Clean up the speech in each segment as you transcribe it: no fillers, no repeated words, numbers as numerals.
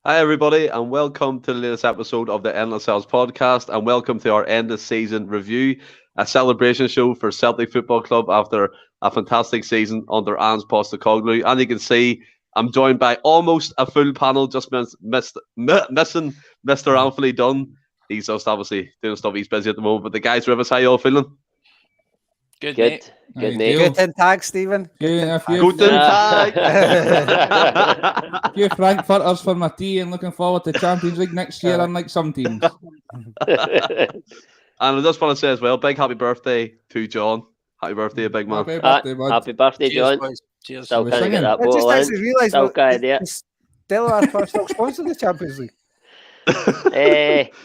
Hi, everybody, and welcome to the latest episode of the Endless Celts Podcast, and welcome to our end of season review, a celebration show for Celtic Football Club after a fantastic season under Ange Postecoglou. And you can see I'm joined by almost a full panel, just missing Mr. Anthony Dunn. He's just obviously doing stuff, he's busy at the moment, but the guys with us, how you all feeling? Good, Good, mate. good, mate. Guten Tag, Stephen. Guten Tag. Few Frankfurters for my tea and looking forward to Champions League next year, unlike some teams. And I just want to say as well, big happy birthday to John. Happy birthday, big man. Happy birthday, bud. Happy birthday, Cheers, John. boys. Cheers. Still We're can't get singing. that I just bottle actually in. realised Still can't do it. Stella first sponsor the Champions League.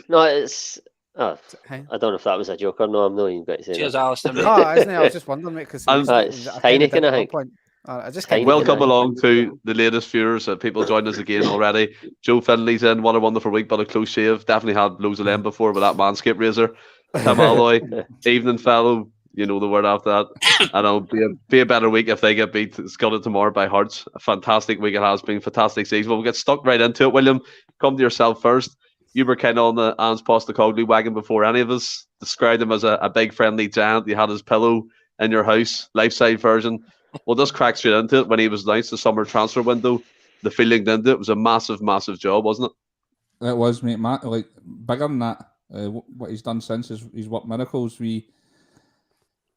No, it's... Oh, I don't know if that was a joke or no. I'm not even going to say Cheers, that. Alistair. mate. No, isn't it? I was just wondering, mate, because And- It's Heineken, I think. I just Heineken. can't Welcome along to the latest viewers. People joined us again already. Joe Finley's in. What a wonderful week, but a close shave. Definitely had loads of them before with that manscape razor. Tim Alloy, evening fellow. You know the word after that. And it'll be a better week if they get beat Scotland tomorrow by Hearts. A fantastic week it has been. Fantastic season. We'll get stuck right into it. William, come to yourself first. You were kind of on the Ange Postecoglou wagon before any of us. Described him as a big friendly giant. You had his pillow in your house, life-size version. We'll just crack straight into it. When he was announced the summer transfer window, the feeling into it was a massive, massive job, wasn't it? It was, mate. Matt, like bigger than that. What he's done since is he's worked miracles.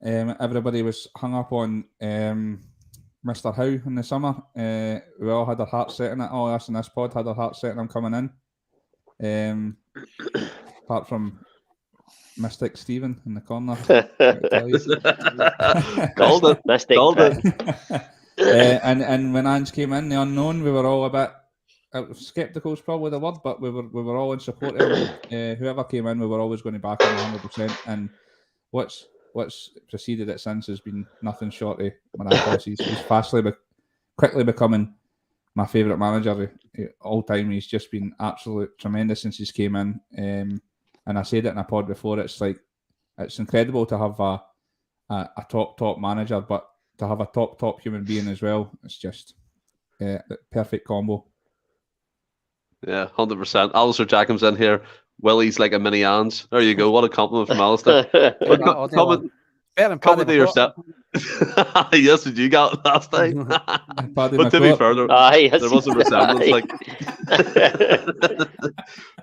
Everybody was hung up on Mr. Howe in the summer. We all had our hearts set in it. All us in this pod had our hearts set in him coming in. Apart from Mystic Stephen in the corner. Called it. Mystic. Called it. And when Ange came in, the unknown, we were all a bit sceptical is probably the word, but we were all in support of him. Whoever came in, we were always going to back him 100%. And what's preceded it since has been nothing short of miraculous. He's quickly becoming my favourite manager all time. He's just been absolute tremendous since he's came in. And I said it in a pod before. It's incredible to have a top manager, but to have a top human being as well. It's just the perfect combo. Yeah, 100%. Alistair Jacob's in here. Willie's like a mini Ange. There you go. What a compliment from Alistair. But coming to yourself. Yes, did you got last time? But to be fair, there was a resemblance.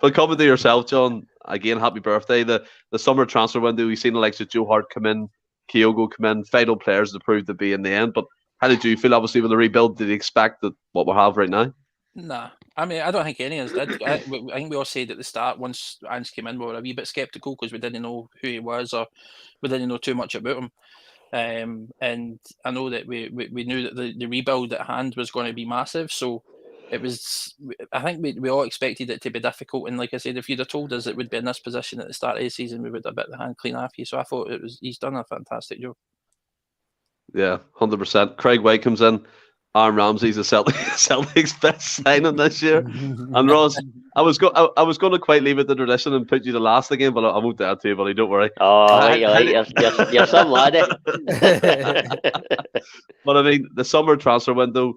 But coming to yourself, John, again, happy birthday. The summer transfer window, we've seen the likes of Joe Hart come in, Kyogo come in, vital players that proved to be in the end. But how did you feel, obviously, with the rebuild? Did you expect that what we have right now? Nah. I mean, I don't think any of us did. I think we all said at the start, once Ange came in, we were a wee bit sceptical because we didn't know who he was or we didn't know too much about him. And I know that we knew that the rebuild at hand was going to be massive. So it was, I think we all expected it to be difficult. And like I said, if you'd have told us it would be in this position at the start of the season, we would have bit the hand clean off you. So I thought he's done a fantastic job. Yeah, 100%. Craig White comes in. Aaron Ramsey's a Celtic's best signing this year. And Ross, I was going to quite leave it to tradition and put you to last again, but I won't do that to you, buddy. Don't worry. Oh, you're some laddie. But I mean, the summer transfer window,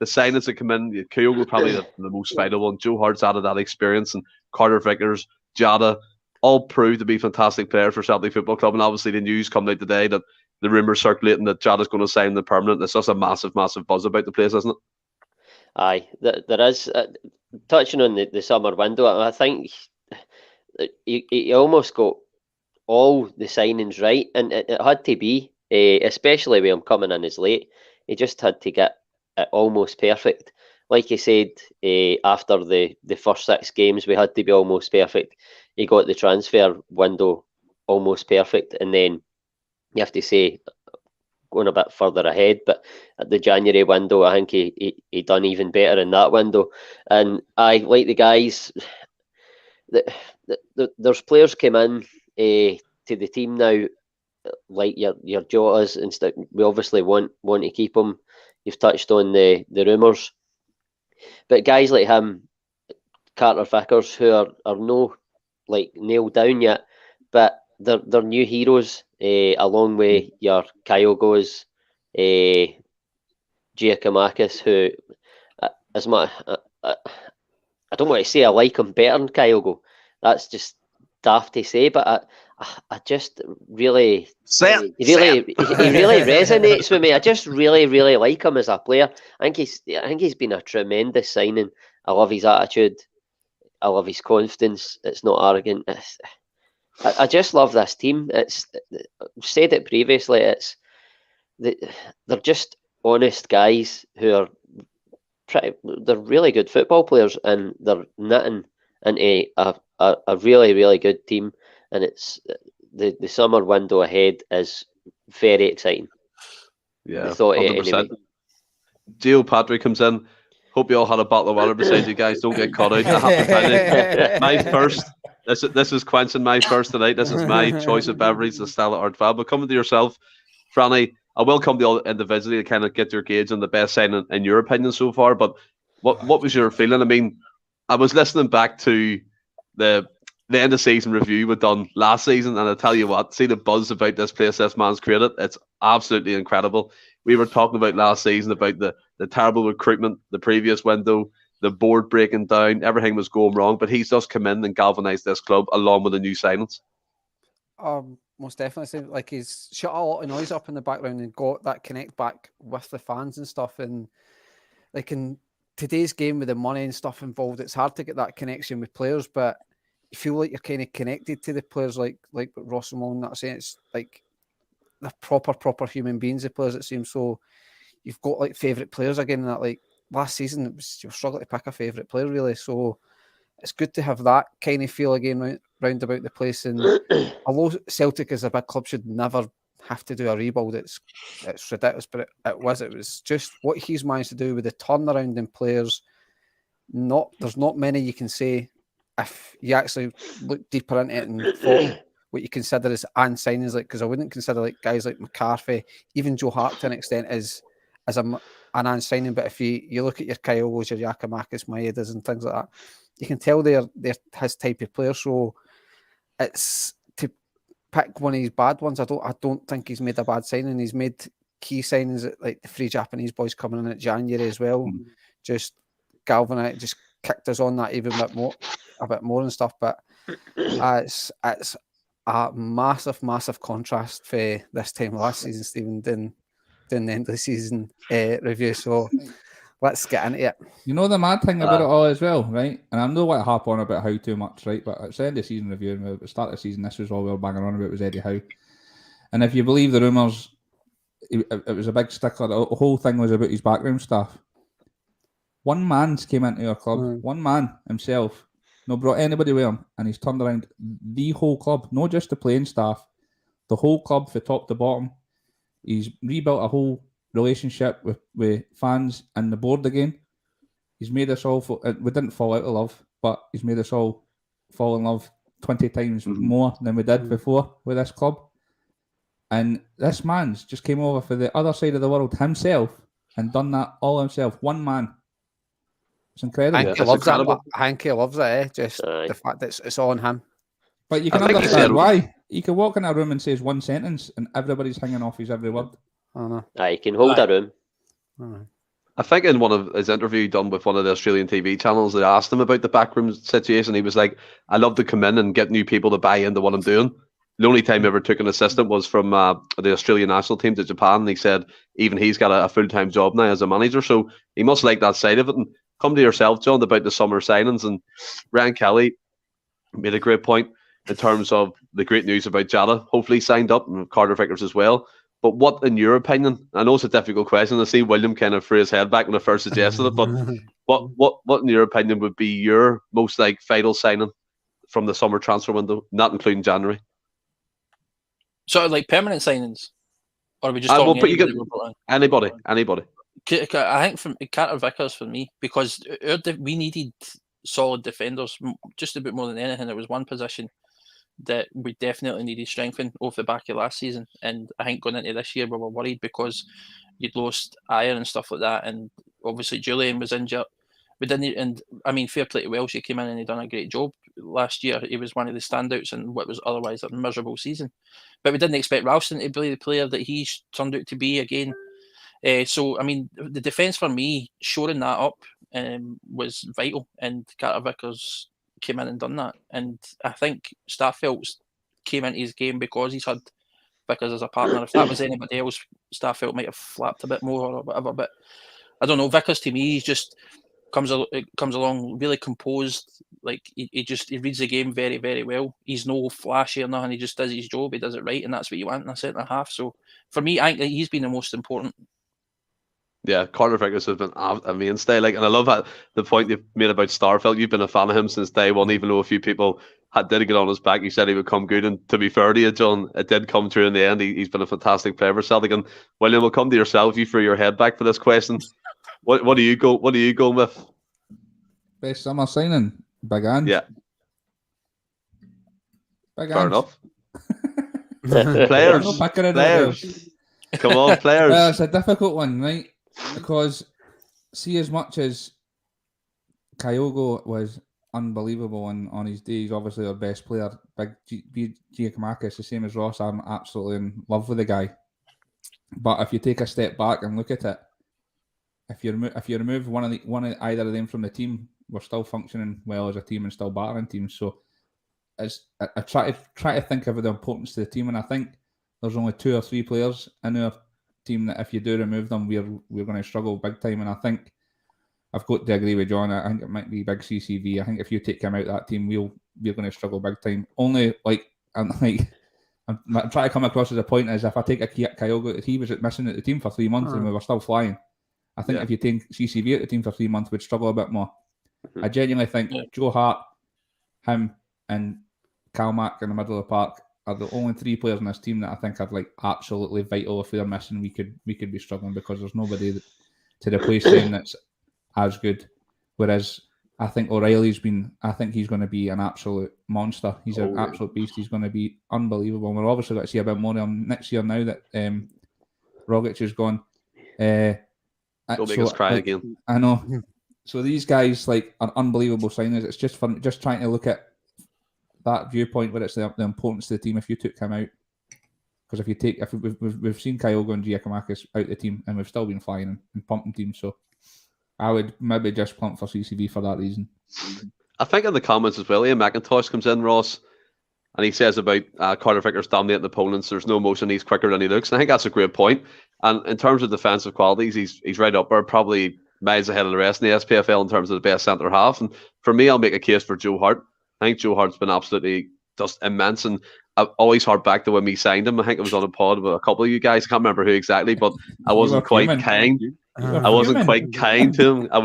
the signings that come in, Kyogo probably the most vital one. Joe Hart's added that experience, and Carter Vickers, Jada, all proved to be fantastic players for Celtic Football Club. And obviously, the news coming out today that the rumours circulating that Jada's going to sign the permanent. It's just a massive, massive buzz about the place, isn't it? Aye, there is. Touching on the summer window, I think he almost got all the signings right, and it had to be, especially with him coming in as late. He just had to get it almost perfect. Like he said, after the first 6 games, we had to be almost perfect. He got the transfer window almost perfect, and then you have to say, going a bit further ahead, but at the January window, I think he done even better in that window. And I like the guys. There's players came in to the team now, like your Jotas and stuff. We obviously want to keep them. You've touched on the rumours, but guys like him, Carter Vickers, who are no like nailed down yet, but they're new heroes, along with your Kyogos, Giacomakis, who as much I don't want to say I like him better than Kyogo. That's just daft to say, but I just really, he really resonates with me. I just really like him as a player. I think he's been a tremendous signing. I love his attitude. I love his confidence. It's not arrogant. I just love this team. I've said it previously. They're just honest guys who are they're really good football players, and they're knitting into a really good team. And it's the summer window ahead is very exciting. Yeah, thought 100%. anyway. Gio Patrick comes in. Hope you all had a bottle of water beside you guys. Don't get caught out. I have to tell you, my first. This is quenching my first tonight. This is my choice of beverage, the Stella Art But coming to yourself, Franny, I will come to you all individually to kind of get your gauge on the best signing in your opinion so far. But what was your feeling? I mean, I was listening back to the end of season review we done last season, and I tell you what, see the buzz about this place this man's created. It's absolutely incredible. We were talking about last season about the terrible recruitment, the previous window, the board breaking down, everything was going wrong, but he's just come in and galvanised this club along with the new signings. Most definitely. Like, he's shut a lot of noise up in the background and got that connect back with the fans and stuff. And like in today's game with the money and stuff involved, it's hard to get that connection with players, but you feel like you're kind of connected to the players, like what Ross and Malone saying. It's like the proper human beings, the players, it seems. So you've got like favourite players again. That like last season, you were struggling to pick a favourite player really. So it's good to have that kind of feel again round about the place. And although Celtic as a big club should never have to do a rebuild, it's ridiculous, but it was just what he's managed to do with the turnaround in players. There's not many you can say if you actually look deeper into it and thought what you consider as signings, like, because I wouldn't consider like guys like McCarthy, even Joe Hart to an extent as an signing. But if you look at your Kyogos, your Giakoumakis, Maedas and things like that, you can tell they're his type of player. So it's to pick one of his bad ones. I don't think he's made a bad signing. He's made key signings like the 3 Japanese boys coming in at January as well. Just galvanized, just kicked us on that even a bit more and stuff. But it's a massive contrast for this time last season, Stephen, doing the end of the season review. So let's get into it. You know the mad thing about it all as well, right? And I don't want to harp on about how too much, right? But at the end of the season review, and at the start of the season, this was all we were banging on about was Eddie Howe. And if you believe the rumours, it was a big stickler. The whole thing was about his backroom staff. One man's came into our club, one man himself, no brought anybody with him, and he's turned around the whole club, not just the playing staff, the whole club from top to bottom. He's rebuilt a whole relationship with fans and the board again. He's made us all we didn't fall out of love, but he's made us all fall in love 20 times more than we did before with this club. And this man's just came over for the other side of the world himself and done that all himself. One man. It's incredible. Hanky loves it. Hanky loves it, Just the fact that it's on him. But you can understand why. You can walk in a room and say one sentence and everybody's hanging off his every word. I know. You can hold a room. I think in one of his interview done with one of the Australian TV channels, they asked him about the backroom situation. He was like, I love to come in and get new people to buy into what I'm doing. The only time he ever took an assistant was from the Australian national team to Japan. And he said even he's got a full-time job now as a manager. So he must like that side of it. And come to yourself, John, about the summer signings. And Ryan Kelly made a great point in terms of the great news about Jada. Hopefully signed up, and Carter Vickers as well. But what, in your opinion, I know it's a difficult question. I see William kind of threw his head back when I first suggested it, but what in your opinion would be your most vital signing from the summer transfer window, not including January? Sort of like permanent signings, or are we just talking anybody? I think from Carter Vickers for me, because we needed solid defenders just about more than anything. There was one position that we definitely needed strengthening off the back of last season, and I think going into this year we were worried because you'd lost Iron and stuff like that, and obviously Julian was injured. We didn't, and I mean, fair play to Welsh, he came in and he done a great job last year. He was one of the standouts in what was otherwise a miserable season, but we didn't expect Ralston to be the player that he's turned out to be again. So I mean, the defence for me, shoring that up was vital, and Carter Vickers came in and done that. And I think Starfelt came into his game because he's had Vickers as a partner. If that was anybody else, Starfelt might have flapped a bit more or whatever. But I don't know. Vickers to me, he just comes along really composed. Like he reads the game very, very well. He's no flashy or nothing. He just does his job. He does it right, and that's what you want in a centre half. So for me, I think he's been the most important. Yeah, Carter Vickers has been a mainstay. Like, and I love the point you made about Starfelt. You've been a fan of him since day one, even though a few people did get on his back. You said he would come good, and to be fair to you, John, it did come true in the end. He's been a fantastic player for Celtic. And William, we'll come to yourself. You threw your head back for this question. What do you go? What are you going with? Best summer signing, Big Ange. Yeah, Big fair Ange. enough. Players. Come on, players. Well, it's a difficult one, right? Because see, as much as Kyogo was unbelievable on his day, he's obviously our best player. Big Giacomakis, the same as Ross. I'm absolutely in love with the guy. But if you take a step back and look at it, if you remove one of either of them from the team, we're still functioning well as a team and still battering teams. So I try to think of the importance to the team, and I think there's only 2 or 3 players in our team that if you do remove them, we're going to struggle big time. And I think I've got to agree with John. I think it might be big CCV. I think if you take him out of that team, we're going to struggle big time. Only I'm trying to come across as a point as if I take a Kyogo, he was missing at the team for 3 months and we were still flying. I think if you take CCV at the team for 3 months, we'd struggle a bit more. I genuinely think Joe Hart, him, and Calmack in the middle of the park are the only 3 players in this team that I think are like absolutely vital. If they're missing, we could be struggling because there's nobody to replace them that's as good. Whereas I think O'Reilly's I think he's going to be an absolute monster. He's an absolute beast. He's going to be unbelievable. And we're obviously going to see a bit more of him next year now that Rogic is gone. Don't make us cry again. I know. So these guys are unbelievable signings. It's just fun, just trying to look at that viewpoint where it's the importance to the team. If you took him out, because we've seen Kyogo and Giacomakis out the team, and we've still been flying and pumping teams. So I would maybe just plump for CCV for that reason. I think in the comments as well, Ian McIntosh comes in, Ross, and he says about Carter Vickers dominating opponents. There's no motion. He's quicker than he looks. And I think that's a great point. And in terms of defensive qualities, he's right up there, probably miles ahead of the rest in the SPFL in terms of the best centre half. And for me, I'll make a case for Joe Hart. I think Joe Hart's been absolutely just immense, and I've always harked back to when we signed him. I think it was on a pod with a couple of you guys. I can't remember who exactly, but I wasn't quite kind. I wasn't quite kind to him. I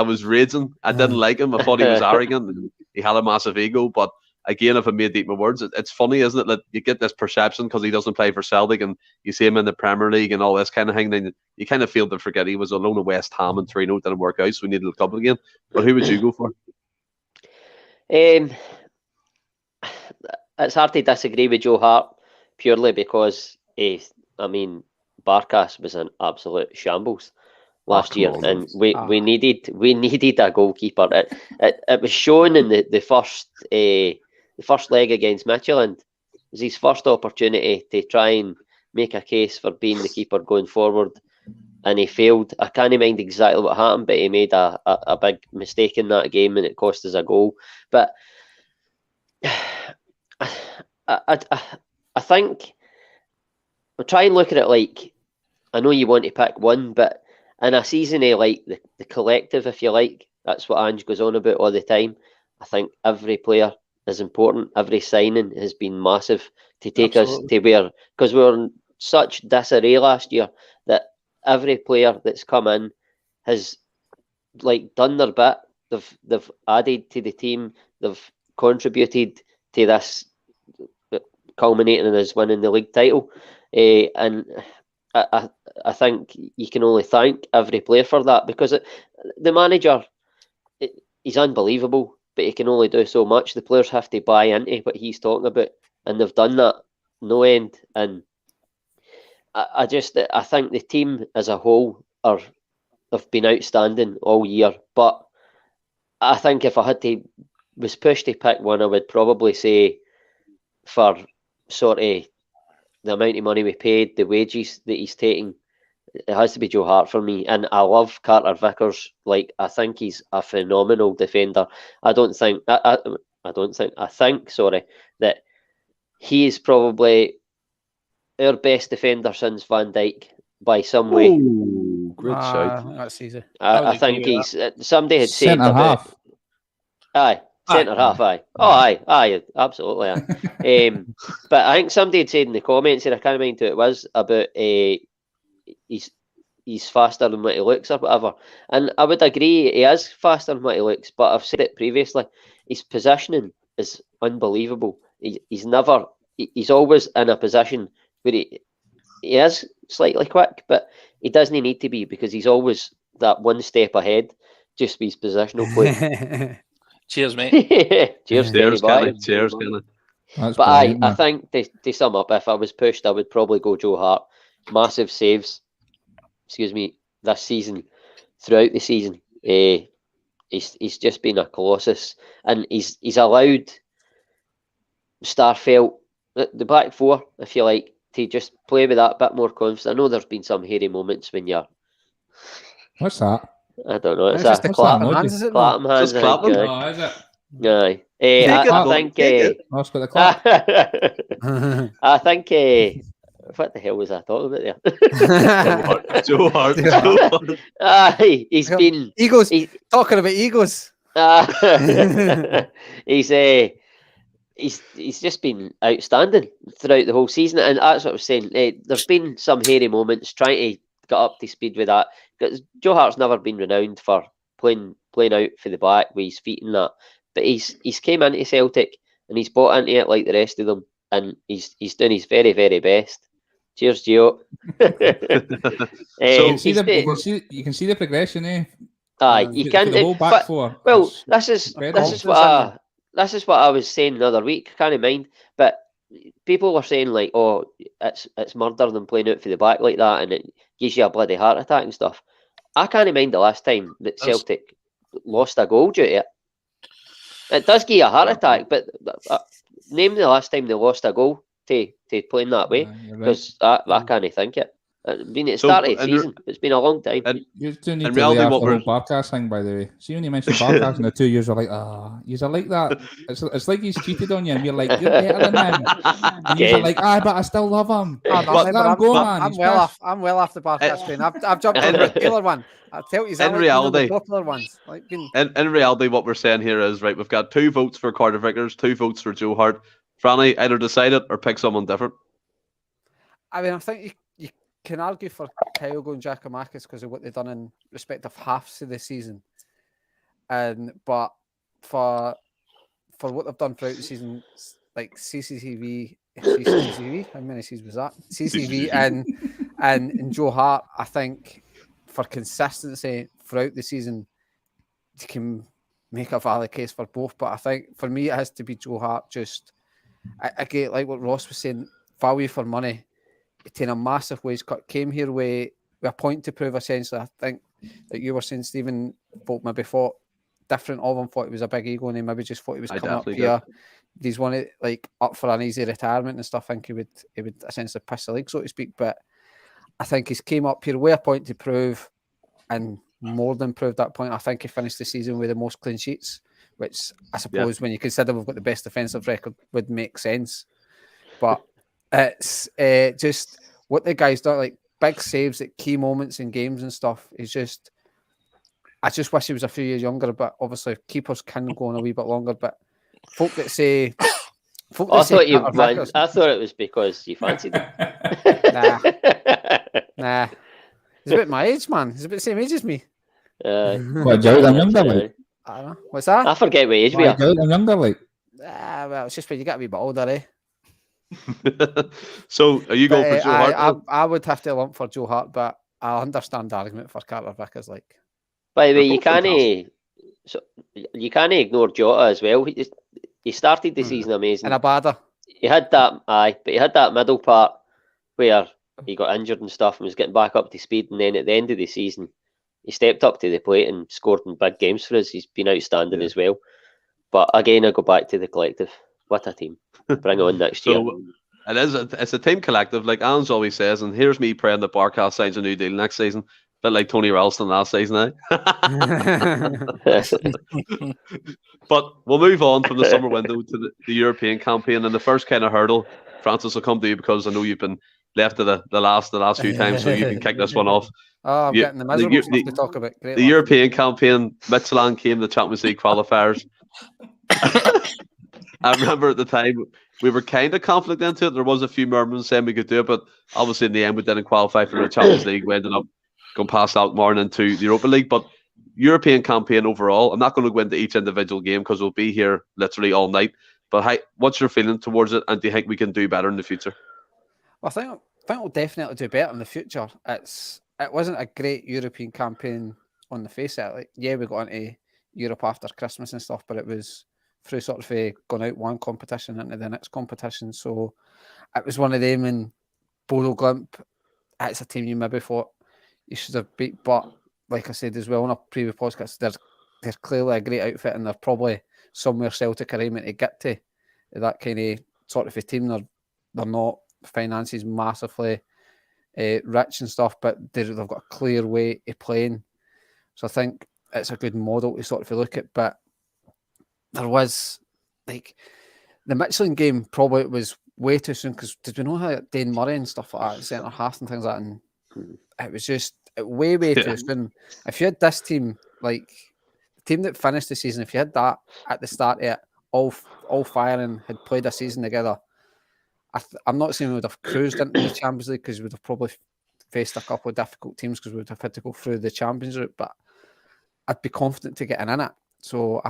was raging. I didn't like him. I thought he was arrogant and he had a massive ego. But again, if I may deep my words, it's funny, isn't it, that you get this perception because he doesn't play for Celtic and you see him in the Premier League and all this kind of thing, then you kind of feel to forget he was alone at West Ham and 3-0 didn't work out, so we needed a couple again. But who would you go for? It's hard to disagree with Joe Hart purely because Barkas was an absolute shambles last year, and we needed a goalkeeper. It was shown in the first leg against Midtjylland. It was his first opportunity to try and make a case for being the keeper going forward, and he failed. I can't mind exactly what happened, but he made a big mistake in that game and it cost us a goal. But I think we'll try and look at it I know you want to pick one, but in a season the collective, if you like, that's what Ange goes on about all the time. I think every player is important. Every signing has been massive to take us to where, because we were in such disarray last year that every player that's come in has done their bit. They've added to the team. They've contributed to this, culminating in us winning the league title. And I think you can only thank every player for that, because the manager, he's unbelievable, but he can only do so much. The players have to buy into what he's talking about, and they've done that no end. And I think the team as a whole have been outstanding all year. But I think if I was pushed to pick one, I would probably say, for sort of the amount of money we paid, the wages that he's taking, it has to be Joe Hart for me. And I love Carter Vickers. Like, I think he's a phenomenal defender. I think that he is probably our best defender since Van Dijk by some way. Ooh, good shout. That's easy. I think he's somebody had said Centre about half. aye. Centre half, aye. Oh, aye, absolutely, aye. But I think somebody had said in the comments, and I can't remember who it was, about he's faster than what he looks or whatever. And I would agree, he is faster than what he looks, but I've said it previously, his positioning is unbelievable. He's always in a position where he is slightly quick, but he doesn't need to be, because he's always that one step ahead, just with his positional play. Cheers, mate. Cheers, Cheers, Kenny. Kenny. Cheers, Kenny. That's But brilliant, I man. think to sum up, if I was pushed, I would probably go Joe Hart. Massive saves, this season, throughout the season. He's just been a colossus, and he's allowed Starfelt, the back four, if you like, to just play with that bit more confidence. I know there's been some hairy moments when you're, What's that? I don't know, it's It's just a the clapping clapping hands, is it? not? hands. Just clapping? Oh, is it? Aye. Take it, I Bob, think. take it. Oh, it's got the clap. I think. What the hell was I talking about there? Joe Hart. Joe Joe Hart. Aye, he's been. Egos. He- Talking about egos. He's just been outstanding throughout the whole season, and that's what I was saying. There's been some hairy moments trying to get up to speed with that, because Joe Hart's never been renowned for playing out for the back with his feet and that, but he's came into Celtic and he's bought into it like the rest of them, and he's doing his very, very best. Cheers, Gio. You can see the progression, eh? Aye, you For can. the whole back But- four. Well, It's this is incredible. what I was saying the other week. I can't mind, but people were saying like, "Oh, it's murder than playing out for the back like that, and it gives you a bloody heart attack and stuff." I can't mind the last time that Celtic lost a goal due to it. It does give you a heart attack, but name the last time they lost a goal to playing that way, You're right. because I can't think it. I mean, it So, started the and season. It's been a long time. And You do need in to reality, lay off what the we're- whole Barkas thing, by the way. See, when you mention Barkas in the 2 years, you're like, you're like that. It's like he's cheated on you, and you're like, you're better than him. And you're Again. like, but I still love him. Oh, no, Just let him go, man. I'm He's well pissed. off. I'm well off the Barkas train. I've jumped on the Taylor one. I tell you, I like reality- the popular ones. Like being, in reality, what we're saying here is, right, we've got 2 votes for Carter Vickers, 2 votes for Joe Hart. Franny, either decide it or pick someone different. I mean, I think you can argue for Kyle going Giacomakis because of what they've done in respective halves of the season, but for what they've done throughout the season, like CCTV, how many C's was that? CCV and Joe Hart, I think for consistency throughout the season, you can make a valid case for both. But I think for me, it has to be Joe Hart. Just again, like what Ross was saying, value for money. Taking a massive wage cut, came here with a point to prove essentially. I think that you were saying, Stephen, folk maybe thought different of him, thought it was a big ego, and he maybe just thought he was coming up here. He's wanted like up for an easy retirement and stuff. I think he would essentially piss the league, so to speak. But I think he's came up here with a point to prove, and more than proved that point. I think he finished the season with the most clean sheets, which I suppose when you consider we've got the best defensive record would make sense. But it's just what the guy's done, like big saves at key moments in games and stuff. Is just, I just wish he was a few years younger. But obviously, keepers can go on a wee bit longer. But folk that say, I thought it was because you fancied him. Nah, he's about my age, man. He's about the same age as me. What, Gerald, I'm younger, like? I don't know. What's that? I forget what age we are. Gerald, I'm younger, like? Well, it's just when you get a wee bit older, eh? So, are you going for Joe Hart? I would have to lump for Joe Hart, but I understand the argument for Carter Vickers. Like, By the way, They're you can't ignore Jota as well. He started the season amazing. in a badder. He had that, but he had that middle part where he got injured and stuff and was getting back up to speed, and then at the end of the season, he stepped up to the plate and scored in big games for us. He's been outstanding as well. But again, I go back to the collective. What a team! Bring on next year. It is. It's a team collective, like Alan's always says. And here's me praying that Barcast signs a new deal next season, bit like Tony Ralston last season, But we'll move on from the summer window to the European campaign, and the first kind of hurdle. Francis, will come to you because I know you've been left to the last few times, so you can kick this one off. Oh, I'm getting the miserable stuff to talk about. Great the European campaign, Midtjylland came the Champions League qualifiers. I remember at the time we were kind of confident into it. There was a few murmurs saying we could do it, but obviously in the end we didn't qualify for the Champions League. We ended up going past Alkmaar into the Europa League. But European campaign overall, I'm not going to go into each individual game because we'll be here literally all night. But what's your feeling towards it, and do you think we can do better in the future? Well, I think we'll definitely do better in the future. It wasn't a great European campaign on the face of it. Like, yeah, we got into Europe after Christmas and stuff, but it was through sort of going out one competition into the next competition. So it was one of them, and Bodo Glimt, it's a team you maybe thought you should have beat, but like I said as well on a previous podcast, they're clearly a great outfit, and they're probably somewhere Celtic are aiming to get to. That kind of sort of a team. They're not finances massively rich and stuff, but they've got a clear way of playing. So I think it's a good model to sort of look at. But there was, like, the Midtjylland game probably was way too soon, because did we know how Dane Murray and stuff like that, centre half and things like that, and it was just way too soon. If you had this team, like the team that finished the season, if you had that at the start of it, all firing, had played a season together, I'm not saying we would have cruised into the Champions League, because we would have probably faced a couple of difficult teams, because we would have had to go through the Champions route, but I'd be confident to getting in it. So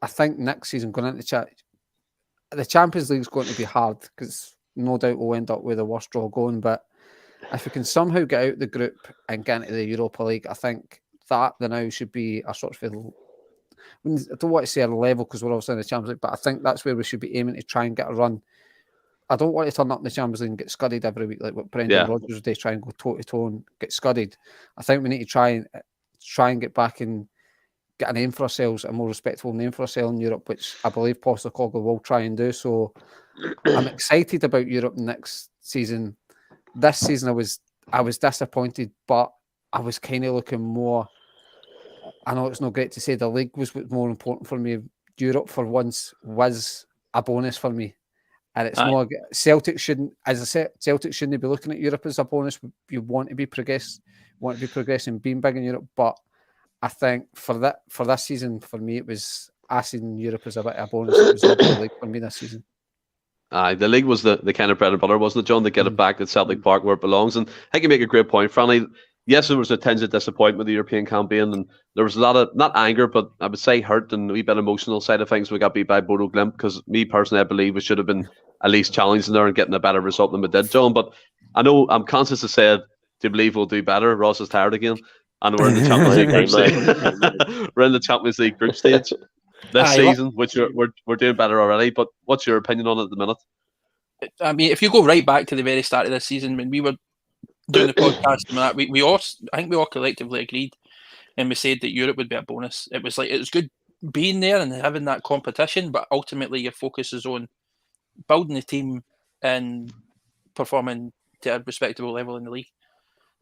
I think next season going into the Champions League is going to be hard, because no doubt we'll end up with the worst draw going, but if we can somehow get out the group and get into the Europa League, I think that the now should be a sort of, I don't want to say a level, because we're obviously in the Champions League, but I think that's where we should be aiming to try and get a run. I don't want to turn up in the Champions League and get scudded every week like what Brendan Rodgers would do, try and go toe-to-toe and get scudded. I think we need to try and get back and get a name for ourselves, a more respectable name for ourselves in Europe, which I believe Postecoglou will try and do. So I'm excited about Europe next season. This season I was disappointed, but I was kind of looking more. I know it's not great to say the league was more important for me. Europe for once was a bonus for me. And it's more Celtic shouldn't, as I said, Celtic shouldn't be looking at Europe as a bonus. You want to be progressing, being big in Europe. But I think for this season, for me, it was seen Europe as a bit of a bonus. It was not the league for me this season. The league was the kind of bread and butter, wasn't it, John? To get it back at Celtic Park where it belongs. And I think you make a great point, Franny. Yes, there was a tinge of disappointment with the European campaign, and there was a lot of, not anger, but I would say hurt and a wee bit emotional side of things. We got beat by Bodo Glimt, because me personally, I believe we should have been at least challenging there and getting a better result than we did, John. But I know I'm conscious of saying, do you believe we'll do better? Ross is tired again, and we're in the Champions League group stage. We're in the Champions League group stage this season, which we're doing better already. But what's your opinion on it at the minute? I mean, if you go right back to the very start of this season, when we were doing the podcast and that, I think we all collectively agreed, and we said that Europe would be a bonus. It was good being there and having that competition, but ultimately your focus is on building the team and performing to a respectable level in the league.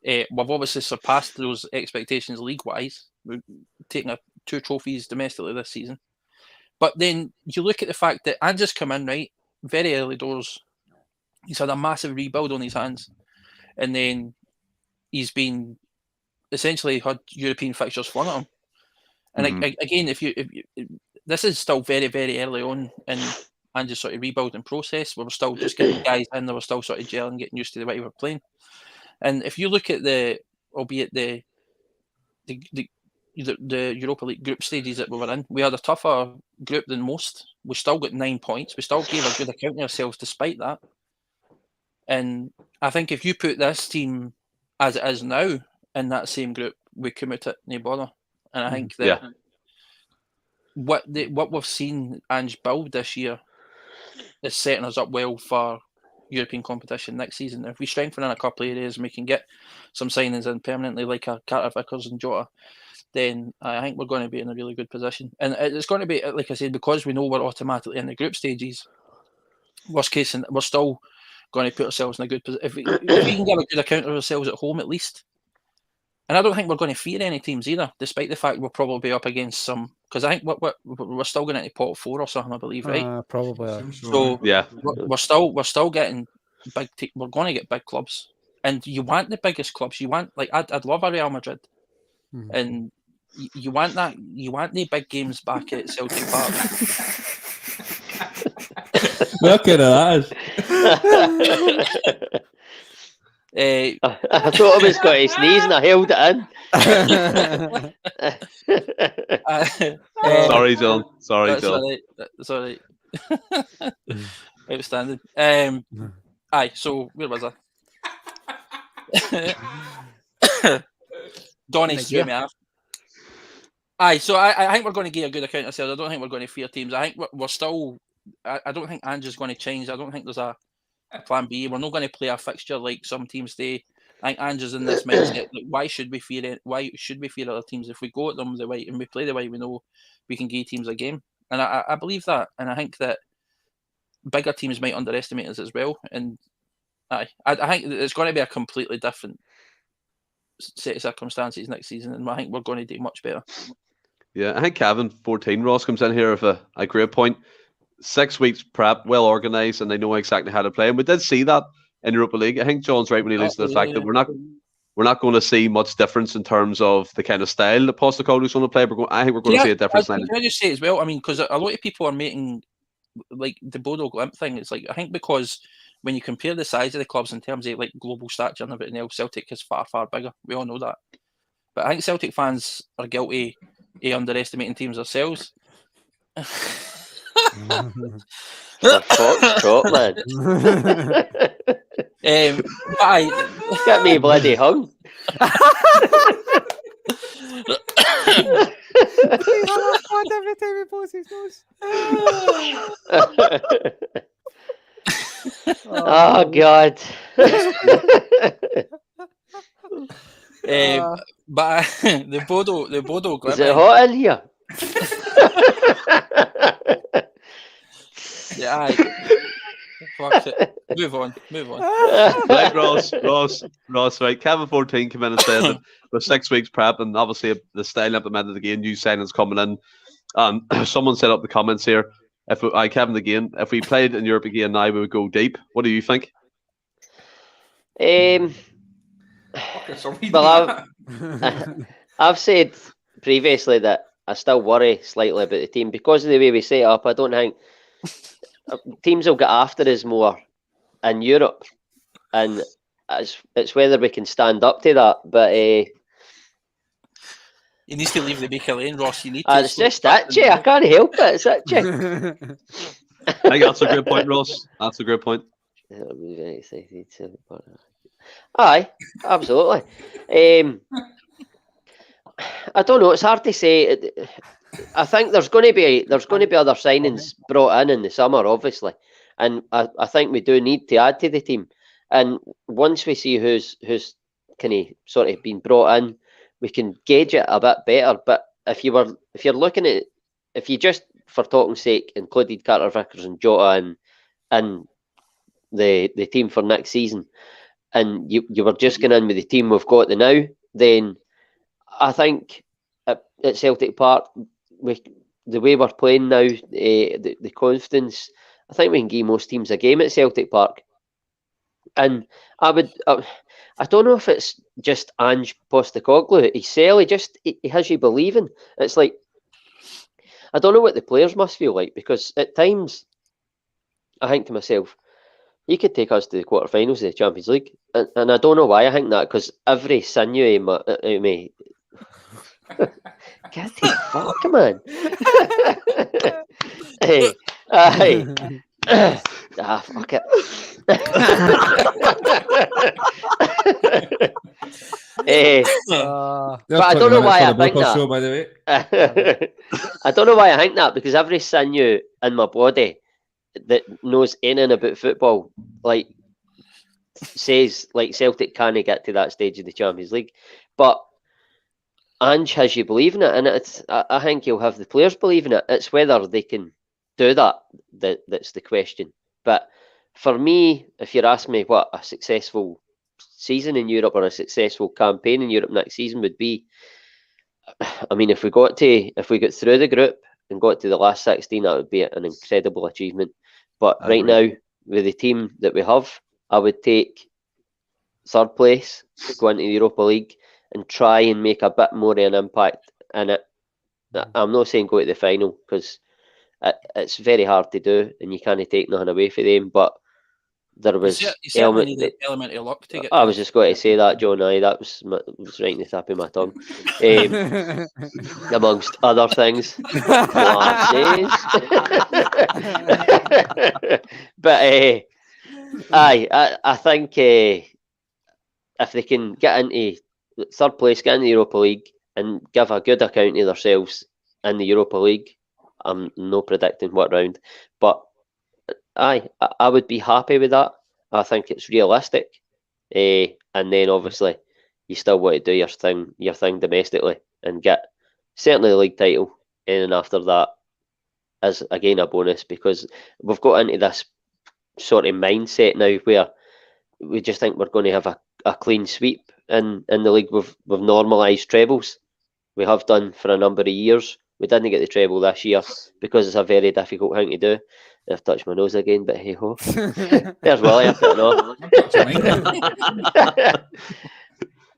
We've obviously surpassed those expectations league-wise. We've taken 2 trophies domestically this season. But then you look at the fact that Ange's come in, right, very early doors. He's had a massive rebuild on his hands. And then he's been essentially had European fixtures flung at him. And again, if this is still very, very early on in Ange's sort of rebuilding process, we were still just getting guys in, they were still sort of gelling, getting used to the way we were playing. And if you look at the Europa League group stages that we were in, we had a tougher group than most. We still got 9 points. We still gave a good account of ourselves despite that. And I think if you put this team as it is now in that same group, we commit it, no bother. And I think that what we've seen Ange build this year is setting us up well for European competition next season. If we strengthen in a couple of areas and we can get some signings in permanently, like a Carter, Vickers and Jota, then I think we're going to be in a really good position. And it's going to be, like I said, because we know we're automatically in the group stages, worst case, and we're still going to put ourselves in a good position. If we can give a good account of ourselves at home at least. And I don't think we're going to fear any teams either, despite the fact we'll probably be up against some. Because I think we're still going into pot 4 or something, I believe, right? Probably. So Yeah. we're still getting big. We're going to get big clubs, and you want the biggest clubs. You want, like, I'd love a Real Madrid, and you want that. You want the big games back at Celtic Park. Look at that. I thought I was going to sneeze and I held it in. Sorry, John. Sorry, That's John. all right. Outstanding. Aye, so where was I? Donny threw me off. Aye, so I think we're going to give a good account of ourselves. I don't think we're going to fear teams. I think we're still. I don't think Ange is going to change. I don't think there's a plan B. We're not going to play a fixture like some teams do. I think Ange is in this mindset. Like, why should we fear it? Why should we fear other teams? If we go at them the way and we play the way we know, we can give teams a game. And I believe that. And I think that bigger teams might underestimate us as well. And I think it's going to be a completely different set of circumstances next season. And I think we're going to do much better. Yeah, I think Kevin 14 Ross comes in here with a great point. 6 weeks prep, well organised, and they know exactly how to play. And we did see that in Europa League. I think John's right when he alludes to the fact that we're not going to see much difference in terms of the kind of style that Postecoglou's going to play. I think we're going to see a difference. Can I just say as well? I mean, because a lot of people are making like the Bodo Glimt thing. It's like, I think because when you compare the size of the clubs in terms of like global stature and everything else, Celtic is far, far bigger. We all know that. But I think Celtic fans are guilty of underestimating teams ourselves. Foxtrot, man. Get me bloody hung. Every time he blows his nose. Oh God. But the Bodo Glimt. Is it hot in here? Yeah, fuck it. Move on. Right, Ross, right. Kevin 14 came in and said that with 6 weeks prep and obviously the style implemented again, new signings coming in. Someone set up the comments here. Kevin again, if we played in Europe again now, we would go deep. What do you think? Well, I've said previously that I still worry slightly about the team because of the way we set up. I don't think teams will get after us more in Europe, and it's whether we can stand up to that. But you need to leave the Baker Lane, Ross. You need to. It's just itchy. I can't help it. It's itchy. I think that's a great point, Ross. That's a great point. I'll be very excited. Aye, absolutely. I don't know. It's hard to say. I think there's going to be other signings brought in the summer, obviously, and I think we do need to add to the team. And once we see who's kind of sort of been brought in, we can gauge it a bit better. But if you're looking at, if you just for talking's sake included Carter Vickers and Jota and the team for next season, and you were just going in with the team we've got now, then I think at Celtic Park, the way we're playing now, the confidence, I think we can give most teams a game at Celtic Park. And I don't know if it's just Ange Postecoglou. He has you believing. It's like, I don't know what the players must feel like, because at times I think to myself, you could take us to the quarterfinals of the Champions League, and I don't know why I think that, because every sinew in me. Get the fuck, man. Hey, fuck it. But I don't know why I think that. Show, by the way. I don't know why I think that, because every sinew in my body that knows anything about football, like, says like Celtic can't get to that stage of the Champions League, but Ange has you believing it, and I think he'll have the players believing it. It's whether they can do that that's the question. But for me, if you're asking me what a successful season in Europe or a successful campaign in Europe next season would be, I mean, if we got through the group and got to the last 16, that would be an incredible achievement. But right now, with the team that we have, I would take third place, go into the Europa League, and try and make a bit more of an impact in it. I'm not saying go to the final, because it's very hard to do, and you can't take nothing away from them. But there was You certainly need the element of luck to get. I was just going to say that, John. That was right in the tip of my tongue, amongst other things. But I think if they can get into third place, get in the Europa League, and give a good account of themselves in the Europa League, I'm not predicting what round, but I would be happy with that. I think it's realistic, and then obviously you still want to do your thing domestically and get certainly the league title, and then after that is again a bonus, because we've got into this sort of mindset now where we just think we're going to have a clean sweep in the league. We've normalised trebles. We have done for a number of years. We didn't get the treble this year because it's a very difficult thing to do. I've touched my nose again, but hey ho. There's Willie, I don't know.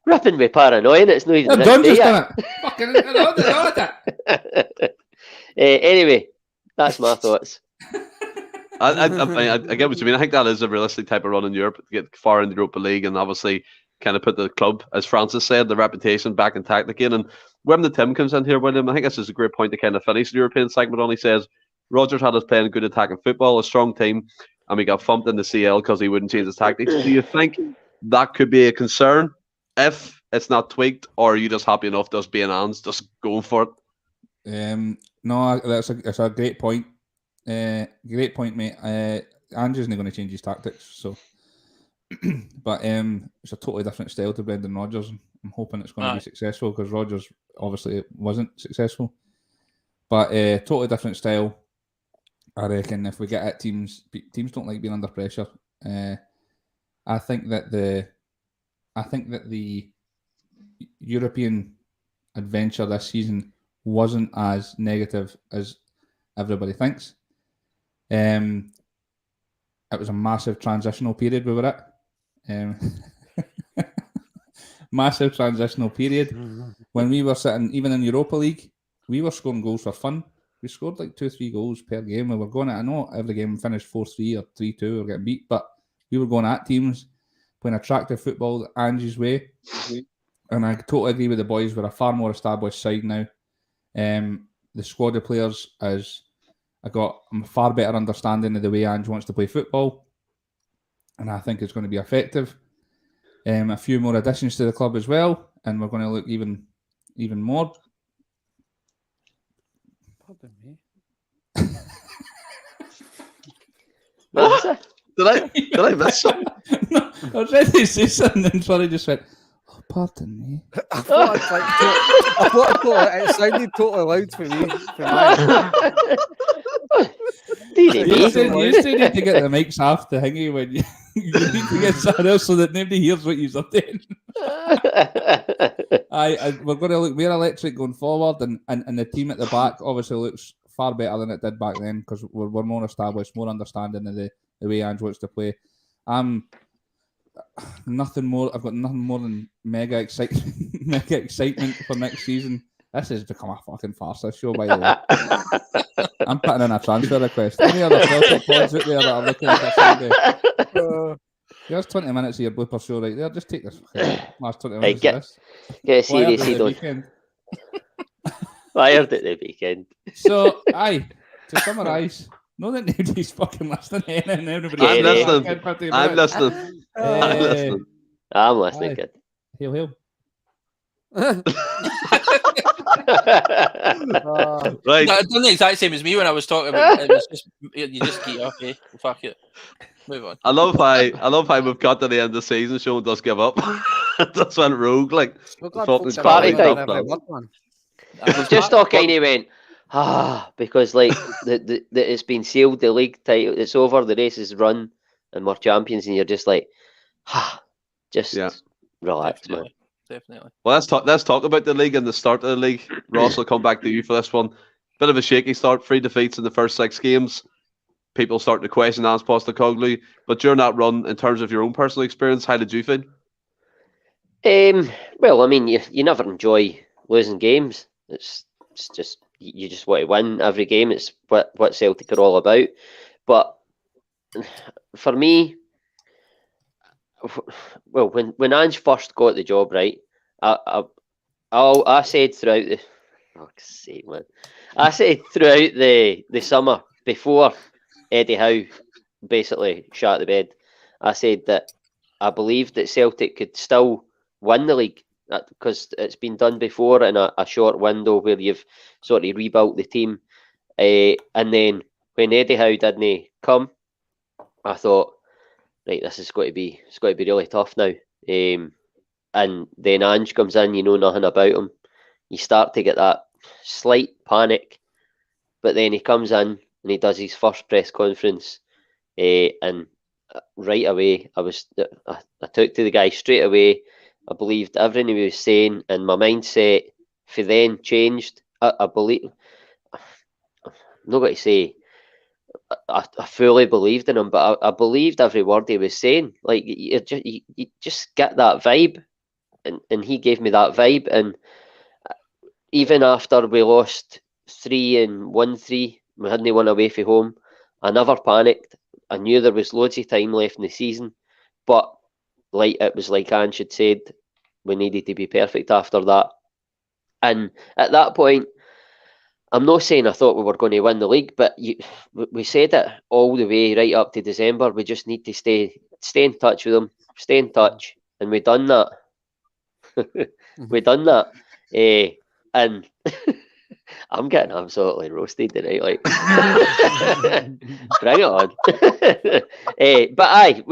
Ripping me paranoid, it's not even Done just done it. Fucking it. Anyway, that's my thoughts. I get what you mean. I think that is a realistic type of run in Europe to get far in the Europa League and obviously kind of put the club, as Francis said, the reputation back intact again. And when the Tim comes in here, William, I think this is a great point to kind of finish the European segment on. He says Rodgers had us playing good attacking football, a strong team, and we got thumped in the CL because he wouldn't change his tactics. Do you think that could be a concern if it's not tweaked, or are you just happy enough just being hands, just going for it? No, that's a great point. Great point, mate. Andrew's not going to change his tactics, so. But it's a totally different style to Brendan Rodgers. I'm hoping it's going to be successful, because Rodgers obviously wasn't successful. But totally different style. I reckon if we get at teams don't like being under pressure. I think that the European adventure this season wasn't as negative as everybody thinks. It was a massive transitional period we were at. Massive transitional period. When we were sitting, even in Europa League, we were scoring goals for fun. We scored like 2-3 goals per game. We were going at, I know every game finished 4-3 or 3-2 or getting beat, but we were going at teams, playing attractive football Angie's way. And I totally agree with the boys. We're a far more established side now. The squad of players is, I got a far better understanding of the way Ange wants to play football, and I think it's going to be effective. A few more additions to the club as well, and we're going to look even more. Pardon me. What? Did I miss something? No, I was ready to say something, and sorry, just went, oh, pardon me. I thought it sounded totally loud for me. You still need to get the mics off the thingy when you need to get something else so that nobody hears what you're saying. We're going to look more electric going forward, and the team at the back obviously looks far better than it did back then, because we're more established, more understanding of the way Ange wants to play. I've got nothing more than mega excitement for next season. This has become a fucking farce, this show, by the way. I'm putting in a transfer request. Any other Celtic pods out there that are looking at this Sunday? There's 20 minutes of your blooper show right there. Just take this last 20 minutes of this. Get a serious on. Fired at the weekend. So, to summarise, not that nobody's fucking listening. I'm listening. I'm listening, kid. Hail. Right. No, I've done the exact same as me when I was talking about it. Was just, you just get up, eh? Fuck it. Move on. I love how we've got to the end of the season, show and does give up. Just went rogue, like Party time. Just talking, he went, because like the it's been sealed, the league title, it's over, the race is run, and we're champions, and you're just like, just relax, man. Definitely. Well, let's talk about the league and the start of the league. Ross, will come back to you for this one. Bit of a shaky start, 3 defeats in the first 6 games. People starting to question Ange Postecoglou. But during that run, in terms of your own personal experience, how did you feel? Well, I mean, you never enjoy losing games. It's just you just want to win every game. It's what Celtic are all about. But for me, well, when Ange first got the job, right, I said throughout the I said throughout the summer before Eddie Howe basically shot the bed, I said that I believed that Celtic could still win the league because it's been done before in a short window where you've sort of rebuilt the team. And then when Eddie Howe didn't come, I thought, right, this is going to be really tough now. And then Ange comes in, you know nothing about him. You start to get that slight panic, but then he comes in and he does his first press conference, and right away I took to the guy straight away. I believed everything he was saying, and my mindset for then changed. I believe, I'm not going to say I fully believed in him, but I believed every word he was saying. Like you just get that vibe, and he gave me that vibe. And even after we lost 3 and 1-3, we hadn't won away from home, I never panicked. I knew there was loads of time left in the season, but it was like Ange had said, we needed to be perfect after that. And at that point, I'm not saying I thought we were going to win the league, but we said it all the way right up to December. We just need to stay in touch with them, stay in touch, and we done that. We done that, and I'm getting absolutely roasted tonight. Like, bring it on. But aye,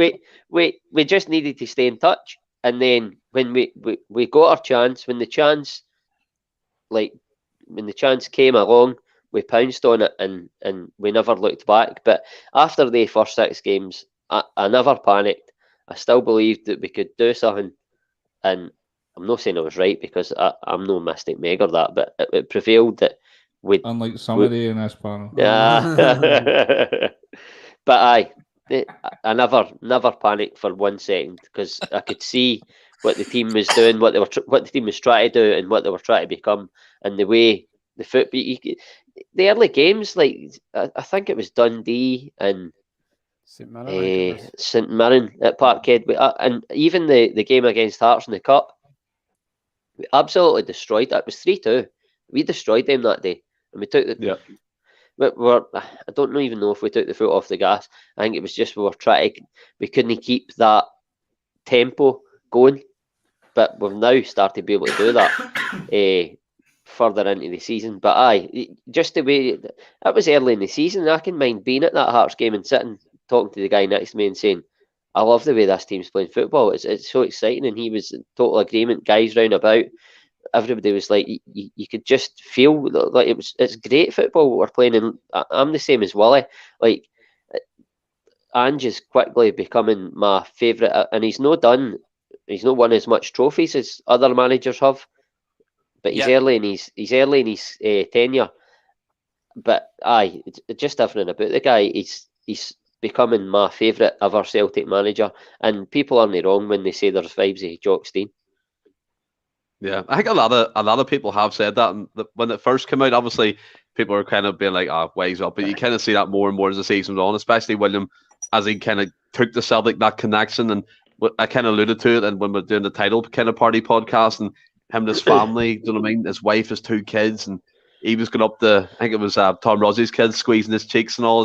we just needed to stay in touch, and then when we got our chance, when the chance came along, we pounced on it, and we never looked back. But after the first 6 games, I never panicked. I still believed that we could do something, and I'm not saying I was right because I'm no mystic meg or that, but it prevailed that we. Unlike somebody in this panel. Yeah. But I never panicked for 1 second because I could see what the team was doing, what the team was trying to do, and what they were trying to become, and the way the football. The early games, like I think it was Dundee and St Mirren at Parkhead, and even the game against Hearts in the Cup, we absolutely destroyed. It was 3-2. We destroyed them that day, and we took the. Yeah. I don't even know if we took the foot off the gas. I think it was just we couldn't keep that tempo going, but we've now started to be able to do that further into the season. But just the way that was early in the season, I can mind being at that Hearts game and sitting talking to the guy next to me and saying, I love the way this team's playing football. It's so exciting, and he was in total agreement. Guys round about, everybody was like, you could just feel like it's great football what we're playing. And I'm the same as Willie. Like, Ange is quickly becoming my favourite, and he's not won as much trophies as other managers have, but he's early in his tenure. But it's just everything about the guy. He's becoming my favourite ever Celtic manager, and people aren't wrong when they say there's vibes of Jock Stein. Yeah, I think a lot of people have said that, and when it first came out, obviously people are kind of being like, ways up, but you kind of see that more and more as the season went on, especially William, as he kind of took the Celtic that connection, and I kind of alluded to it, and when we're doing the title kind of party podcast, and him and his family, do you know what I mean? His wife, his 2 kids, and he was going up I think it was Tom Rossie's kids, squeezing his cheeks and all.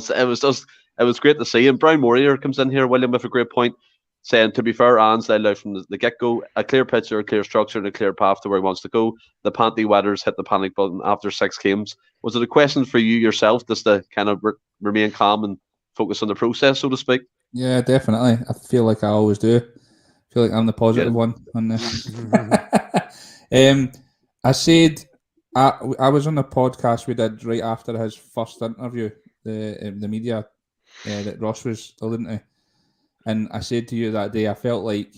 It was great to see. And Brian Muir comes in here, William, with a great point, saying, to be fair, Ange laid out from the get-go a clear picture, a clear structure, and a clear path to where he wants to go. The panty wetters hit the panic button after 6 games. Was it a question for you yourself, just to kind of remain calm and focus on the process, so to speak? Yeah, definitely. I feel like I always do. I feel like I'm the positive one on this. I said I was on the podcast we did right after his first interview, the media that Ross was alluding to, and I said to you that day, I felt like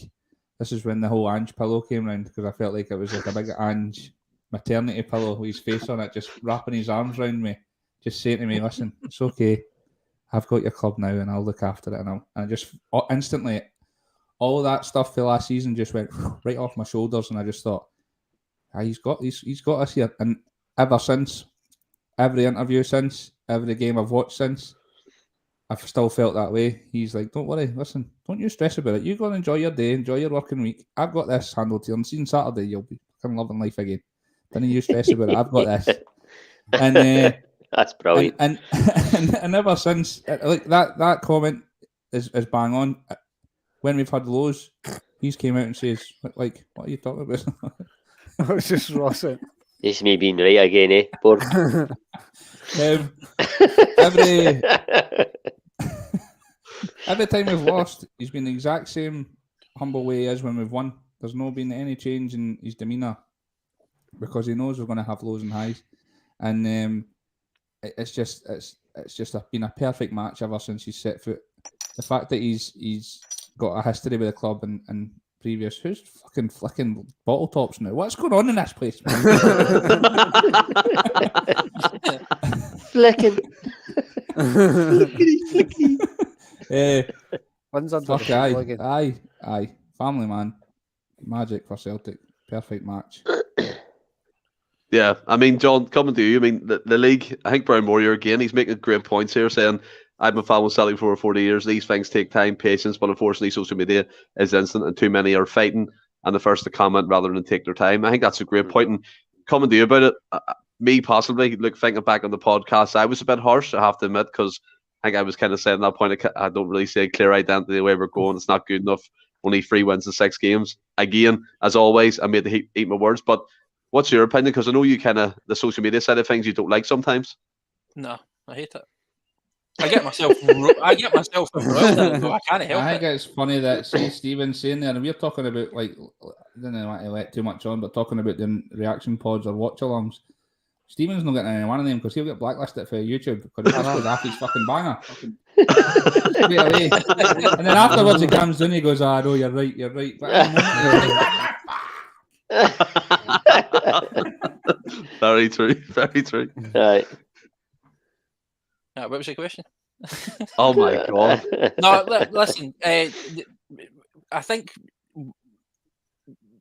this is when the whole Ange pillow came round, because I felt like it was like a big Ange maternity pillow with his face on it, just wrapping his arms around me, just saying to me, listen, it's okay, I've got your club now and I'll look after it. And I just instantly, all that stuff for last season just went right off my shoulders, and I just thought, he's got us here. And ever since, every interview since, every game I've watched since, I've still felt that way. He's like, don't worry, listen, don't you stress about it. You go and enjoy your day, enjoy your working week. I've got this handled here. And see, on Saturday, you'll be fucking loving life again. Don't you stress about it. I've got this. And that's brilliant. And ever since, like that comment is bang on. When we've had lows, he's came out and says, like, what are you talking about? I was just Rossing. This me being right again, eh, Borg? Every time we've lost, he's been the exact same humble way he is when we've won. There's no been any change in his demeanour, because he knows we're going to have lows and highs, and it's just been a perfect match ever since he's set foot. The fact that he's got a history with the club and previous. Who's fucking flicking bottle tops now? What's going on in this place, man? Flicking. Fuck aye. Family man. Magic for Celtic. Perfect match. Yeah, I mean, John, coming to you, I mean, the league, I think Brian Muir again, he's making great points here, saying, I've been following Celtic for over 40 years. These things take time, patience, but unfortunately, social media is instant, and too many are fighting and the first to comment rather than take their time. I think that's a great point. And coming to you about it, me possibly, look, thinking back on the podcast, I was a bit harsh, I have to admit, because I think I was kind of saying at that point, I don't really see a clear identity the way we're going. It's not good enough. Only 3 wins in 6 games. Again, as always, I made to eat my words, but what's your opinion? Because I know you kind of, the social media side of things, you don't like sometimes. No, I hate it. I get myself embroiled. I can't help it. I think it's funny that Stephen's saying there, and we're talking about, like, I don't want to let too much on, but talking about the reaction pods or watch alongs. Stephen's not getting any one of them because he'll get blacklisted for YouTube because he just goes after his fucking banger. Straight away. And then afterwards he comes in, he goes, no, you're right. But Very true. Right. What was your question? Oh my God. No, listen. I think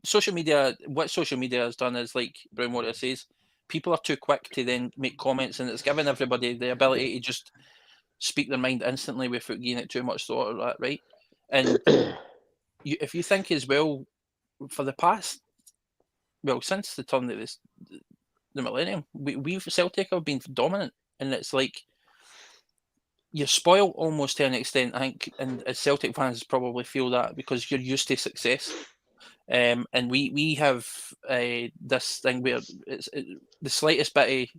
social media. What social media has done is, like Brown Water says, people are too quick to then make comments, and it's given everybody the ability to just speak their mind instantly without giving it too much thought of that, right? And if you think as well, for the past, since the turn of the millennium, we've Celtic have been dominant, and it's like, you're spoiled almost to an extent, I think, and as Celtic fans probably feel that because you're used to success. And we have this thing where it's the slightest bit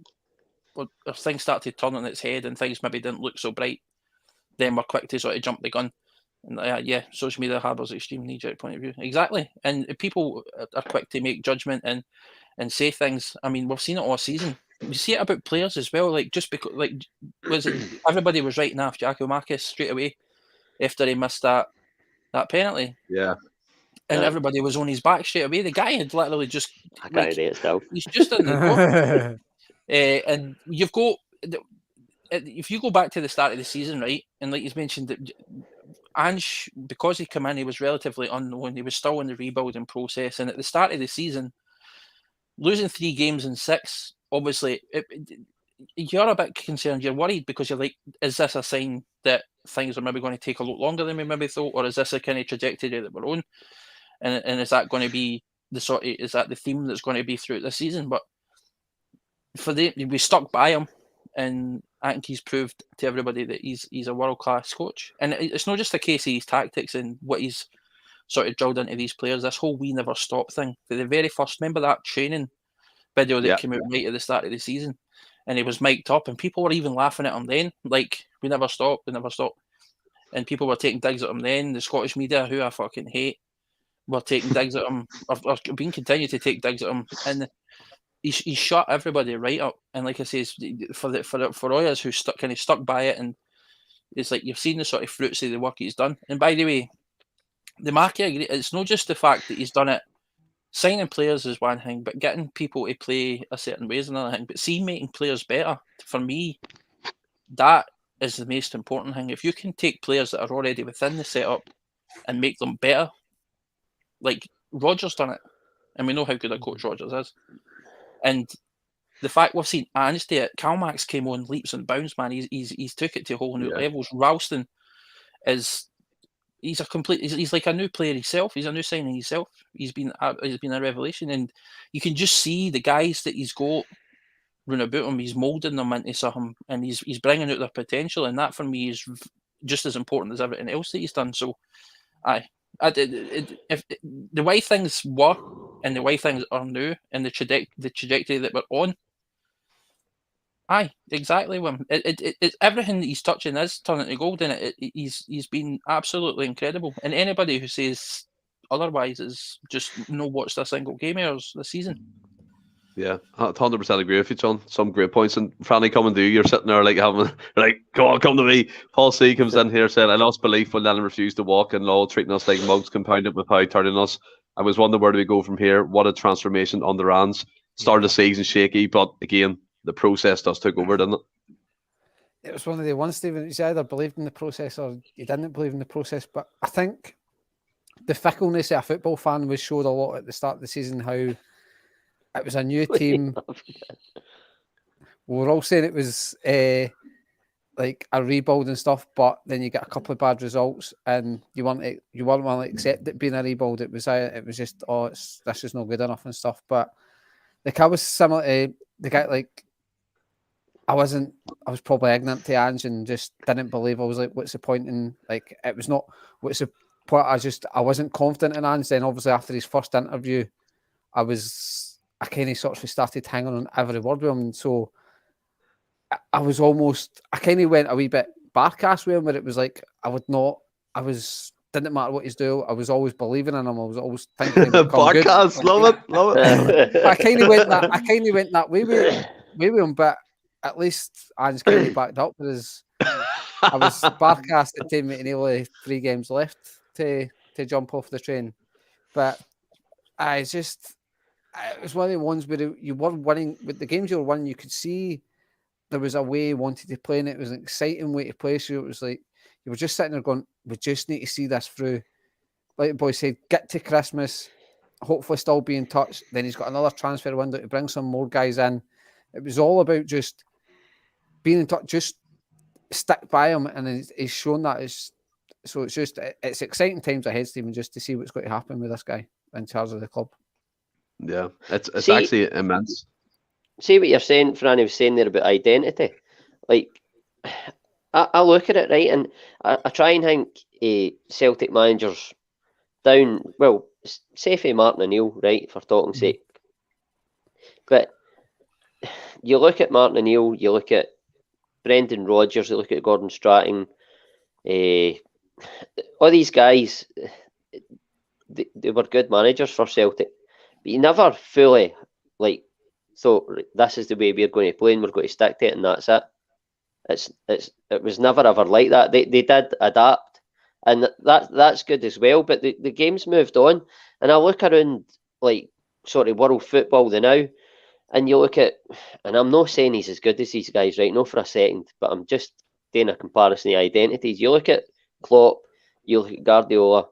of things start to turn on its head and things maybe didn't look so bright, then we're quick to sort of jump the gun. And social media harbours extreme knee-jerk point of view. Exactly. And people are quick to make judgment and say things. I mean, we've seen it all season. You see it about players as well. Like, just because, like, everybody was writing off Giacomakis straight away after he missed that penalty. Yeah. And everybody was on his back straight away. The guy had literally just... I can't do it still. He's just in the and you've got... If you go back to the start of the season, right, and like he's mentioned, that Ange, because he came in, he was relatively unknown. He was still in the rebuilding process. And at the start of the season, losing 3 games in 6, obviously, you're a bit concerned. You're worried because you're like, is this a sign that things are maybe going to take a lot longer than we maybe thought? Or is this a kind of trajectory that we're on? And is that going to be is that the theme that's going to be throughout the season? But we stuck by him, and I think he's proved to everybody that he's a world-class coach. And it's not just a case of his tactics and what he's sort of drilled into these players. This whole "we never stop" thing. For the very first, remember that training video that came out right at the start of the season, and he was mic'd up, and people were even laughing at him then, like, we never stop. And people were taking digs at him then. The Scottish media, who I fucking hate, were taking digs at him, or being continued to take digs at him. And He's shut everybody right up, and like I say, for all us who stuck by it, and it's like you've seen the sort of fruits of the work he's done. And by the way, the market, it's not just the fact that he's done it. Signing players is one thing, but getting people to play a certain way is another thing. But making players better, for me, that is the most important thing. If you can take players that are already within the setup and make them better, like Rodgers done it, and we know how good a coach Rodgers is. And the fact we've seen Ange do it, Calmax came on leaps and bounds, man. He's took it to whole new levels. Ralston he's like a new player himself. He's a new signing himself. He's been a revelation, and you can just see the guys that he's got run about him. He's moulding them into something, and he's bringing out their potential, and that for me is just as important as everything else that he's done. So, if the way things were and the way things are now, and the trajectory that we're on, exactly. It's everything that he's touching is turning to gold, and he's been absolutely incredible. And anybody who says otherwise is just not watched a single game of ours this season. Yeah, 100% agree with you, John. Some great points. And Franny, coming to you, you're sitting there like come on, come to me. Paul C comes in here saying, I lost belief when Lennon refused to walk, and Law treating us like mugs, compounded with how turning us. I was wondering, where do we go from here? What a transformation on the Rands. Start of the season shaky, but again, the process does take over, didn't it? It was one of the ones, Stephen, you either believed in the process or you didn't believe in the process. But I think the fickleness of a football fan was showed a lot at the start of the season, how it was a new team. We were all saying it was like a rebuild and stuff, but then you get a couple of bad results, and you weren't willing to accept it being a rebuild. It was just this is not good enough and stuff. But like I was similar to the guy. Like I was probably ignorant to Ange and just didn't believe. I was like, what's the point in, like, it was not what's the point. I wasn't confident in Ange. Then obviously after his first interview, I kind of sort of started hanging on every word with him. And so I kind of went a wee bit barcast with him, where it was like, didn't matter what he's doing, I was always believing in him. I was always thinking barcast, love it. I kind of went that way with him, but at least Ange kind of backed up with his. I was barcast at team meeting nearly 3 games left to jump off the train, but it was one of the ones where you were winning. With the games you were winning, you could see there was a way you wanted to play, and it was an exciting way to play. So it was like you were just sitting there going, we just need to see this through. Like the boy said, get to Christmas, hopefully still be in touch. Then he's got another transfer window to bring some more guys in. It was all about just being in touch, just stick by him, and he's shown that. So it's exciting times ahead, Stephen, just to see what's going to happen with this guy in charge of the club. Yeah, it's actually immense. See what you're saying, Franny was saying there about identity. Like, I look at it, right, and I try and think Celtic managers down, well, say Martin O'Neill, right, for talking sake. But you look at Martin O'Neill, you look at Brendan Rodgers, you look at Gordon Strachan, all these guys, they were good managers for Celtic. But you never fully, like, so this is the way we're going to play and we're going to stick to it and that's it. It was never ever like that. They did adapt, and that's good as well. But the game's moved on, and I look around like sort of world football now, and you look at, and I'm not saying he's as good as these guys, right? Not for a second, but I'm just doing a comparison of identities. You look at Klopp, you look at Guardiola.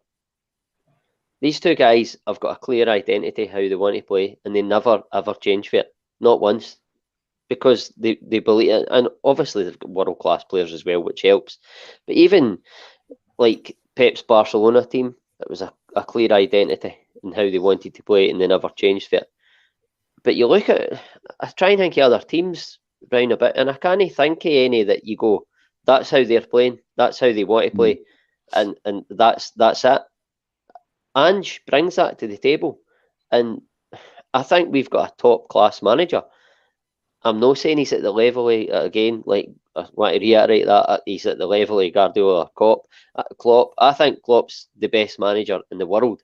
These two guys have got a clear identity how they want to play, and they never ever change for it, not once, because they believe it. And obviously they've got world class players as well, which helps. But even like Pep's Barcelona team, it was a clear identity in how they wanted to play, and they never changed for it. But you look at, I try and think of other teams round a bit, and I can't think of any that you go, that's how they're playing, that's how they want to play, and that's it. Ange brings that to the table, and I think we've got a top class manager. I'm not saying he's at the level of, again, like I want to reiterate that he's at the level of Guardiola or Klopp. I think Klopp's the best manager in the world.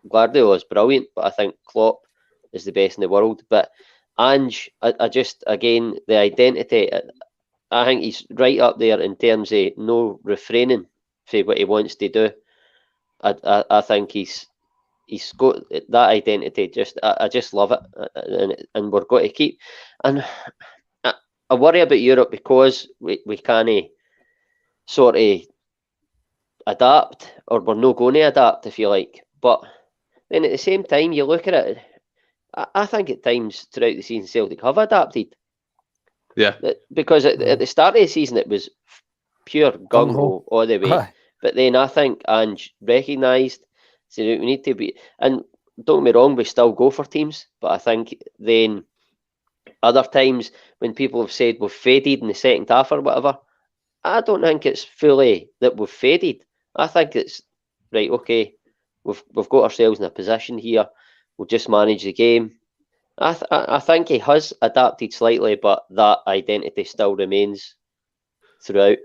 Guardiola's brilliant, but I think Klopp is the best in the world. But Ange, I just, again, the identity, I think he's right up there in terms of no refraining for what he wants to do. I think he's got that identity. I just love it, and we're going to keep. And I worry about Europe because we can't sort of adapt, or we're not going to adapt, if you like. But then at the same time, you look at it, I think at times throughout the season Celtic have adapted. Yeah. Because at the start of the season it was pure gung-ho all the way. But then I think Ange recognised, so we need to be, and don't get me wrong, we still go for teams, but I think then other times when people have said we've faded in the second half or whatever, I don't think it's fully that we've faded. I think it's right, okay, we've got ourselves in a position here, we'll just manage the game. I think he has adapted slightly, but that identity still remains throughout.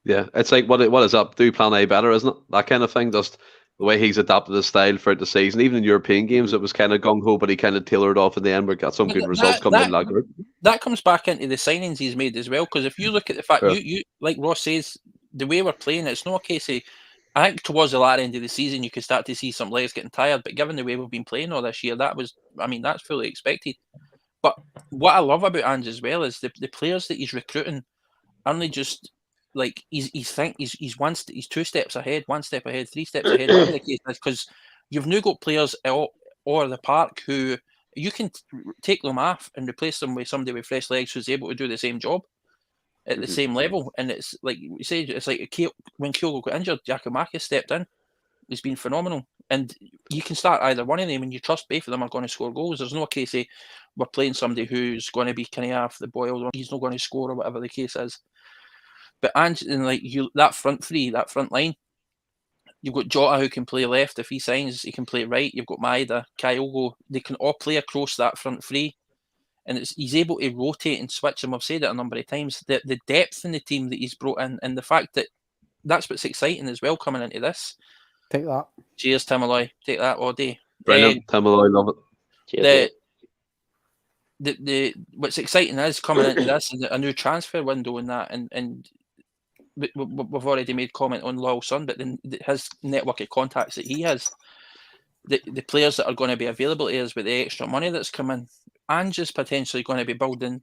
Yeah, it's like what is up? Do plan A better, isn't it? That kind of thing. Just the way he's adapted his style throughout the season. Even in European games, it was kind of gung ho, but he kind of tailored off in the end. We got some good results coming in that group. That comes back into the signings he's made as well. Because if you look at the fact, you like Ross says, the way we're playing, it's not a case of. I think towards the latter end of the season, you could start to see some legs getting tired. But given the way we've been playing all this year, that's fully expected. But what I love about Ange as well is the players that he's recruiting aren't just like he's 2 steps ahead, 1 step ahead, 3 steps ahead, whatever the case is. Because you've now got players or the park who you can take them off and replace them with somebody with fresh legs who's able to do the same job at the same level. And it's like we say, it's like when Kyogo got injured, Giakoumakis stepped in. He's been phenomenal. And you can start either one of them and you trust both of them are going to score goals. There's no case of we're playing somebody who's going to be kind of half the boil or he's not going to score or whatever the case is. But that front three, that front line, you've got Jota who can play left. If he signs, he can play right. You've got Maeda, Kyogo. They can all play across that front three. And he's able to rotate and switch them. I've said it a number of times. The depth in the team that he's brought in, and the fact that that's what's exciting as well coming into this. Take that. Cheers, Tim Alloy. Take that all day. Brilliant, Tim Alloy, love it. Cheers, what's exciting is coming into this and a new transfer window and that, and we've already made comment on Lowell Sun, but then his network of contacts that he has, the players that are going to be available to us with the extra money that's coming. Ange is potentially going to be building.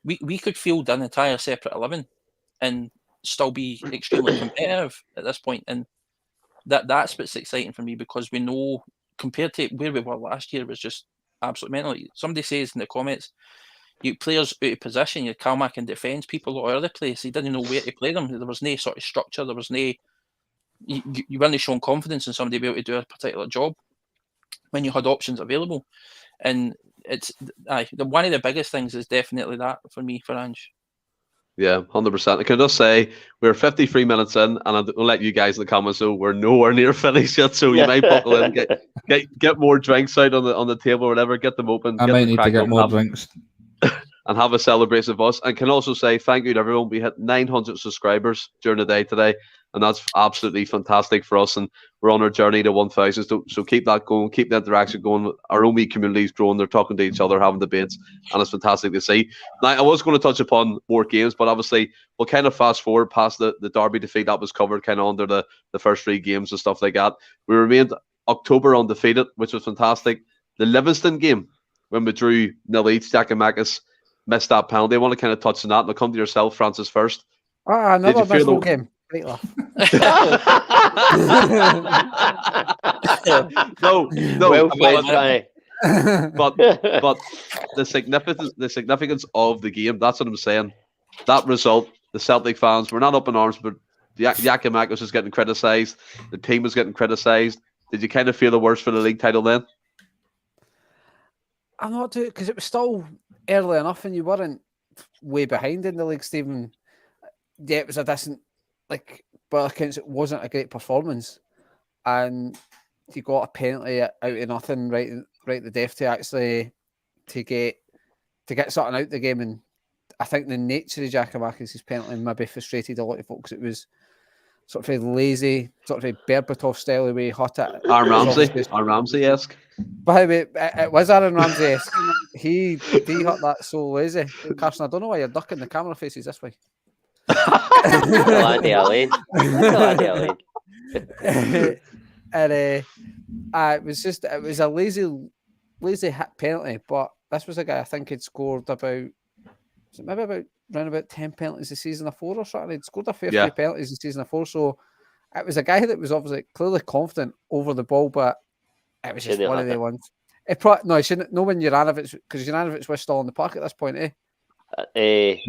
We could field an entire separate 11 and still be extremely competitive at this point, and that's what's exciting for me because we know compared to where we were last year was just absolutely mental. Somebody says in the comments, you players out of position, you Calmack in defence, people all over the place. He didn't know where to play them. There was no sort of structure. There was no. You weren't showing confidence in somebody being able to do a particular job when you had options available, and it's one of the biggest things is definitely that for me for Ange. Yeah, 100%. I can just say we're 53 minutes in, and I'll let you guys in the comments know we're nowhere near finished yet. So you might buckle in, get more drinks out on the table or whatever. Get them open. I might need to get more drinks and have a celebration of us. And can also say thank you to everyone. We hit 900 subscribers during the day today, and that's absolutely fantastic for us. And we're on our journey to 1,000. So keep that going, keep the interaction going. Our own wee community is growing. They're talking to each other, having debates, and it's fantastic to see. Now, I was going to touch upon more games, but obviously we'll kind of fast forward past the Derby defeat that was covered kind of under the first 3 games and stuff like that. We remained October undefeated, which was fantastic. The Livingston game, when we drew 0 each, Giakoumakis missed that penalty. I want to kind of touch on that. And I'll come to yourself, Francis, first. Another missable game. Great laugh. No. Well played, but the significance of the game, that's what I'm saying. That result, the Celtic fans were not up in arms, but Giakoumakis was getting criticised. The team was getting criticised. Did you kind of feel the worst for the league title then? I'm not too, because it was still early enough and you weren't way behind in the league, Stephen. Yeah, it was a decent, by accounts, it wasn't a great performance. And you got a penalty out of nothing right the death to actually to get something out of the game. And I think the nature of Giakoumakis' penalty maybe frustrated a lot of folks. It was sort of lazy, sort of Berbatov style the way he hit it. Aaron Ramsey-esque. By the way, it was Aaron Ramsey-esque. He hit that so lazy. Carson, I don't know why you're ducking the camera faces this way. Andy Lane. And it was a lazy hit penalty, but this was a guy I think had scored around about 10 penalties the season before or something. He'd scored a fair few penalties the season before, so it was a guy that was obviously clearly confident over the ball, but it was just one of the ones. He shouldn't know when Juranovic, because Juranovic was still on the park at this point, eh? Aye.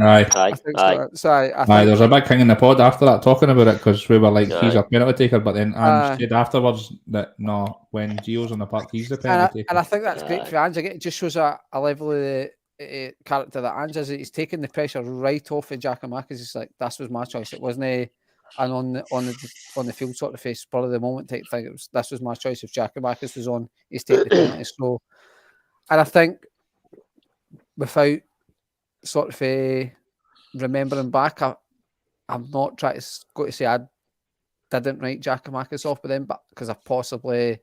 There was a big king in the pod after that talking about it, because we were like, he's a penalty taker, but then Ange said afterwards that no, when Gio's on the park, he's the penalty taker. And I think that's great for Ange. It just shows a level of the character that Ange is. He's taking the pressure right off of Giakoumakis. It's like, this was my choice. It wasn't an on the field sort of face spur of the moment type thing. This was my choice. If Giakoumakis was on, he's taking the penalty. So, and I think without sort of remembering back, I'm not trying to go to say I didn't write Giakoumakis off with them, but because I possibly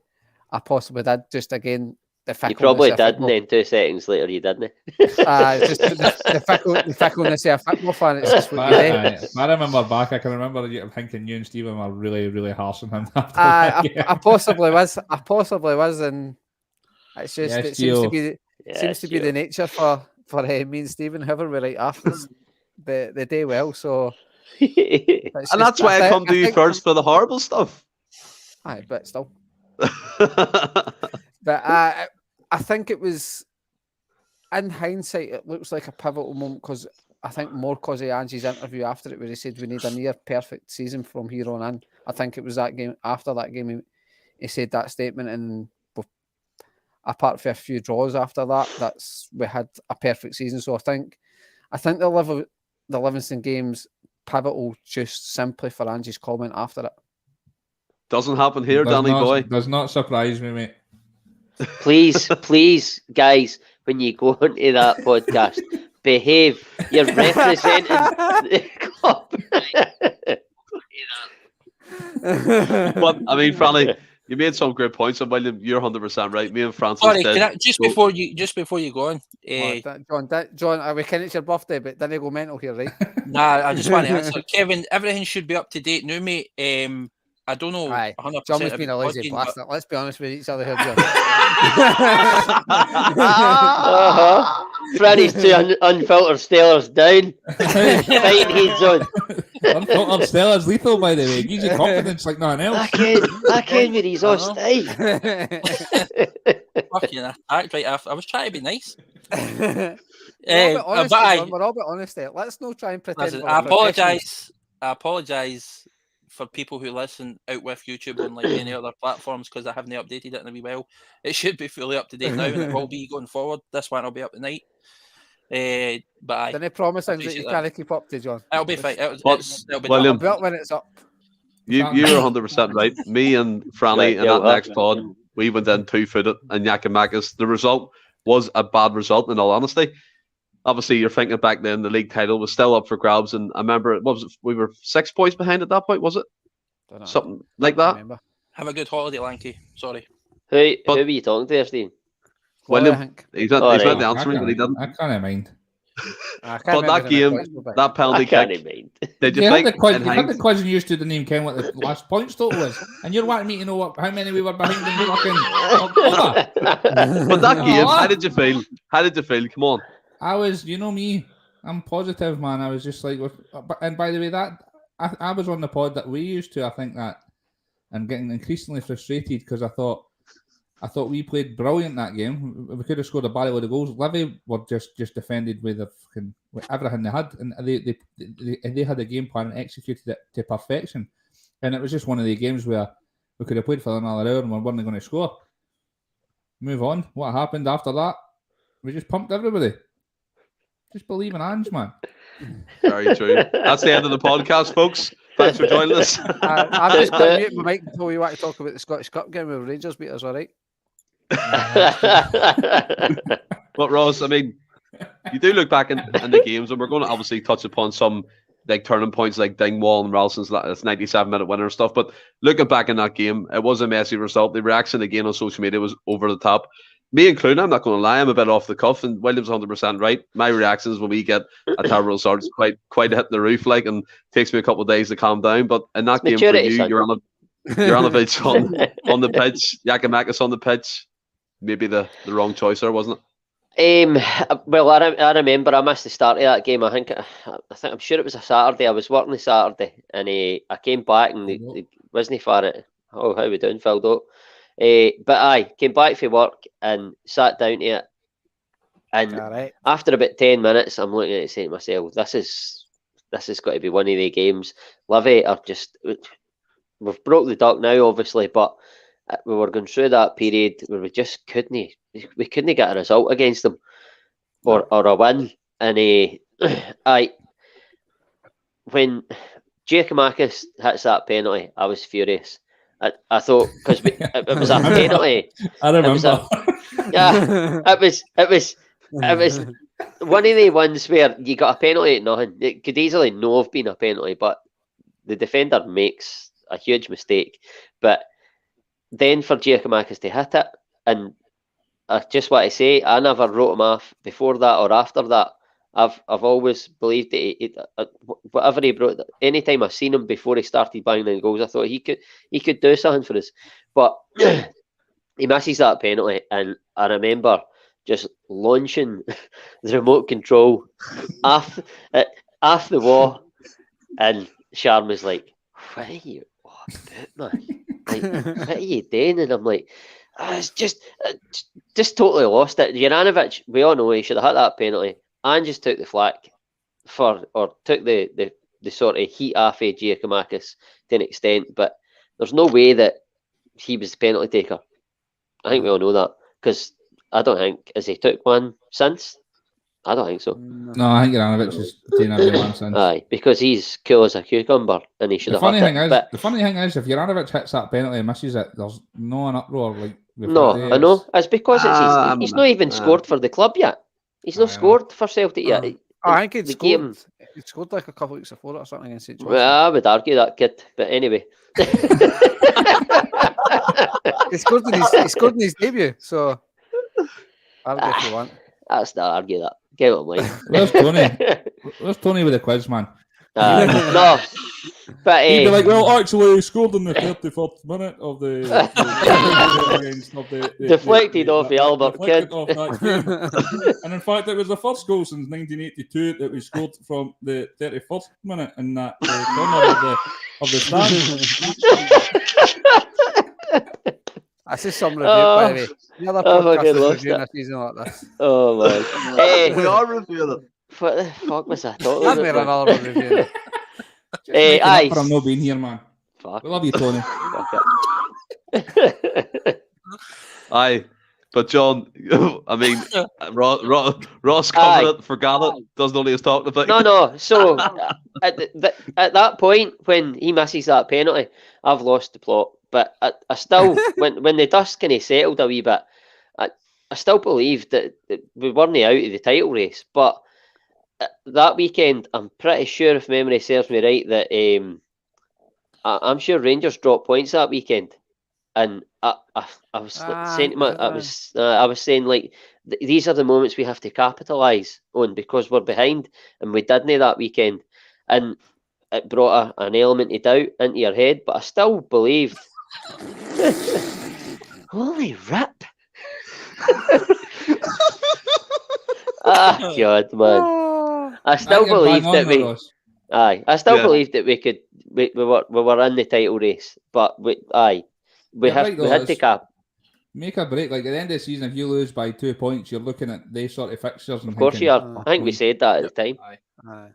did. Just again, you probably didn't. Then 2 seconds later, you didn't. Just the fickleness of a football fan. It's just what you do. I remember back. I can remember thinking you and Stephen were really, really harsh on him. I possibly was, and it's just it seems to be the nature for me and Stephen, whoever we write after the day well. So, and that's why I come to you first for the horrible stuff. Aye, but still. But I think it was, in hindsight, it looks like a pivotal moment, because I think more because of Ange's interview after it, where he said we need a near perfect season from here on in. I think it was that game, after that game, he said that statement, and apart from a few draws after that, we had a perfect season. So I think the Livingston game's pivotal just simply for Ange's comment after it. Doesn't happen here, Danny boy. Does not surprise me, mate. Please, guys, when you go into that podcast, behave. You're representing the club. But I mean, Franny, you made some great points, and William, you're 100% right. Me and Francis. Sorry, before you go on, John, are we kidding? It's your birthday, but then you go mental here, right? Nah, I just want to answer, Kevin. Everything should be up to date now, mate. I don't know. 100%. John was being a lazy bastard. Let's be honest with each other here, John. Franny's 2 unfiltered Stellars down. Fighting heads on. Unfiltered Stellars lethal, by the way. Gives you confidence like nothing else. I can with his off style. Fucking attacked right after. I was trying to be nice. We're all bit honest there. Let's not try and pretend. Listen, I apologise for people who listen out with YouTube on like any other platforms, because I haven't updated it in a wee while. It should be fully up to date now, and it will be going forward. This one will be up tonight. But Can I promise things that you can't keep up to, John? It'll be fine. It'll be William, when it's up. You're 100% right. Me and Franny in that next pod, we went in 2-footed, and Giakoumakis. The result was a bad result, in all honesty. Obviously, you're thinking back then, the league title was still up for grabs, and I remember we were 6 points behind at that point, was it? Something like that. Have a good holiday, Lanky. Sorry. Who were you talking to, Steve? William. He's meant to answer me, but he didn't. I can't mind. But that game, that penalty kick. Did you think? You had the quiz and you didn't even count what the last points total was, and you're wanting me to know how many we were behind in fucking October. But that game, how did you feel? How did you feel? Come on. I was, you know me, I'm positive, man. I was just like, and by the way, that I was on the pod that we used to, I think that, and getting increasingly frustrated because I thought we played brilliant that game. We could have scored a barrel of goals. Livy were just defended with everything they had, and they had a game plan and executed it to perfection. And it was just one of the games where we could have played for another hour and we weren't going to score. Move on. What happened after that? We just pumped everybody. Just believe in Ange, man. Very true. That's the end of the podcast, folks. Thanks for joining us. I'm just going to mute my mic until you want to talk about the Scottish Cup game with Rangers beat us, all right? But Ross, I mean, you do look back in the games, and we're going to obviously touch upon some like turning points like Dingwall and Ralston's 97-minute winner and stuff. But looking back in that game, it was a messy result. The reaction again on social media was over the top. Me including, I'm not going to lie, I'm a bit off the cuff, and William's 100% right. My reactions when we get a terrible result is quite hitting the roof, like, and takes me a couple of days to calm down. But in that game for you, you're on a pitch on the pitch. Giakoumakis on the pitch. Maybe the wrong choice there, wasn't it? Well, I remember I missed the start of that game. I'm sure it was a Saturday. I was working the Saturday, and I came back and it wasn't far. Oh, how we doing, Phil? Though. But I came back from work and sat down to it, and after about 10 minutes, I'm looking at it saying to myself, "This has got to be one of the games." Livy are just, we've broke the duck now, obviously, but we were going through that period where we just couldn't get a result against them, or a win. And when Giakoumakis hits that penalty, I was furious. I thought, because it was a penalty. I remember. It was one of the ones where you got a penalty at nothing. It could easily not have been a penalty, but the defender makes a huge mistake. But then for Giakoumakis to hit it, and I just want to say, I never wrote him off before that or after that. I've always believed that whatever he brought, anytime I've seen him before he started banging in goals, I thought he could do something for us. But he misses that penalty, and I remember just launching the remote control off the wall, and Sharm was like, "What are you about, man? Like, what are you doing?" And I'm like, it's just totally lost it. Juranovic, we all know he should have hit that penalty and just took the flack took the sort of heat off of Giakoumakis to an extent, but there's no way that he was the penalty taker. I think we all know that, because I don't think, has he took one since? I don't think so. No, I think Juranovic has taken every one since. Aye, because he's cool as a cucumber, and he should have hit it. The funny thing is, if Juranovic hits that penalty and misses it, there's no an uproar like. No, I know. It's because he's not even scored for the club yet. He's not scored for Celtic yet. I think he'd scored like a couple of weeks before or something against St. Johnstone. Well, I would argue that, kid. But anyway. he scored in his debut, so argue if you want. That's not argue that. Get on, mate. Where's Tony? Where's Tony with the quiz, man? No. But he'd be like, well, actually, he scored in the 34th minute of the deflected off the Albert kid. And in fact, it was the first goal since 1982 that we scored from the 31st minute in that corner of the stand. That's just some review, by the way. The other podcast is reviewing a season like this. Oh, man. We are reviewing it. What the fuck was I talking about? That's another one review. Aye. I'm not being here, man. Fuck. We love you, Tony. Aye. But John, I mean, Ross covered it, forgot it, doesn't know what he was talking about. No. So at that point, when he misses that penalty, I've lost the plot. But I still, when the dust kind of settled a wee bit, I still believed that we weren't out of the title race. But that weekend, I'm pretty sure, if memory serves me right, that I'm sure Rangers dropped points that weekend, and I was saying I was saying like these are the moments we have to capitalise on because we're behind, and we didn't that weekend, and it brought an element of doubt into your head. But I still believed. Holy rip! God, man. I still believe that I still believe that we were in the title race, but we had to cap. Make a break. Like at the end of the season, if you lose by 2 points, you're looking at these sort of fixtures. And of course, you are. I think we said that at the time. Aye.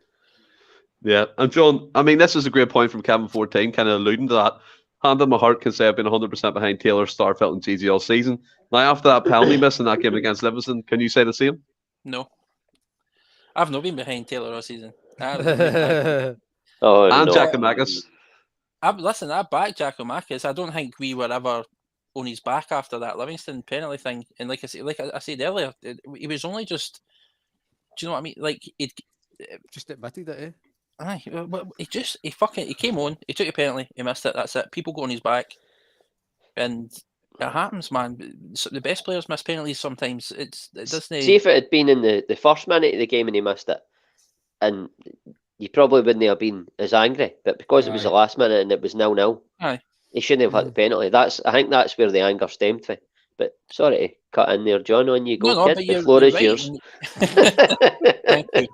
Yeah, and John, I mean, this is a great point from Kevin 14, kind of alluding to that. Hand on my heart can say I've been 100% behind Taylor, Starfelt, and GG all season. Now, after that penalty miss in that game against Livingston, can you say the same? No. I've not been behind Taylor all season. And Giakoumakis. I back Giakoumakis. I don't think we were ever on his back after that Livingston penalty thing. And like I said earlier, he was only just. Do you know what I mean? Like it just admitted it. Aye, he came on, he took a penalty, he missed it. That's it. People go on his back, and it happens, man. So the best players miss penalties sometimes. It doesn't. See if it had been in the first minute of the game and he missed it, and you probably wouldn't have been as angry. But because it was the last minute and it was 0-0, Aye, he shouldn't have hit the penalty. I think that's where the anger stemmed from. But sorry to cut in there, John. On you go, kid. but The floor you're is right. yours. Thank you.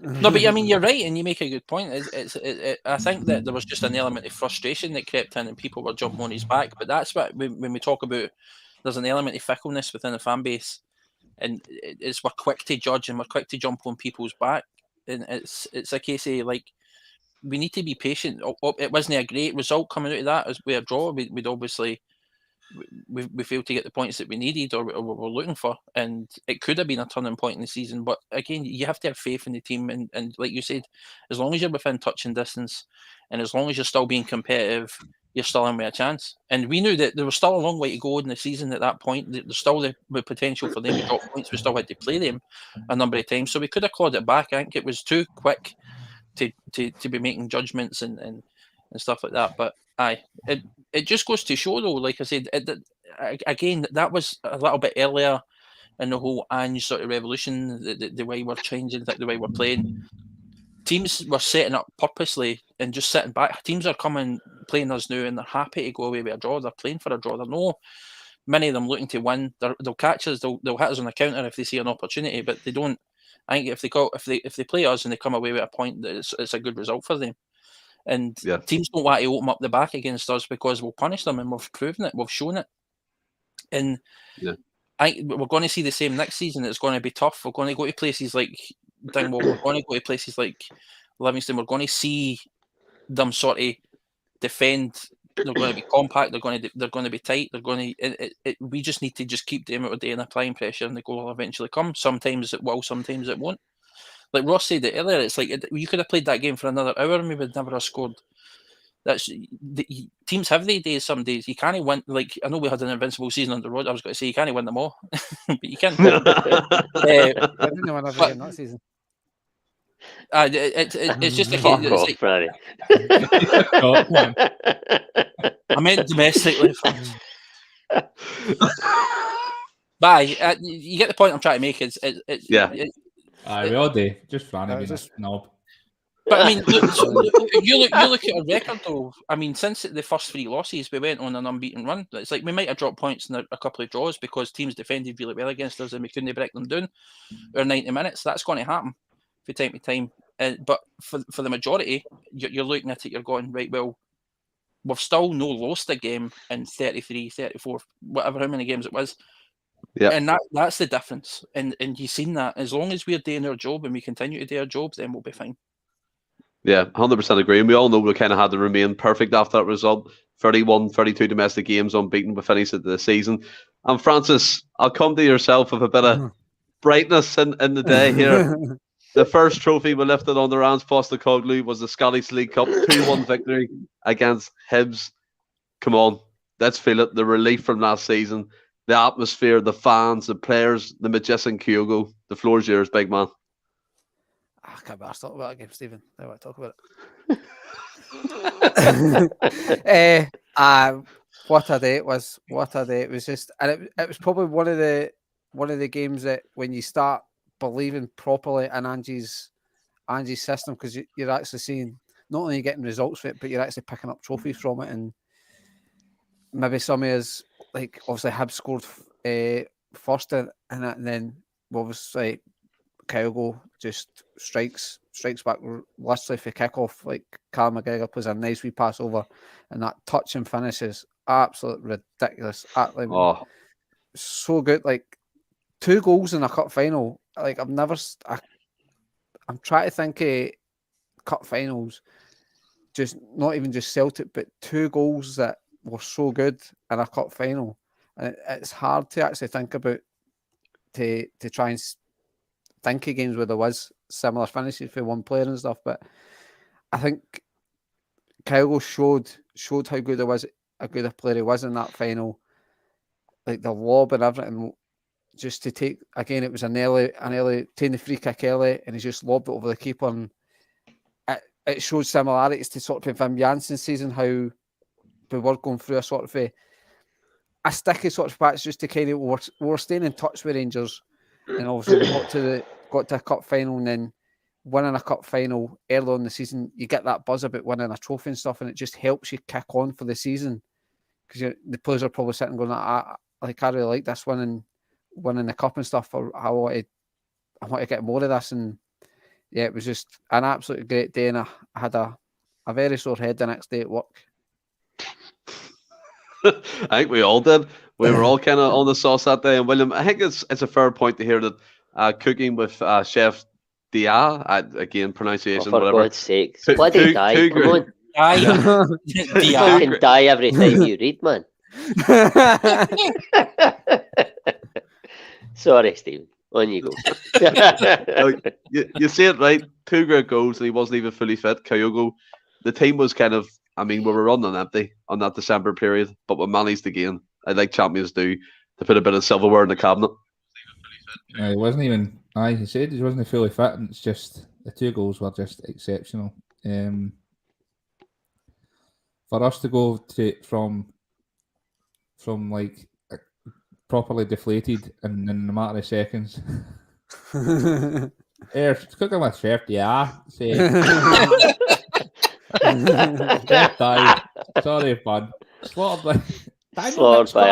No, but I mean, you're right, and you make a good point. I think that there was just an element of frustration that crept in, and people were jumping on his back. But that's what when we talk about, there's an element of fickleness within the fan base, and we're quick to judge and we're quick to jump on people's back, and it's a case of like we need to be patient. It wasn't a great result coming out of that as we a draw. We'd obviously. We failed to get the points that we needed or we were looking for, and it could have been a turning point in the season. But again, you have to have faith in the team, and like you said, as long as you're within touching distance, and as long as you're still being competitive, you're still in with a chance. And we knew that there was still a long way to go in the season at that point. There's still the potential for them to drop points. We still had to play them a number of times, so we could have clawed it back. I think it was too quick to be making judgments and stuff like that. But aye, it just goes to show, though, like I said, again, that was a little bit earlier in the whole Ange sort of revolution, the way we're changing, the way we're playing. Teams were setting up purposely and just sitting back. Teams are coming, playing us now, and they're happy to go away with a draw. They're playing for a draw. They're no, many of them looking to win. They'll catch us. They'll hit us on the counter if they see an opportunity, but they don't. I think if they play us and they come away with a point, that it's a good result for them. And teams don't want to open up the back against us because we'll punish them, and we've proven it, we've shown it. And we're going to see the same next season. It's going to be tough. We're going to go to places like Dingwall. We're going to go to places like Livingston. We're going to see them sort of defend. They're going to be compact. They're going to be tight. They're going to. We just need to just keep doing what we're doing, applying pressure, and the goal will eventually come. Sometimes it will. Sometimes it won't. Like Ross said it earlier, it's like you could have played that game for another hour and we would never have scored. Teams have their days. Some days you can't win. Like I know we had an invincible season on the road. I was going to say you can't win them all, but you can. I didn't win every game that season. It's just a case. I meant domestically. Bye. You get the point I'm trying to make. We all do. Just Franny being a knob. But I mean, you look at our record though. I mean, since the first 3 losses, we went on an unbeaten run. It's like we might have dropped points in a couple of draws because teams defended really well against us and we couldn't break them down. Or 90 minutes, that's going to happen from time to time. But for the majority, you're looking at it, you're going, right, well, we've still no lost a game in 33, 34, whatever, how many games it was. Yeah. And that's the difference. And you've seen that. As long as we're doing our job and we continue to do our job, then we'll be fine. Yeah, 100% agree. And we all know we kind of had to remain perfect after that result. 31, 32 domestic games unbeaten. We finished at the season. And Francis, I'll come to yourself with a bit of brightness in the day here. The first trophy we lifted on the Rans Postecoglou was the Scottish League Cup 2-1 victory against Hibs. Come on, let's feel it. The relief from last season, the atmosphere, the fans, the players, the magician Kyogo. The floor is yours, big man. I can't bear to talk about that game, Stephen. I want to talk about it. What a day it was! What a day it was! Just, and it was probably one of the games that when you start believing properly in Ange's system, because you're actually seeing not only getting results from it, but you're actually picking up trophies from it. And maybe some of us, like obviously Hibs scored first in it, and then obviously Kyogo just strikes back literally for kickoff. Like Callum McGregor plays a nice wee pass over, and that touch and finish is absolutely ridiculous. So good. Like 2 goals in a cup final. Like I'm trying to think of cup finals, just not even just Celtic, but 2 goals that were so good in a cup final. And it's hard to actually think about to try and think of games where there was similar finishes for one player and stuff. But I think Kyogo showed how good a good a player he was in that final. Like the lob and everything. Just to take it was an early taking the free kick early, and he just lobbed it over the keeper. And it showed similarities to sort of Wim Janssen's season, how we were going through a sort of a sticky sort of patch just to kind of we're staying in touch with Rangers, and obviously we got to a cup final, and then winning a cup final early on in the season, you get that buzz about winning a trophy and stuff, and it just helps you kick on for the season, because the players are probably sitting going, I really like this winning the cup and stuff. Or I want to get more of this, and yeah, it was just an absolutely great day, and I had a very sore head the next day at work. I think we all did. We were all kind of on the sauce that day. And William, I think it's a fair point to hear that cooking with Chef Dia, again, pronunciation, for whatever. God's sake. Bloody die, come on. You fucking die every time you read, man. Sorry, Stephen. On you go. You say it right. 2 great goals, and he wasn't even fully fit. Kyogo, the team was kind of, we were running empty on that December period, but we managed again, like champions do, to put a bit of silverware in the cabinet. He wasn't even. He said he wasn't fully fit, and it's just the 2 goals were just exceptional. For us to go from like properly deflated in a matter of seconds. Cooking with Chef, yeah. Say. Chef died. Sorry, bud. Slaughtered by a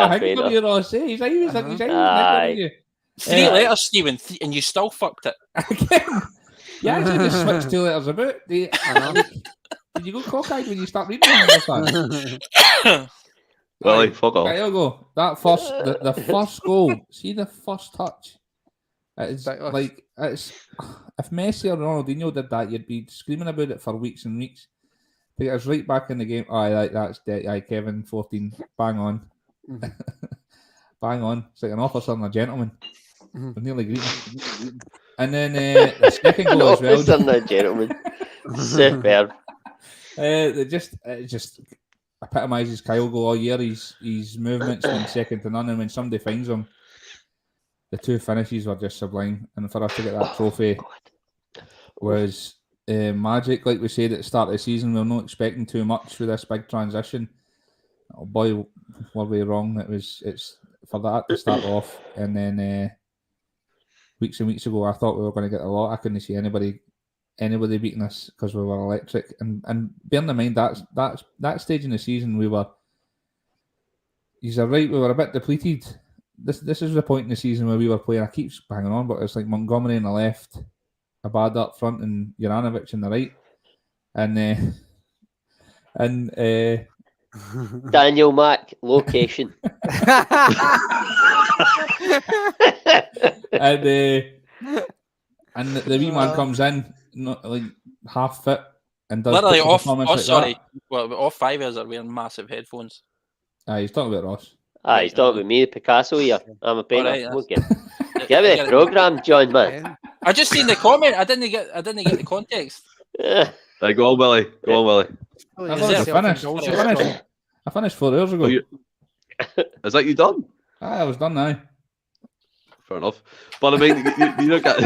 Higler, you know. Say he's you. 3 letters, Stephen, and you still fucked it. Again. You actually just switched 2 letters about. Did you go cockeyed when you start reading them? Well, fuck off. There you go. That first, the first goal. See the first touch. It's like it's. If Messi or Ronaldinho did that, you'd be screaming about it for weeks and weeks. But it was right back in the game. That's dead. Kevin 14. Bang on. Bang on. It's like an officer and a gentleman. We're nearly greeting. And then the second goal as well. Officer and a gentleman. Superb. It just epitomises Kyogo all year. His movements been second to none, and when somebody finds him, the 2 finishes were just sublime. And for us to get that trophy was magic. Like we said at the start of the season, we were not expecting too much with this big transition. Oh boy, were we wrong? It's for that to start off, and then weeks and weeks ago, I thought we were going to get a lot. I couldn't see anybody beating us because we were electric. And bearing in mind that stage in the season, we were. He's right. We were a bit depleted. This is the point in the season where we were playing. I keep banging on, but it's like Montgomery on the left, Abad up front, and Juranovic on the right, and Daniel Mack location. and the wee man comes in, not like half fit, and does literally off. That. Well, off 5 years are wearing massive headphones. He's talking about Ross. He's talking about me, Picasso here. I'm a painter. Right, We'll give me the programme, John, man. I just seen the comment. I didn't get the context. Right, go on, Willie. Go on, Willie. I finished 4 hours ago. Is that you done? I was done now. Fair enough. But I mean, you don't get.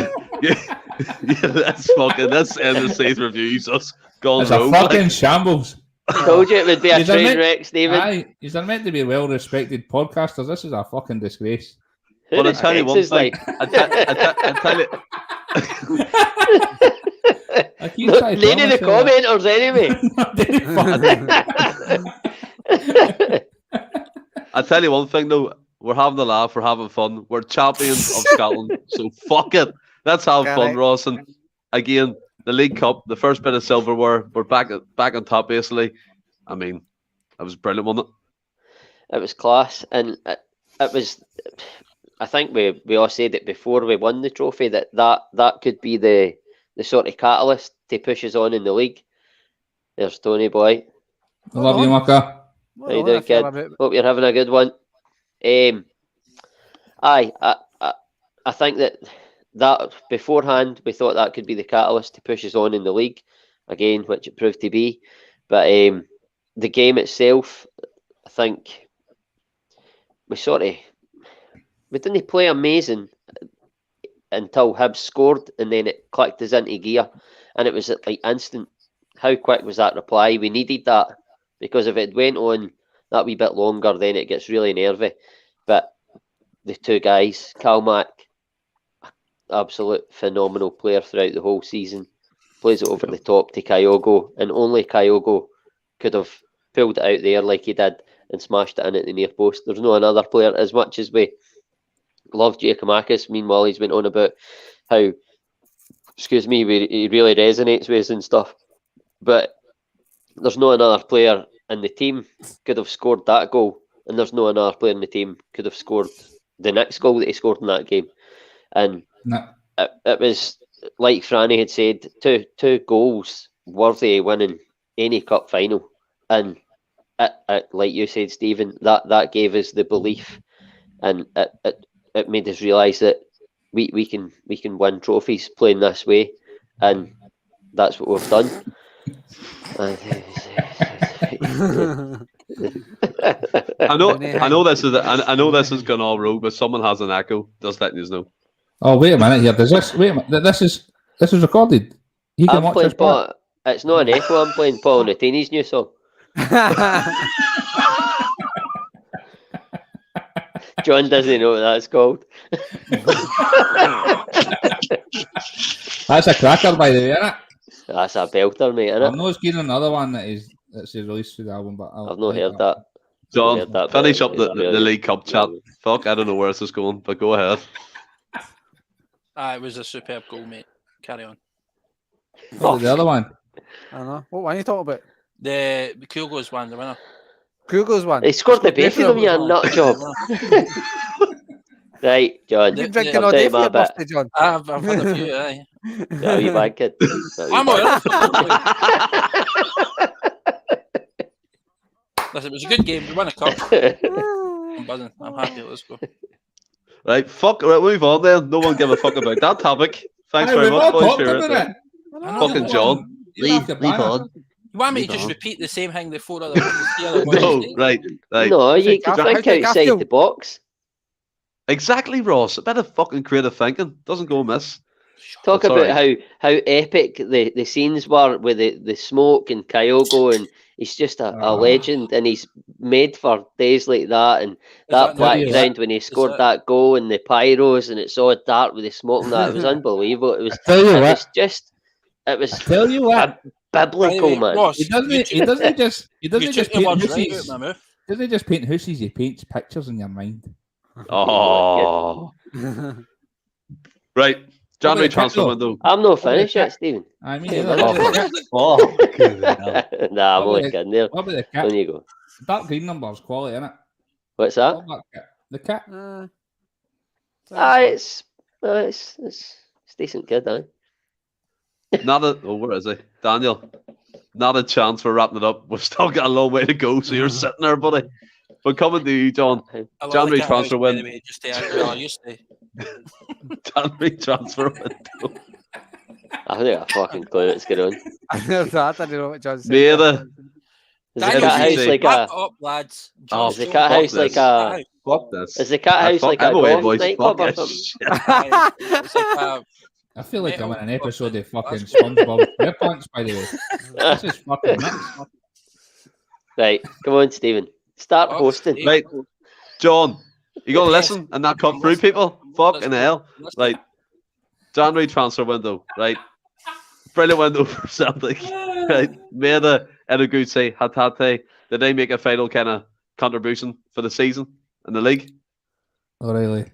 That's Endless Celts reviews us gone It's rogue. a fucking shambles. I told you it would be a train wreck, Stephen. You're meant to be well-respected podcasters. This is a fucking disgrace. But I tell you one thing. I tell you. None of the commenters, anyway. I tell you one thing though. We're having a laugh. We're having fun. We're champions of Scotland. So fuck it. Let's have fun, Ross. And again, the League Cup, the first bit of silverware. We're back on top, basically. I mean, it was brilliant, wasn't it? It was class, and it was. I think we all said it before we won the trophy that could be the sort of catalyst to push us on in the league. There's Tony boy. I love you, Maka. How you doing, kid? Hope you're having a good one. I think that beforehand we thought that could be the catalyst to push us on in the league again, which it proved to be. But the game itself, I think we didn't play amazing until Hibs scored, and then it clicked us into gear, and it was like instant. how quick was that reply? We needed that, because if it went on that wee bit longer, then it gets really nervy. But the two guys, Calmac, absolute phenomenal player throughout the whole season, plays it over the top to Kyogo, and only Kyogo could have pulled it out there like he did and smashed it in at the near post. There's no another player, as much as we love Giacomakis. Meanwhile, he's went on about how, he really resonates with us and stuff. But there's no another player in the team could have scored that goal, and there's no another player in the team could have scored the next goal that he scored in that game. And it was, like Franny had said, two goals worthy of winning any cup final. And like you said, Stephen, that gave us the belief, and it made us realise that we can win trophies playing this way, and that's what we've done. I know this is gone all rogue, but someone has an echo. Just letting you know. Oh, wait a minute here. This is recorded. You can watch this back. It's not an echo. I'm playing Paul Nutini's new song. John doesn't know what that's called. That's a cracker, by the way, isn't it? That's a belter, mate, isn't I'm it? not getting another one that's released through the album, but I've not heard that. John, finish up the League Cup chat. Fuck, I don't know where this is going, but go ahead. It was a superb goal, mate. Carry on. The other one. I don't know. What one are you talking about? The Kyogo's one, the winner. Kyogo's one. He scored the both of them, you nut job. Right, John. You're drinking all day for your birthday, John. I've had a few, aye. No, you bad kid. I'm alright. Listen, it was a good game. We won a cup. I'm buzzing. I'm happy. Let's go. Right, move on then. No one give a fuck about that topic. Thanks very much, boys, for it. Fucking John. Leave on. You want me to just repeat the same thing the four other ones? No, right. No, you can think outside the box. Exactly, Ross. A bit of fucking creative thinking doesn't go amiss. Talk about how epic the scenes were with the smoke and Kyogo, and he's just a legend, and he's made for days like that, and that background when he scored that goal and the pyros, and it's all dark with the smoke and that. It was unbelievable. It was just biblical, man. Ross, he doesn't just paint houses, he paints pictures in your mind. Oh. Right. January transfer window. I'm not finished yet, Stephen. I mean, Nah, I'm only kidding there. What about the kit? There you go. That green number is quality, isn't it? What's that? What about the kit? It's decent kid, aye. Where is he? Daniel. Not a chance for wrapping it up. We've still got a long way to go, so you're sitting there, buddy. But coming to you, John. January transfer window. January transfer window. I don't have a fucking clue what's going on. I don't know what John said. Neither. Is the cat house like a... up, lads. Is the cat house like a... Fuck this. Is the cat house like a golf nightclub or something? I feel like I'm in an episode of fucking SpongeBob SquarePants, by the way. This is fucking nuts. Right, come on, Stephen. Start hosting. Right, John, you got to listen and not cut through people. Fucking hell. Right, January transfer window. Right, brilliant window for Celtic. Right, Maida, Edogutse, Hatate. Did they make a final kind of contribution for the season in the league? O'Reilly.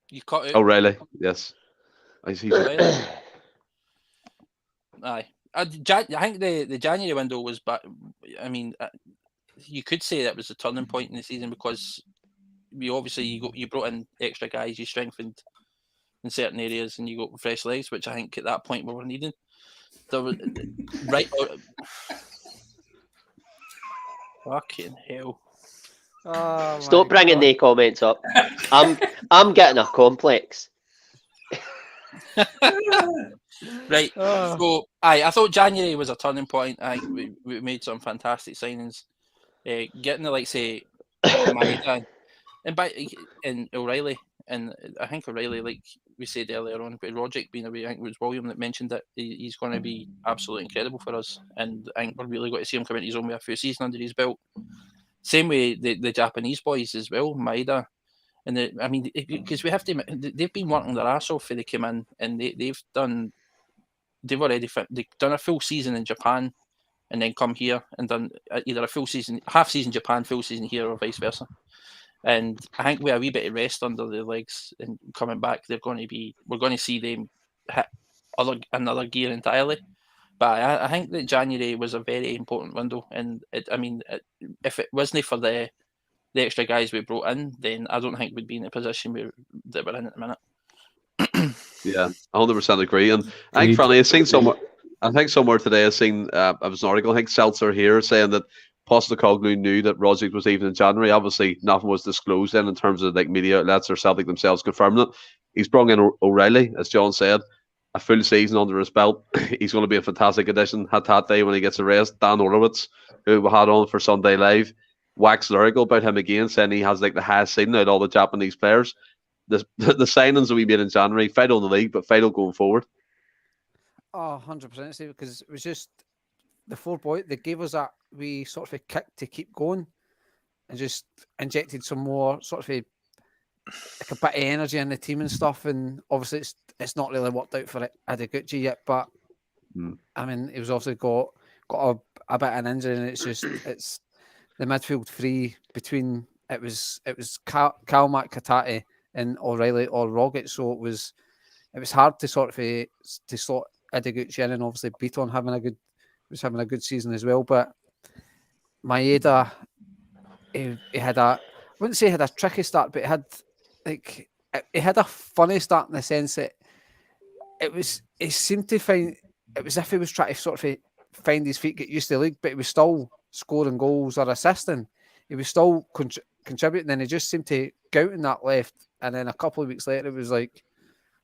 You cut it. O'Reilly, yes. I see. Aye. I think the January window was, but I mean, you could say that was a turning point in the season, because you brought in extra guys, you strengthened in certain areas, and you got fresh legs, which I think at that point we were needing. There was right. Fucking hell! Stop bringing the comments up. I'm getting a complex. Right. So I thought January was a turning point. I think we made some fantastic signings. Getting the say Maida and O'Reilly and I think O'Reilly, like we said earlier on, with Roderick being away, I think it was William that mentioned that he's going to be absolutely incredible for us, and I think we're really going to see him come into his own with a few seasons under his belt. Same way the Japanese boys as well, Maeda. And I mean, because we have to, they've been working their ass off when they came in, and they've done a full season in Japan, and then come here and done either a full season, half season Japan, full season here, or vice versa. And I think with a wee bit of rest under their legs and coming back, we're going to see them hit another gear entirely. But I think that January was a very important window, and if it wasn't for the extra guys we brought in, then I don't think we'd be in the position that we're in at the minute. Yeah, 100% agree. And I think, Franny, somewhere today I seen it was an article. I think Celts are here saying that Postecoglou knew that Roderick was leaving in January. Obviously, nothing was disclosed then in terms of like media outlets or Celtic themselves confirming it. He's brought in O'Reilly, as John said, a full season under his belt. He's going to be a fantastic addition. Hatate when he gets a rest. Dan Orlowitz, who we had on for Sunday Live, waxed lyrical about him again, saying he has like the highest ceiling out of all the Japanese players. The signings that we made in January, vital in the league, but vital going forward. Oh, 100%, Steve, because it was just the 4 boys, they gave us that wee sort of a kick to keep going and just injected some more sort of like a bit of energy in the team and stuff. And obviously it's not really worked out for Adeguchi yet, but I mean, he was obviously got a bit of an injury, and it's the midfield three between it was Kalmak, Katati, and O'Reilly or Rogic. So it was hard to sort Adeguchi in, and obviously Beaton having a good season as well. But Maeda, he had I wouldn't say he had a tricky start, but he had a funny start in the sense that he seemed to find it was as if he was trying to sort of find his feet, get used to the league, but he was still scoring goals or assisting. He was still contributing, and he just seemed to go out in that left. And then a couple of weeks later, it was like,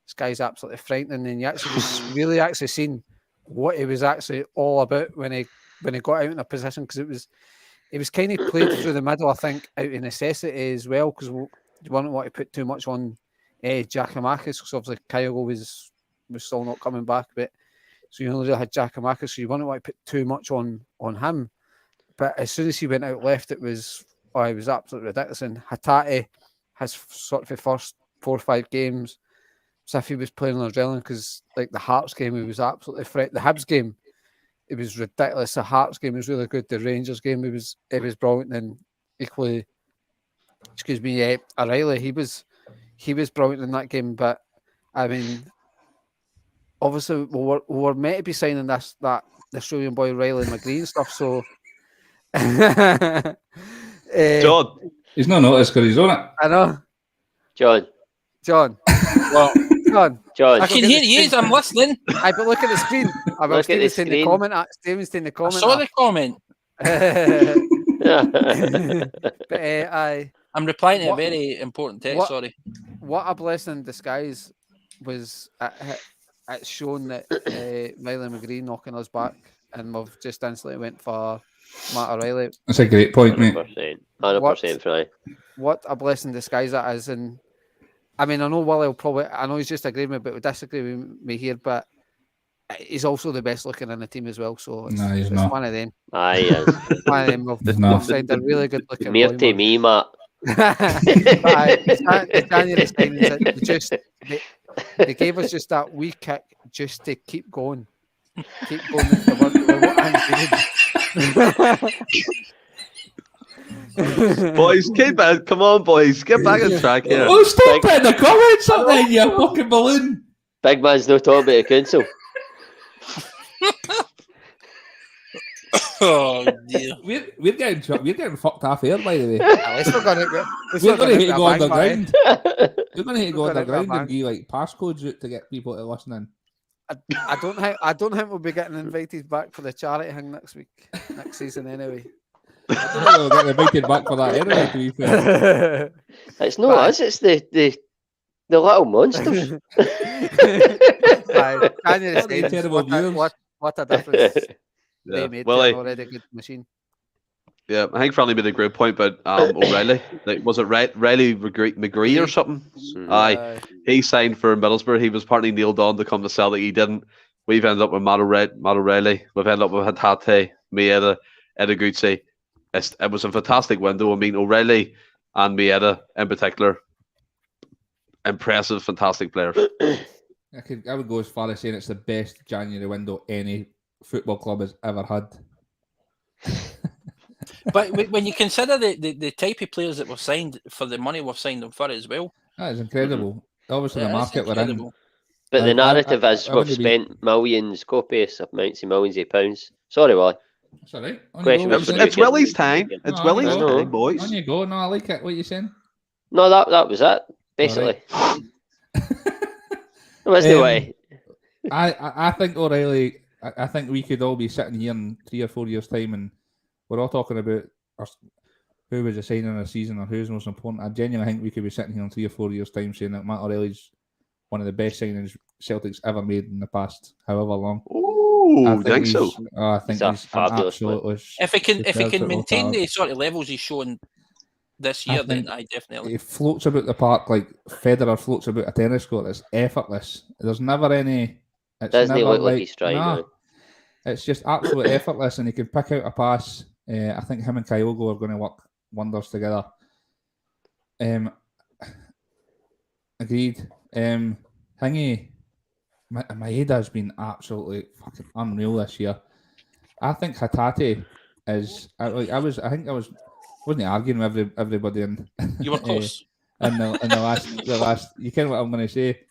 this guy's absolutely frightening. And you actually just really actually seen what he was actually all about when he got out in a position, because it was kind of played through the middle, I think, out of necessity as well, because you wouldn't want to put too much on Giacomakis, because obviously Kyogo was still not coming back, but so you only really had Giacomakis, so you wouldn't want to put too much on him. But as soon as he went out left, it was absolutely ridiculous. And Hatate has sort of the first 4 or 5 games, so if he was playing on adrenaline, because like the Hearts game, he was absolutely the Hibs game, it was ridiculous. The Hearts game was really good. The Rangers game, it was brilliant. And equally, O'Reilly, he was brilliant in that game. But I mean, obviously we were meant to be signing that Australian boy Riley McGree and stuff. So John, he's not noticed because he's on it. I know. John. Well, John. I can hear you. I'm listening. But look at the screen. Look at the screen. Steven's in the comment. I saw the comment. But I'm replying to a very important text. Sorry. What a blessing in disguise was it's shown that Riley McGree knocking us back, and we've just instantly went for Matt O'Reilly. That's a great point, mate. 100% Franny. What a blessing in disguise that is. And I mean, I know Willie will probably, I know he's just agreeing with me, but would disagree with me here, but he's also the best looking in the team as well. So it's not. One of them. Aye, he is. One of them. We've signed a really good looking Mere to me, Matt. The January signings, they gave us just that wee kick just to keep going. Keep going with the work. Boys, come on, boys, get back on track here. Oh, stop putting the comments up there, you fucking balloon. Big man's no talking about the council. Oh dear. We're getting fucked off here, by the way. We're going to go underground. We're going to go underground and give like passcodes out to get people to listen in. I don't think we'll be getting invited back for the charity thing next season anyway. I don't think we'll get invited back for that anyway, to be fair. It's not us, it's the little monsters. What a difference. Yeah. They made Willie, already a good machine. Yeah, I think Franny made a great point about O'Reilly. Like, was it Riley McGree or something? Aye, he signed for Middlesbrough. He was partly nailed on to come to Celtic. He didn't. We've ended up with Matt O'Reilly. We've ended up with Hatate, Maeda, Edaguzzi. It was a fantastic window. I mean, O'Reilly and Maeda in particular, impressive, fantastic players. I would go as far as saying it's the best January window any football club has ever had. But when you consider the type of players that were signed for the money we've signed them for as well, that is incredible. Obviously, the market we're in. But the narrative is we've spent millions, copious amounts of millions of pounds. Sorry, Wally. That's all right. It's Willie's time. It's Willie's time, boys. On you go. No, I like it. What are you saying? No, that was it, basically. What's the way? I think O'Reilly, I think we could all be sitting here in 3 or 4 years' time and we're all talking about who was a signing in a season or who's most important. I genuinely think we could be sitting here in 3 or 4 years' time saying that Matt O'Reilly's one of the best signings Celtic's ever made in the past however long. Oh, I think so. I think he's fabulous. If he can maintain the sort of levels he's shown this year, then I definitely. He floats about the park like Federer floats about a tennis court. It's effortless. There's never any. Doesn't he look like he's trying? Nah, it's just absolutely effortless, and he can pick out a pass. I think him and Kyogo are going to work wonders together. Agreed. Maeda has been absolutely fucking unreal this year. I think Hatate is. I wasn't arguing with everybody in. You were close. in the last. You know what I'm going to say.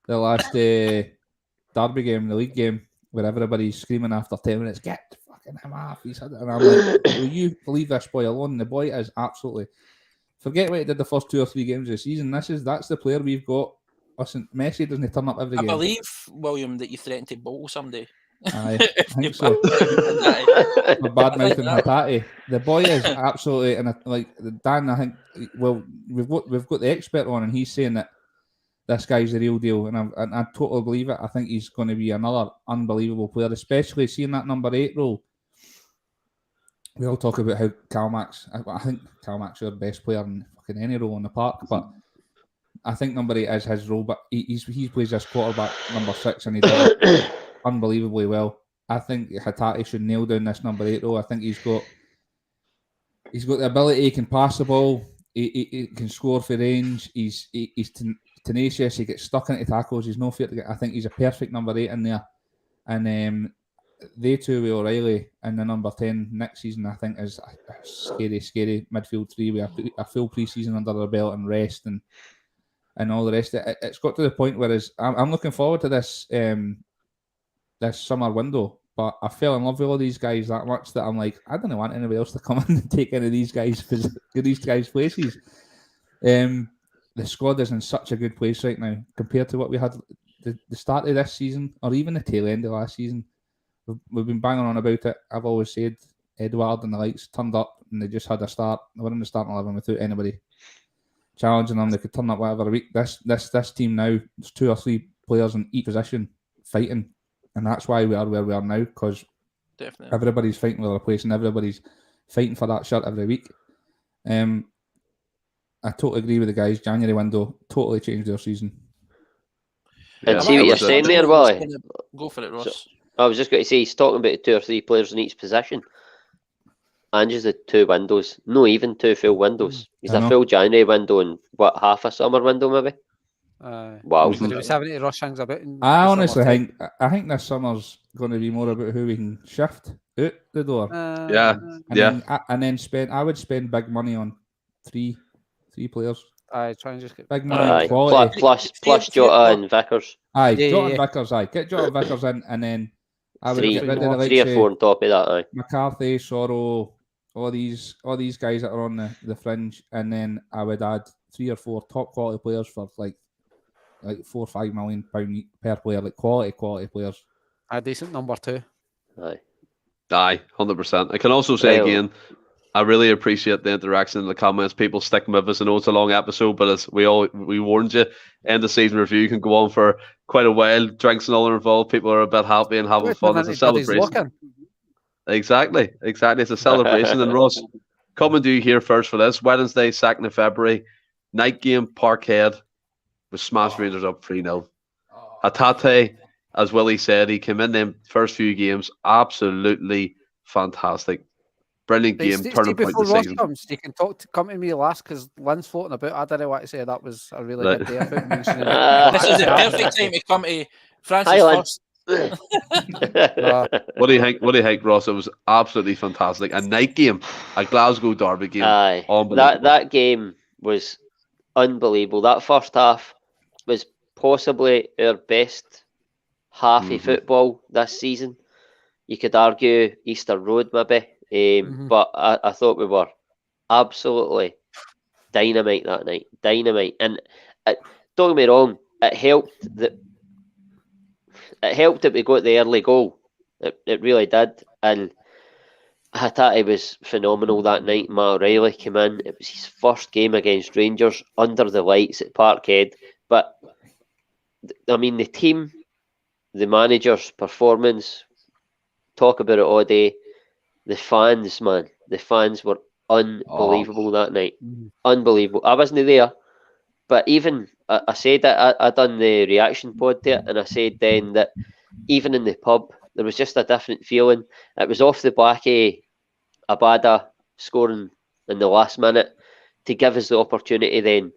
The last Derby game, the league game, where everybody's screaming after 10 minutes, get fucking him off. He's had it. And I'm like, will you leave this boy alone? The boy is absolutely. Forget what he did the first 2 or 3 games of the season. That's the player we've got. Listen, Messi doesn't turn up every game. I believe, William, that you threatened to bowl someday. I think so. Bad mouthing Hatate. The boy is absolutely, and like Dan, I think. Well, we've got the expert on, and he's saying that this guy's the real deal, and I totally believe it. I think he's going to be another unbelievable player, especially seeing that number 8 role. We all talk about how Calmax. I think Calmax is the best player in fucking any role in the park, but I think number 8 is his role. But he plays this quarterback number 6, and he does it unbelievably well. I think Hatate should nail down this number 8 role. I think he's got the ability. He can pass the ball. He can score for range. He's tenacious. He gets stuck into tackles. He's no fear to get. I think he's a perfect number 8 in there. And they two with O'Reilly and the number 10 next season, I think, is a scary midfield 3 with a full pre-season under their belt and rest and all the rest. It's got to the point where I'm looking forward to this this summer window, but I fell in love with all these guys that much that I'm like, I don't want anybody else to come in and take any of these guys' places. The squad is in such a good place right now compared to what we had the start of this season or even the tail end of last season. We've been banging on about it. I've always said Edward and the likes turned up and they just had a start. They were in the starting 11 without anybody challenging them. They could turn up whatever week. This team now, there's 2 or 3 players in each position fighting, and that's why we are where we are now, because everybody's fighting with their place and everybody's fighting for that shirt every week. I totally agree with the guys. January window totally changed their season. And see what you're saying there, Wally. Go for it, Ross. I was just going to say, he's talking about 2 or 3 players in each position. And just the 2 windows. No, even 2 full windows. He's a full January window and half a summer window maybe? Wow. 70 Ross hangs about. I honestly think this summer's going to be more about who we can shift out the door. And then I would spend big money on 3 players. Try and just get big money quality. Plus Jota and Vickers. Jota and Vickers. Get Jota and Vickers in, and then I would get rid of the 3 or 4 on top of that. McCarthy, Sorrow, all these guys that are on the fringe, and then I would add 3 or 4 top quality players for like £4 or £5 million per player, like quality players. A decent number 2. Aye, 100%. I can also say again, I really appreciate the interaction in the comments. People sticking with us. I know it's a long episode, but as we warned you, end of season review can go on for quite a while. Drinks and all are involved. People are a bit happy and having fun. It's a celebration. Exactly. It's a celebration. And Ross, coming to you here first for this Wednesday, 2nd of February, night game, Parkhead, with smashed Rangers up 3-0. Hatate, as Willie said, he came in them first few games absolutely fantastic. Brilliant game, turning point before of the Ross season. comes, you can come to me last because Lynn's floating about. I didn't want to say that was a really Right. good day about mentioning This is the perfect time to come to Francis Highland. first. What do you think, Ross? It was absolutely fantastic. A night game, a Glasgow Derby game. Aye, Unbelievable. that game was unbelievable. That first half was possibly our best half of football this season. You could argue Easter Road maybe, but I thought we were absolutely dynamite that night. Dynamite, and don't get me wrong, it helped that we got the early goal. It really did, and Hatate was phenomenal that night. Matt O'Reilly came in. It was his first game against Rangers under the lights at Parkhead. But I mean, the team, the manager's performance, talk about it all day. The fans, man, the fans were unbelievable that night. Unbelievable. I wasn't there, but even I said that I done the reaction pod to it, and I said then that even in the pub there was just a different feeling. It was off the back of Abada scoring in the last minute to give us the opportunity then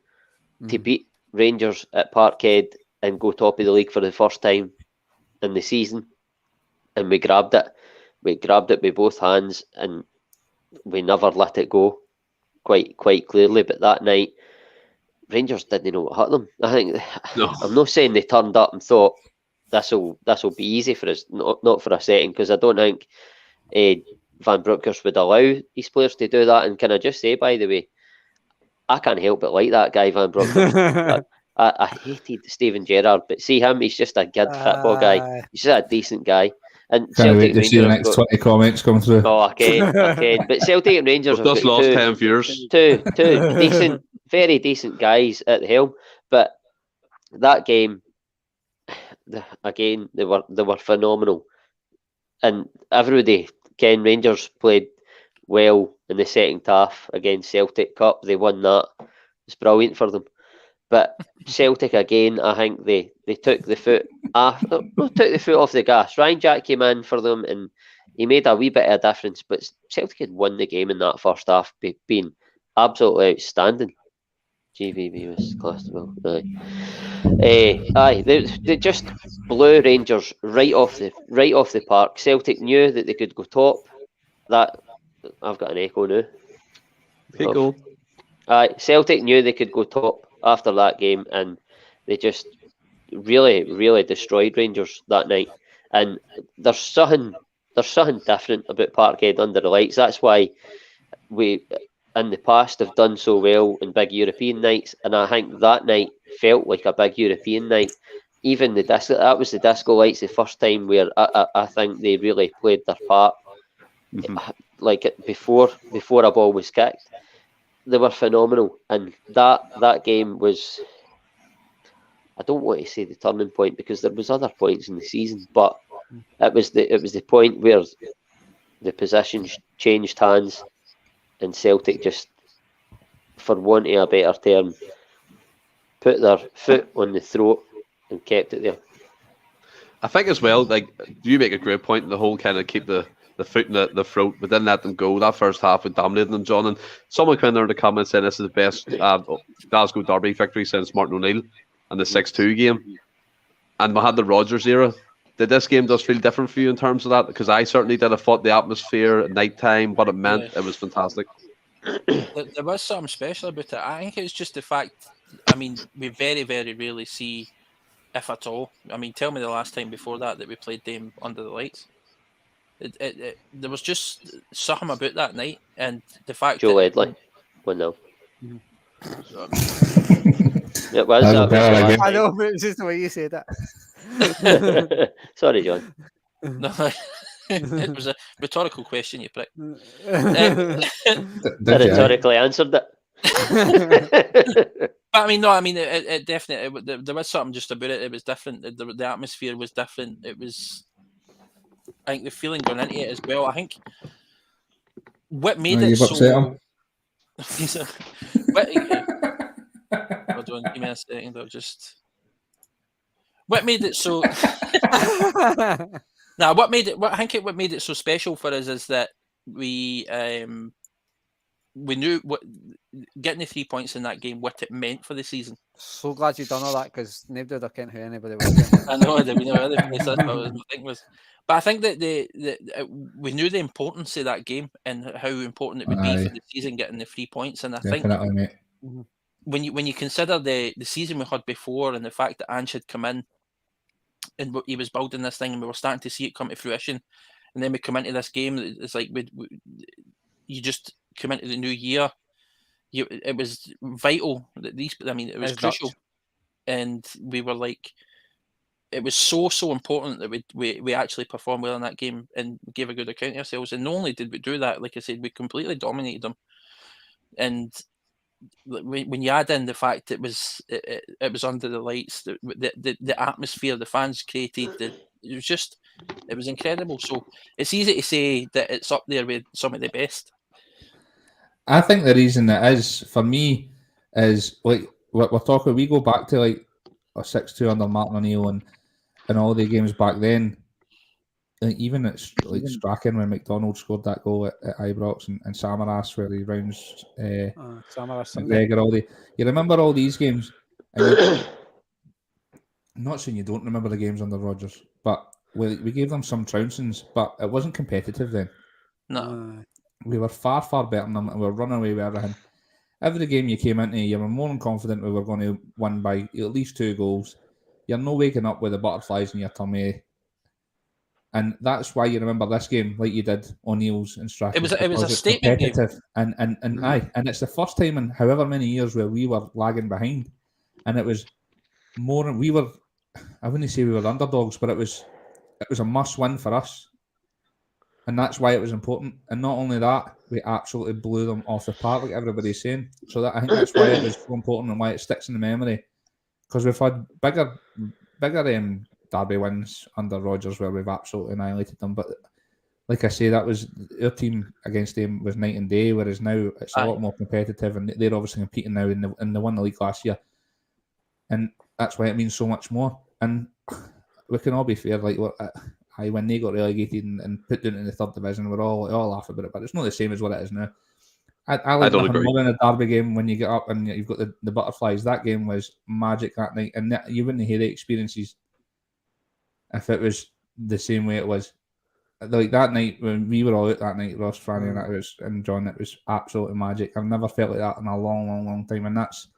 to beat Rangers at Parkhead and go top of the league for the first time in the season. And we grabbed it. We grabbed it with both hands, and we never let it go quite clearly. But that night, Rangers didn't know what hit them. I think I'm not saying they turned up and thought this'll be easy for us, not for a second, because I don't think Van Bronckhorst would allow his players to do that. And can I just say, by the way, I can't help but like that guy Van Bronckhorst. I hated Steven Gerrard, but see him, he's just a good football guy. He's just a decent guy. And Can't Celtic wait to see the next 20 comments coming through. Oh, I can. But Celtic and Rangers have just got lost 10 viewers. Two decent, very decent guys at the helm. But that game, again, they were phenomenal. And everybody, Ken, Rangers played well in the second half against Celtic Cup. They won that. It's brilliant for them. But Celtic again, I think they took the foot off. Took the foot off the gas. Ryan Jack came in for them and he made a wee bit of a difference. But Celtic had won the game in that first half, being absolutely outstanding. GVB was classed well. Aye, they just blew Rangers right off the park. Celtic knew that they could go top. That I've got an echo now. Okay, go. Aye, Celtic knew they could go top after that game, and they just really destroyed Rangers that night. And there's something different about Parkhead under the lights. That's why we in the past have done so well in big European nights, and I think that night felt like a big European night. Even that was the disco lights the first time where I think they really played their part. Like before a ball was kicked. They were phenomenal, and that game was, I don't want to say the turning point because there was other points in the season, but it was the point where the position changed hands and Celtic just, for want of a better term, put their foot on the throat and kept it there. I think as well, like, you make a great point in the whole kind of keep the foot in the throat, but then let them go. That first half with dominating them, John. And someone came in there in the comments saying this is the best Glasgow Derby victory since Martin O'Neill and the 6-2 game. And we had the Rodgers era. Did this game just feel different for you in terms of that? Because I certainly did. I thought the atmosphere at night time, what it meant, it was fantastic. There was something special about it. I think it's just the fact, I mean, we very, very rarely see, if at all. I mean, tell me the last time before that we played them under the lights. There was just something about that night, and the fact Joe that Ledley 1-0. It That was. was a better game. I know, but it's just the way you say that. Sorry, John. no, it was a rhetorical question, you prick. Rhetorically answered it. But I mean, no, it definitely there was something just about it. It was different. The atmosphere was different. It was I think the feeling going into it as well. I think what made Oh, it you've upset him. Hold on, give me a second. What made it so? What made it so special for us is that we knew what getting the 3 points in that game, what it meant for the season. So glad you done all that, because nobody would have known who anybody was. I know that we know other place. That's what I think was. But I think that we knew the importance of that game and how important it would be for the season getting the 3 points. And I Definitely, think mate. when you consider the season we had before and the fact that Ange had come in and he was building this thing and we were starting to see it come to fruition, and then we come into this game, it's like you just come into the new year. It was vital that it was crucial, and we were like, it was so important that we actually performed well in that game and gave a good account of ourselves. And not only did we do that, like I said, we completely dominated them. And when you add in the fact it was under the lights, the atmosphere the fans created, it was incredible. So it's easy to say that it's up there with some of the best. I think the reason it is for me is like we're talking. We go back to like a 6-2 under Martin O'Neill and all the games back then. Like even it's like Strachan when McDonald scored that goal at Ibrox and Samaras where he rounds Samaras McGregor. You remember all these games? And I'm not saying you don't remember the games under Rodgers, but we gave them some trouncings, but it wasn't competitive then. No. We were far, far better than them, and we were running away with everything. Every game you came into, you were more than confident we were going to win by at least 2 goals. You're not waking up with the butterflies in your tummy. And that's why you remember this game like you did O'Neill's and Strachan. It was a statement game. And it's the first time in however many years where we were lagging behind. And it was more, I wouldn't say we were underdogs, but it was a must win for us. And that's why it was important. And not only that, we absolutely blew them off the park, like everybody's saying. So I think that's why it was so important and why it sticks in the memory. Because we've had bigger Derby wins under Rodgers where we've absolutely annihilated them. But like I say, that was our team against them was night and day, whereas now it's a lot more competitive, and they're obviously competing now in the won the league last year. And that's why it means so much more. And we can all be fair, like when they got relegated and put down in the 3rd division, we all laugh about it, but it's not the same as what it is now. I like nothing more than a Derby game when you get up and you've got the butterflies. That game was magic that night, and you wouldn't hear the experiences if it was the same way it was. Like that night when we were all out that night, Ross, Franny, and John, it was absolutely magic. I've never felt like that in a long, long, long time, and that's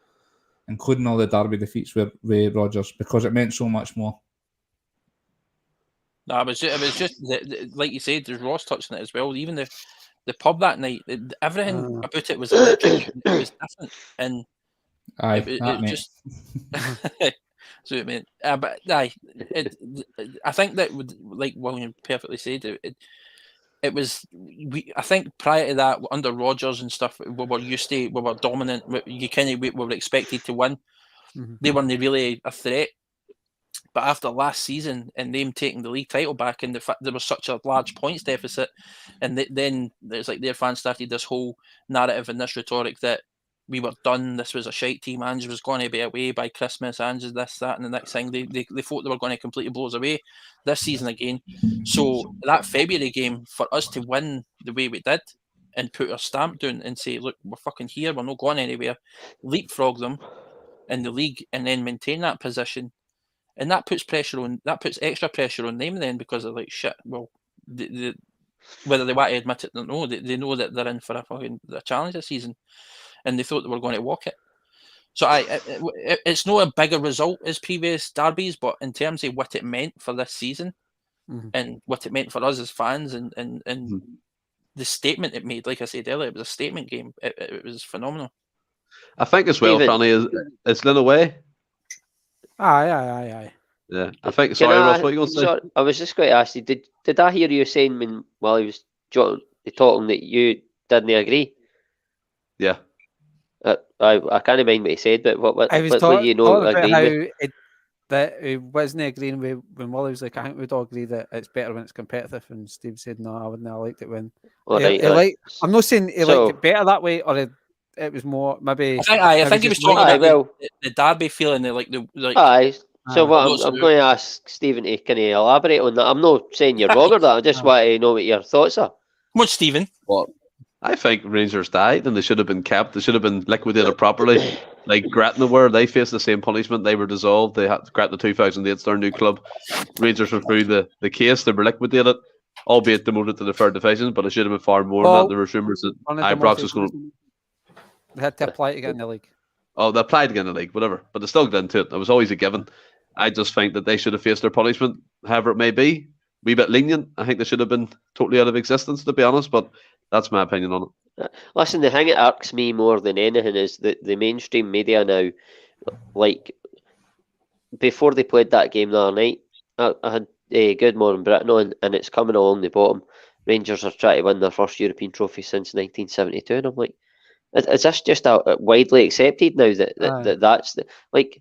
including all the Derby defeats with Rodgers, because it meant so much more. No, it was just like you said. There's Ross touching it as well. Even the pub that night, everything about it was electric. It was different, and it just. So I mean, but I think that would, like William perfectly said, it was. I think prior to that, under Rodgers and stuff, we were used to, we were dominant. We were expected to win. Mm-hmm. They weren't really a threat. But after last season and them taking the league title back, and the fact there was such a large points deficit, and then there's like their fans started this whole narrative and this rhetoric that we were done. This was a shite team. Ange was going to be away by Christmas. Ange is this, that, and the next thing. They thought they were going to completely blow us away this season again. So that February game, for us to win the way we did and put our stamp down and say, look, we're fucking here. We're not going anywhere. Leapfrog them in the league and then maintain that position. And that puts extra pressure on them then, because they're like, shit, well, whether they want to admit it or no, they know that they're in for a challenge this season, and they thought they were going to walk it. So it's not a bigger result as previous derbies, but in terms of what it meant for this season, mm-hmm. and what it meant for us as fans, and mm-hmm. the statement it made, like I said earlier, it was a statement game. It was phenomenal. I think as well, Franny, it's Lynn away. Aye. Yeah, I think. Sorry, Ross, what are you going to say? Sorry, I was just going to ask you. Did I hear you saying while he was talking that you didn't agree? Yeah. I can't mind what he said, but what I was what you know about agreeing how with? that he wasn't agreeing with when Willie was like, I think we'd all agree that it's better when it's competitive, and Steve said, no, I wouldn't have liked it when. I'm not saying he liked it better that way, or it was more maybe. I think he was talking about the Derby feeling, So what I'm going to ask Stephen to kind of elaborate on that. I'm not saying you're wrong or that. I just want to know what your thoughts are. What's Stephen? Well, I think Rangers died and they should have been kept. They should have been liquidated properly. Like Gretna were, they faced the same punishment. They were dissolved. They had Gretna 2008, their new club. Rangers were through the case. They were liquidated, albeit demoted to the third division. But it should have been far more than that. There were rumours that Ibrox was going to. They had to apply to get in the league. Oh, they applied to get in the league, whatever. But they still got into it. It was always a given. I just think that they should have faced their punishment, however it may be. Wee bit lenient. I think they should have been totally out of existence, to be honest. But that's my opinion on it. Listen, the thing that irks me more than anything is that the mainstream media now, like, before they played that game the other night, I had Good Morning Britain on, and it's coming along the bottom. Rangers are trying to win their first European trophy since 1972, and I'm like, is this just widely accepted now that that's the, like,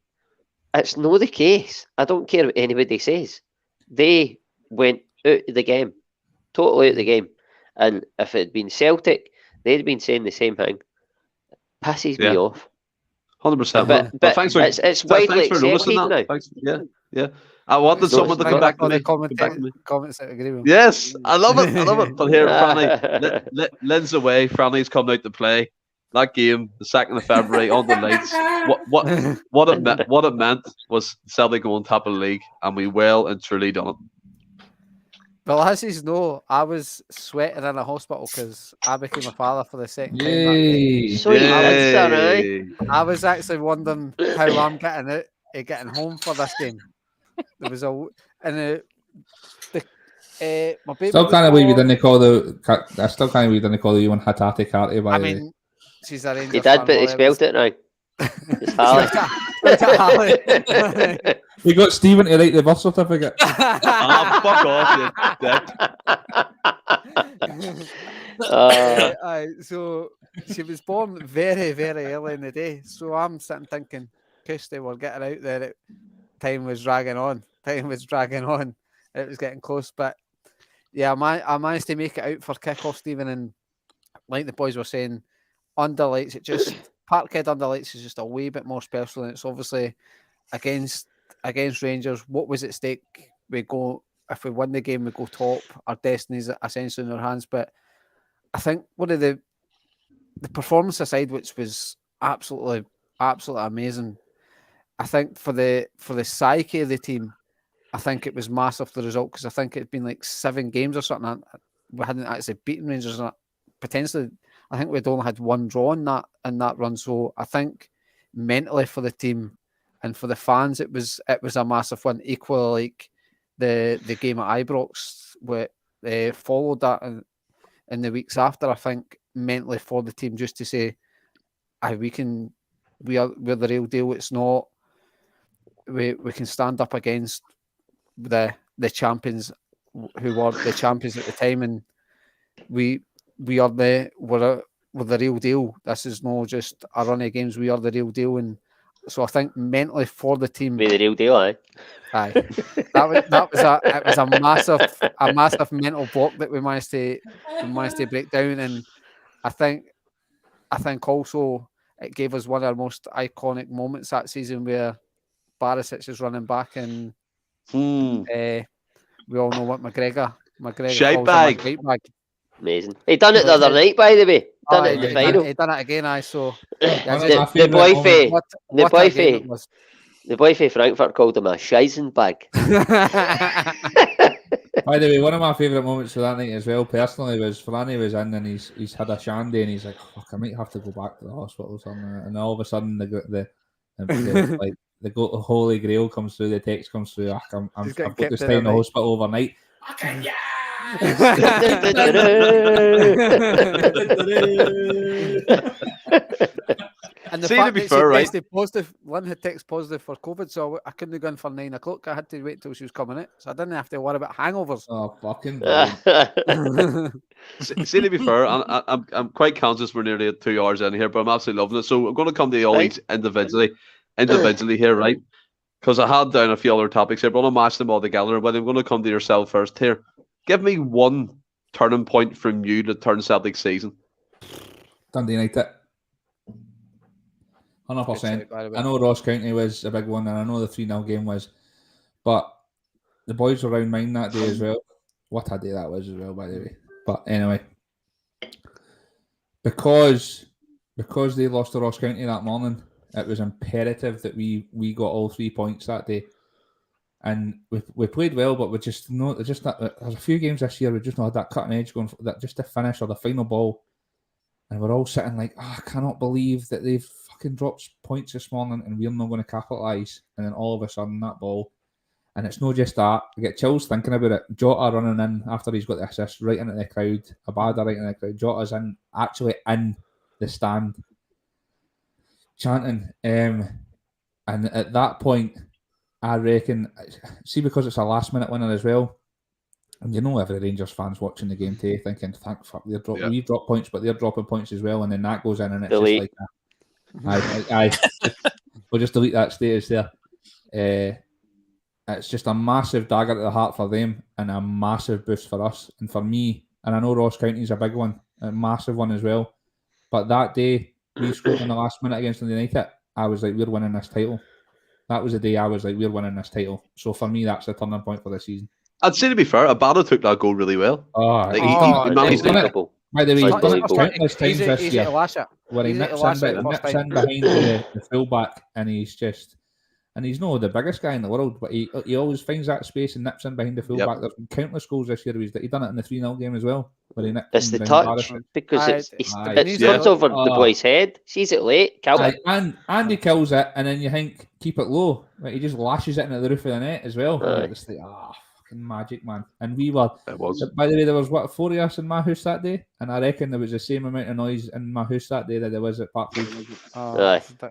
it's not the case. I don't care what anybody says. They went out of the game, totally out of the game, and if it had been Celtic, they'd been saying the same thing. Pisses me off. 100%. But thanks for it's widely accepted now. Thanks, yeah. I wanted someone to come back to me. Comments that agree with me. Yes, I love it. But here, Franny, Lynn's away. Franny's come out to play. That game, the 2nd of February, on the lights. What it meant was Celtic going top of the league, and we well and truly done it. Well, as you know, I was sweating in a hospital because I became a father for the second time. I was actually wondering how I'm getting home for this game. There was my baby. Still can't believe you didn't call I still can't believe you didn't call you on Hatati Carty. By the way, she's a Rangers. He did, but he spelled it right. It's Harley. We got Stephen to write the birth certificate. Fuck off, you dick. So she was born very, very early in the day. So I'm sitting thinking, Kirsty, we're getting out there. Time was dragging on. It was getting close. But yeah, I managed to make it out for kick-off, Stephen. And like the boys were saying, under lights, Parkhead under lights is just a wee bit more special, and it's obviously against Rangers. What was at stake? If we win the game, we go top. Our destiny's essentially in our hands. But I think one of the performance aside, which was absolutely amazing, I think for the psyche of the team, I think it was massive, the result, because I think it'd been like 7 games or something. We hadn't actually beaten Rangers, and potentially I think we'd only had 1 draw in that run. So I think mentally for the team and for the fans, it was a massive win. Equally like the game at Ibrox, where they followed that in the weeks after. I think mentally for the team, just to say, we're the real deal. It's not we can stand up against the champions who were the champions at the time, and we're the real deal. This is not just a run of games. We are the real deal, and so I think mentally for the team, be the real deal, aye. It was a massive mental block that we managed to break down, and I think also it gave us one of our most iconic moments that season where Barisic is running back, and we all know what McGregor shape bag. Amazing. He done it the other night, by the way. Done it in the final. He done it again, so the boy for Frankfurt called him a scheisen bag. By the way, one of my favourite moments of that night as well, personally, was Franny was in and he's had a shandy and he's like, "Fuck, I might have to go back to the hospital or something." And all of a sudden, the Holy Grail comes through, the text comes through. I'm got to stay in the hospital overnight. Okay, yeah. And the fact that she tested positive, Lynn had tested positive for COVID, so I couldn't have gone for 9 o'clock. I had to wait till she was coming out, so I didn't have to worry about hangovers. Oh, fucking See, to be fair, I'm quite conscious we're nearly at 2 hours in here, but I'm absolutely loving it. So I'm going to come to you all each individually here, right? because I had down a few other topics here, but I'm going to match them all together. But I'm going to come to yourself first here. Give me one turning point from you to turn Celtic season. Dundee United. 100%. I know Ross County was a big one, and I know the 3-0 game was, but the boys were around mine that day as well. What a day that was as well, by the way. But anyway, because they lost to Ross County that morning, it was imperative that we got all 3 points that day. And we played well, but there's a few games this year we just not had that cutting edge going for that, just to finish or the final ball. And we're all sitting like, I cannot believe that they've fucking dropped points this morning and we're not going to capitalise. And then all of a sudden that ball, and it's not just that. I get chills thinking about it. Jota running in after he's got the assist right into the crowd. Abada right into the crowd. Jota's actually in the stand chanting. And at that point, I reckon, see, because it's a last minute winner as well, and you know every Rangers fan's watching the game today thinking, thank fuck, we've dropped points, but they're dropping points as well, and then that goes in and it's delete. Just like aye. We'll just delete that status there. It's just a massive dagger to the heart for them and a massive boost for us. And for me, and I know Ross County's a big one, a massive one as well, but that day, we scored in the last minute against the United, I was like, we're winning this title. That was the day I was like, we're winning this title. So for me, that's the turning point for this season. I'd say, to be fair, Abada took that goal really well. He managed done it. By the way, he's done it countless times this year. Where he nips in behind the fullback, and he's not the biggest guy in the world, but he always finds that space and nips in behind the fullback. There's been countless goals this year. He's done it in the 3-0 game as well. Where he it's the touch, because it comes over the boy's head, sees it late, kills it. And he kills it, and then you think, keep it low. Like, he just lashes it into the roof of the net as well. It's like, fucking magic, man. And we were, by the way, there was 4 of us in my house that day, and I reckon there was the same amount of noise in my house that day that there was at Parkwood.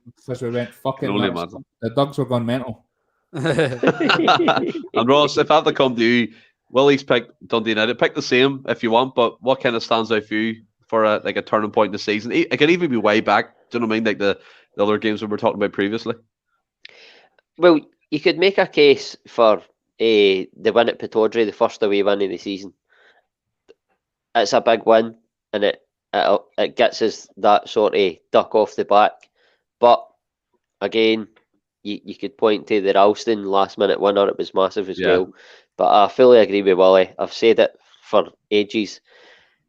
Because we went fucking nuts. The dogs were going mental. And Ross, if I had to come to you, Willie's picked Dundee United. Pick the same if you want, but what kind of stands out for you for a turning point in the season? It can even be way back. Do you know what I mean? Like the other games we were talking about previously. Well, you could make a case for the win at Pittodrie, the first away win of the season. It's a big win, and it gets us that sort of duck off the back. But again, you could point to the Ralston last minute winner. It was massive as well. But I fully agree with Willie. I've said it for ages.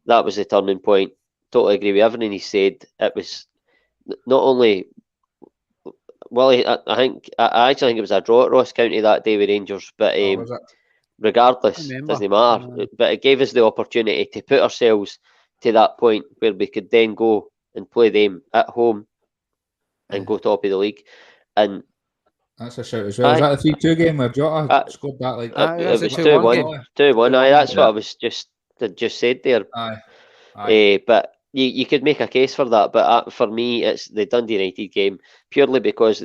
That was the turning point. Totally agree with everything he said. It was not only Willie. I actually think it was a draw at Ross County that day with Rangers. But regardless, it doesn't matter. But it gave us the opportunity to put ourselves to that point where we could then go and play them at home and go top of the league. And that's a shout as well. Was that the 3-2 game where Jota scored that? Like it was 2-1. 2-1. That's what I was just said there. But you could make a case for that. But for me, it's the Dundee United game purely because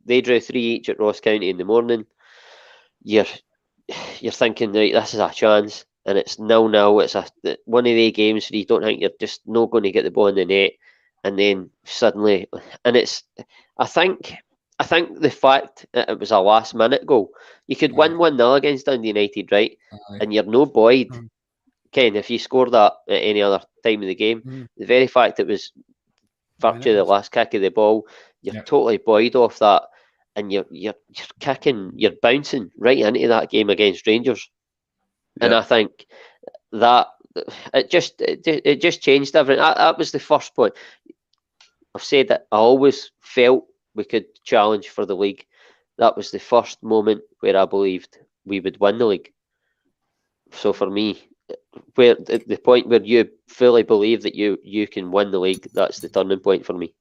they drew 3 each at Ross County in the morning. You're thinking, right, this is a chance, and it's 0-0. It's one of the games where you don't think you're just not going to get the ball in the net, and then suddenly, and it's I think the fact that it was a last minute goal, you could win 1-0 against Dundee United, right? And you're no Boyd. Ken, if you scored that at any other time of the game, the very fact it was virtue of the last kick of the ball, you're totally buoyed off that, and you're kicking, you're bouncing right into that game against Rangers. And I think that it just changed everything. That was the first point. I've said that I always felt we could challenge for the league. That was the first moment where I believed we would win the league. So for me, where the point where you fully believe that you can win the league, that's the turning point for me.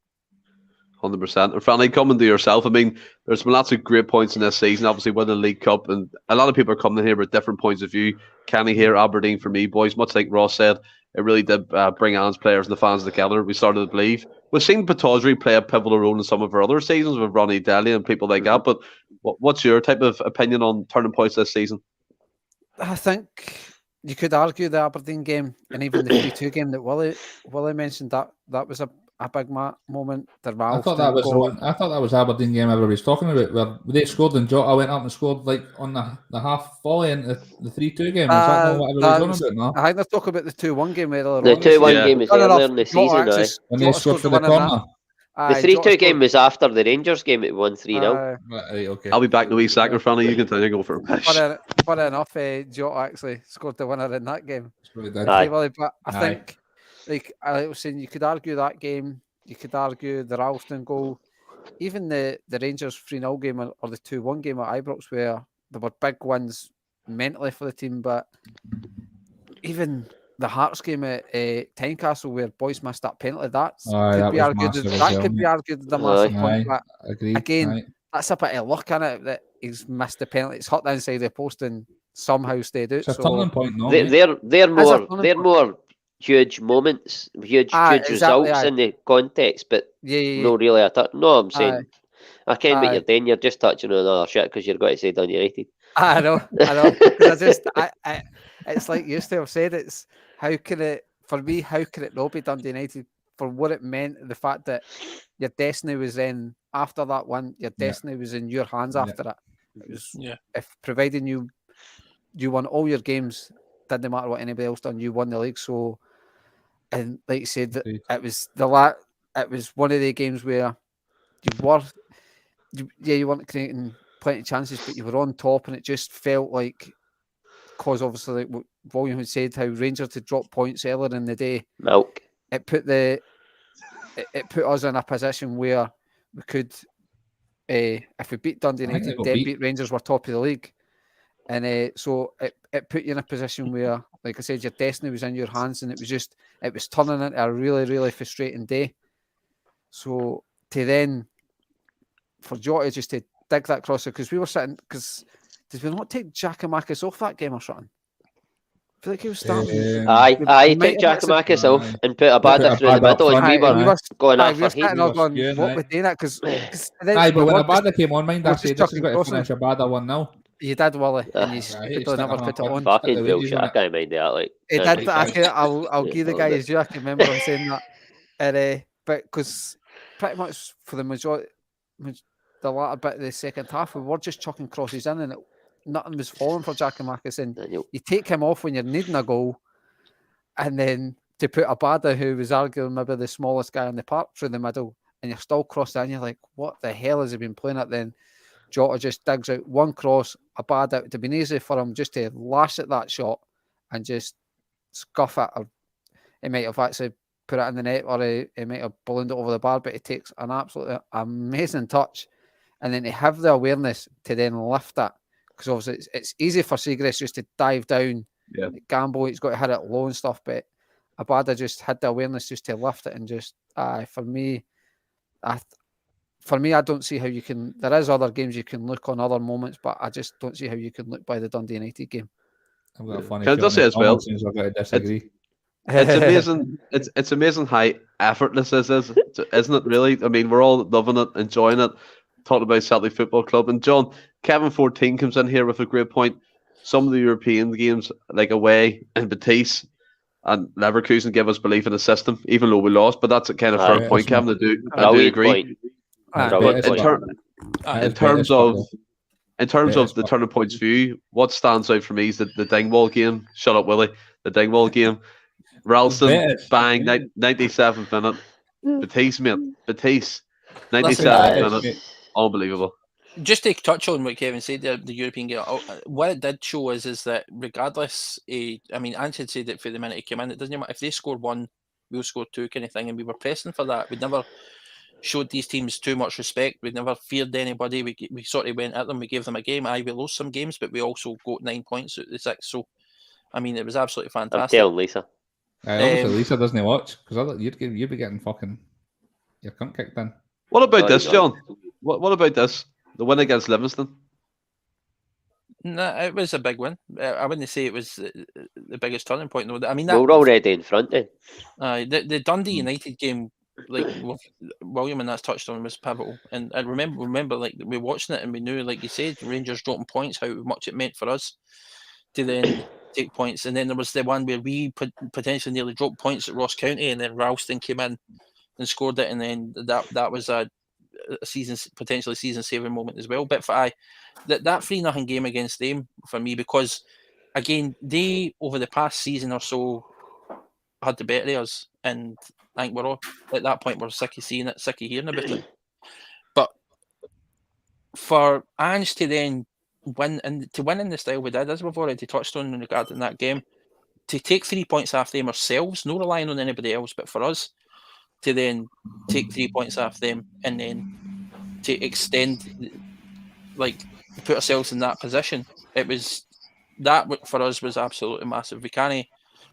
100%. And Franny, coming to yourself, I mean, there's been lots of great points in this season, obviously winning the League Cup, and a lot of people are coming in here with different points of view. Kenny here, Aberdeen for me, boys, much like Ross said, it really did bring Anne's players and the fans together. We started to believe. We've seen Pittodrie play a pivotal role in some of our other seasons with Ronnie Daly and people like that, but what's your type of opinion on turning points this season? I think you could argue the Aberdeen game and even the 3-2 game that Willie mentioned, that was a a big moment. The I thought that Ralston was goal. I thought that was Aberdeen game everybody's talking about, where they scored and Jota went up and scored like on the half volley in the 3-2 game. Is that not what everybody's on about now? I think they're talking about the 2-1 game earlier The on. 2-1 Yeah. game was Funny earlier enough, in the Jota season. actually- Aye. When they Jota scored for the winner in that. corner. The Aye, 3-2 Jota game was after the Rangers game. It won 3-0. Right, okay. I'll be back in a wee second, Franny. You can tell you go for a pish. Funny enough, Jota actually scored the winner in that game. It's really dead. Aye. But I Aye. think, like I was saying, you could argue that game. You could argue the Ralston goal. Even the Rangers 3-0 game or the 2-1 game at Ibrox, where there were big wins mentally for the team, but even the Hearts game at Tynecastle, where Bhoys missed that penalty, that could be argued as a massive Aye. point. But Agreed. again, Aye. that's a bit of luck in it that he's missed the penalty. It's hit inside the post and somehow stayed out. It's a So turning point, no? They're mate. they're more huge moments, huge exactly, results aye. in the context, but yeah. no really a touch. No, I'm saying I can't what Aye. you're doing. You're just touching on other shit because you're going to say Dundee United. I know. 'Cause it's like you used to have said. It's how can it not be Dundee United for what it meant? The fact that your destiny was in after that one. Your destiny was in your hands after it. It was if providing you won all your games, didn't matter what anybody else done. You won the league. So, and like you said, it was it was one of the games where you weren't creating plenty of chances, but you were on top, and it just felt like, because obviously, like what William had said, how Rangers had dropped points earlier in the day. Milk. It put us in a position where we could, if we beat Dundee United, then beat Rangers, we're top of the league, and so it put you in a position where, like I said, your destiny was in your hands, and it was turning into a really, really frustrating day. So to then, for Jota just to dig that crosser, because we were sitting, because did we not take Giakoumakis off that game or something? I feel like he was starting. Aye, took Giakoumakis off and put a Abada through the middle, and we were going off for heat. What we're doing that because. Aye, but when Abada came on, mind I said this is going to finish Abada 1-0. You did, Willie, and you never put it on. Fucking bullshit. I can't mind that. Like, I'll give the guy his due. I can remember him saying that. And, but because pretty much for the majority, the latter bit of the second half, we were just chucking crosses in, and nothing was falling for Giakoumakis. And you take him off when you're needing a goal, and then to put Abada, who was arguably maybe the smallest guy in the park, through the middle, and you're still crossing in, you're like, what the hell has he been playing at then? Jota just digs out one cross, Abada. It would have been easy for him just to lash at that shot and just scuff it, or he might have actually put it in the net, or he might have ballooned it over the bar, but he takes an absolutely amazing touch, and then to have the awareness to then lift it, because obviously it's easy for Seagrass just to dive down, gamble, he's got to hit it low and stuff, but Abada just had the awareness just to lift it, and just for me, I don't see how you can. There is other games you can look on, other moments, but I just don't see how you can look by the Dundee United game. I've got a funny Can I just say as well? I've got to disagree. It's amazing. It's amazing how effortless this is, isn't it? Really, I mean, we're all loving it, enjoying it. Talking about Celtic Football Club, and John, Kevin 14 comes in here with a great point. Some of the European games, like away in Betis and Leverkusen, give us belief in the system, even though we lost. But that's a kind of fair point, Kevin. I do agree. In terms of the turning points for you, what stands out for me is the Dingwall game. Shut up, Willie. The Dingwall game. Ralston, bang, 97th minute. Betis, mate. Betis, 97th minute. Unbelievable. Just to touch on what Kevin said, the European game, what it did show is that regardless, I mean, Ange had said that for the minute he came in, it doesn't matter if they scored one, we'll score two, kind of thing, and we were pressing for that. We never showed these teams too much respect. We never feared anybody. We sort of went at them. We gave them a game. We lost some games, but we also got 9 points out of the 6. So, I mean, it was absolutely fantastic. I'm telling Lisa. Obviously, Lisa doesn't watch, because you'd be getting fucking your cunt kicked in. What about this, John? What about this? The win against Livingston? No, it was a big win. I wouldn't say it was the biggest turning point, though. I mean, we're already in front then. The Dundee United game, like William and that's touched on, was pivotal. And I remember, like, we were watching it and we knew, like you said, Rangers dropping points, how much it meant for us to then take points. And then there was the one where we potentially nearly dropped points at Ross County, and then Ralston came in and scored it, and then that was a potentially season saving moment as well. But for that 3-0 game against them for me, because again they over the past season or so had the better of us, and I think we're all at that point we're sick of seeing it, sick of hearing about it. But for Ange to then win in the style we did, as we've already touched on regarding that game, to take 3 points off them ourselves, no relying on anybody else, but for us to then take 3 points off them and then to extend, like put ourselves in that position, it was that for us was absolutely massive. We can't,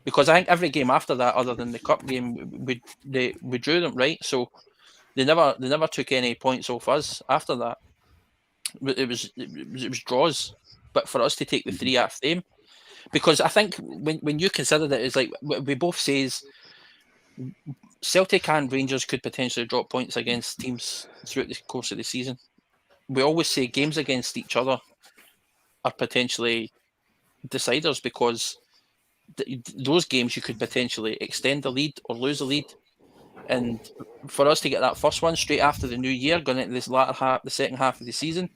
because I think every game after that, other than the cup game, we drew them, right? So they never took any points off us after that. It was draws, but for us to take the 3 off them, because I think when you consider that, it's like we both says Celtic and Rangers could potentially drop points against teams throughout the course of the season. We always say games against each other are potentially deciders, because those games you could potentially extend the lead or lose the lead. And for us to get that first one straight after the new year, going into this the second half of the season,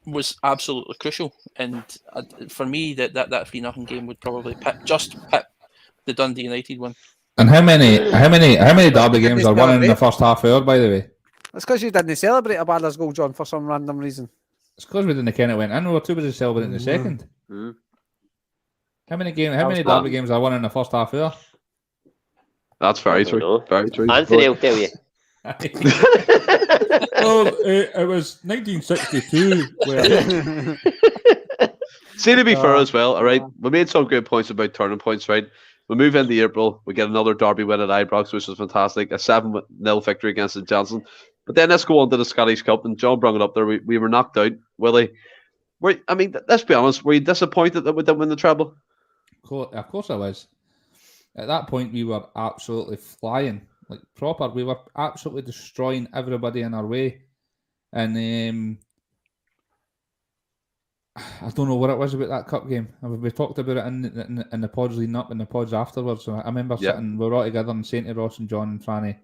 was absolutely crucial. And for me, that 3-0 game would probably pit the Dundee United one. And how many Derby games are won in the first half hour, by the way? That's because you didn't celebrate a Badler's goal, John, for some random reason. It's because we didn't ken it went in. We were too busy celebrating the second. Mm. How many Derby games are won in the first half hour? That's very true. Very true. Anthony will tell you. Well, it was 1962. Where... See, to be fair as well, all right, we made some good points about turning points, right? We move into April, we get another Derby win at Ibrox, which is fantastic, a 7-0 victory against St Johnstone. But then let's go on to the Scottish Cup, and John brought it up there. We were knocked out, Willie. Let's be honest, were you disappointed that we didn't win the treble? Of course I was. At that point, we were absolutely flying, like proper. We were absolutely destroying everybody in our way. And I don't know what it was about that cup game. We talked about it in the pods leading up and the pods afterwards. So I remember sitting, we were all together and saying to Ross and John and Franny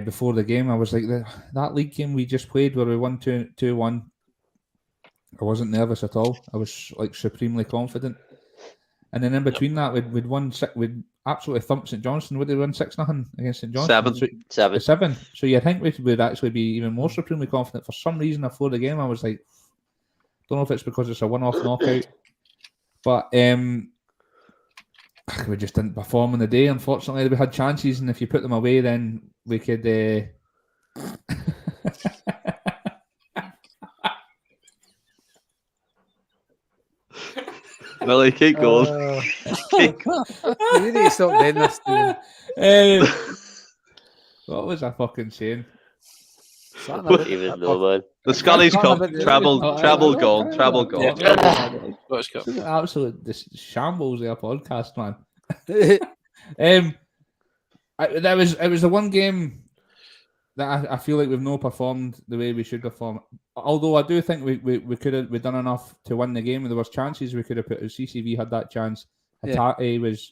before the game, I was like, that league game we just played where we won 2-1, I wasn't nervous at all. I was like supremely confident. And then in between that, we'd absolutely thumped St Johnstone. Would they win 6-0 against St Johnstone? 7. So you'd think we would actually be even more supremely confident. For some reason, before the game, I was like, don't know if it's because it's a one-off knockout, but we just didn't perform on the day. Unfortunately, we had chances, and if you put them away, then we could. Willie, keep going. You need to stop doing this, Stephen. What was I fucking saying? Even though, man. The Scottish Cup, treble gone. Absolute shambles of a podcast, man. It was the one game that I feel like we've not performed the way we should perform. Although I do think we could have done enough to win the game. There was chances we could have put. CCV had that chance. Hatati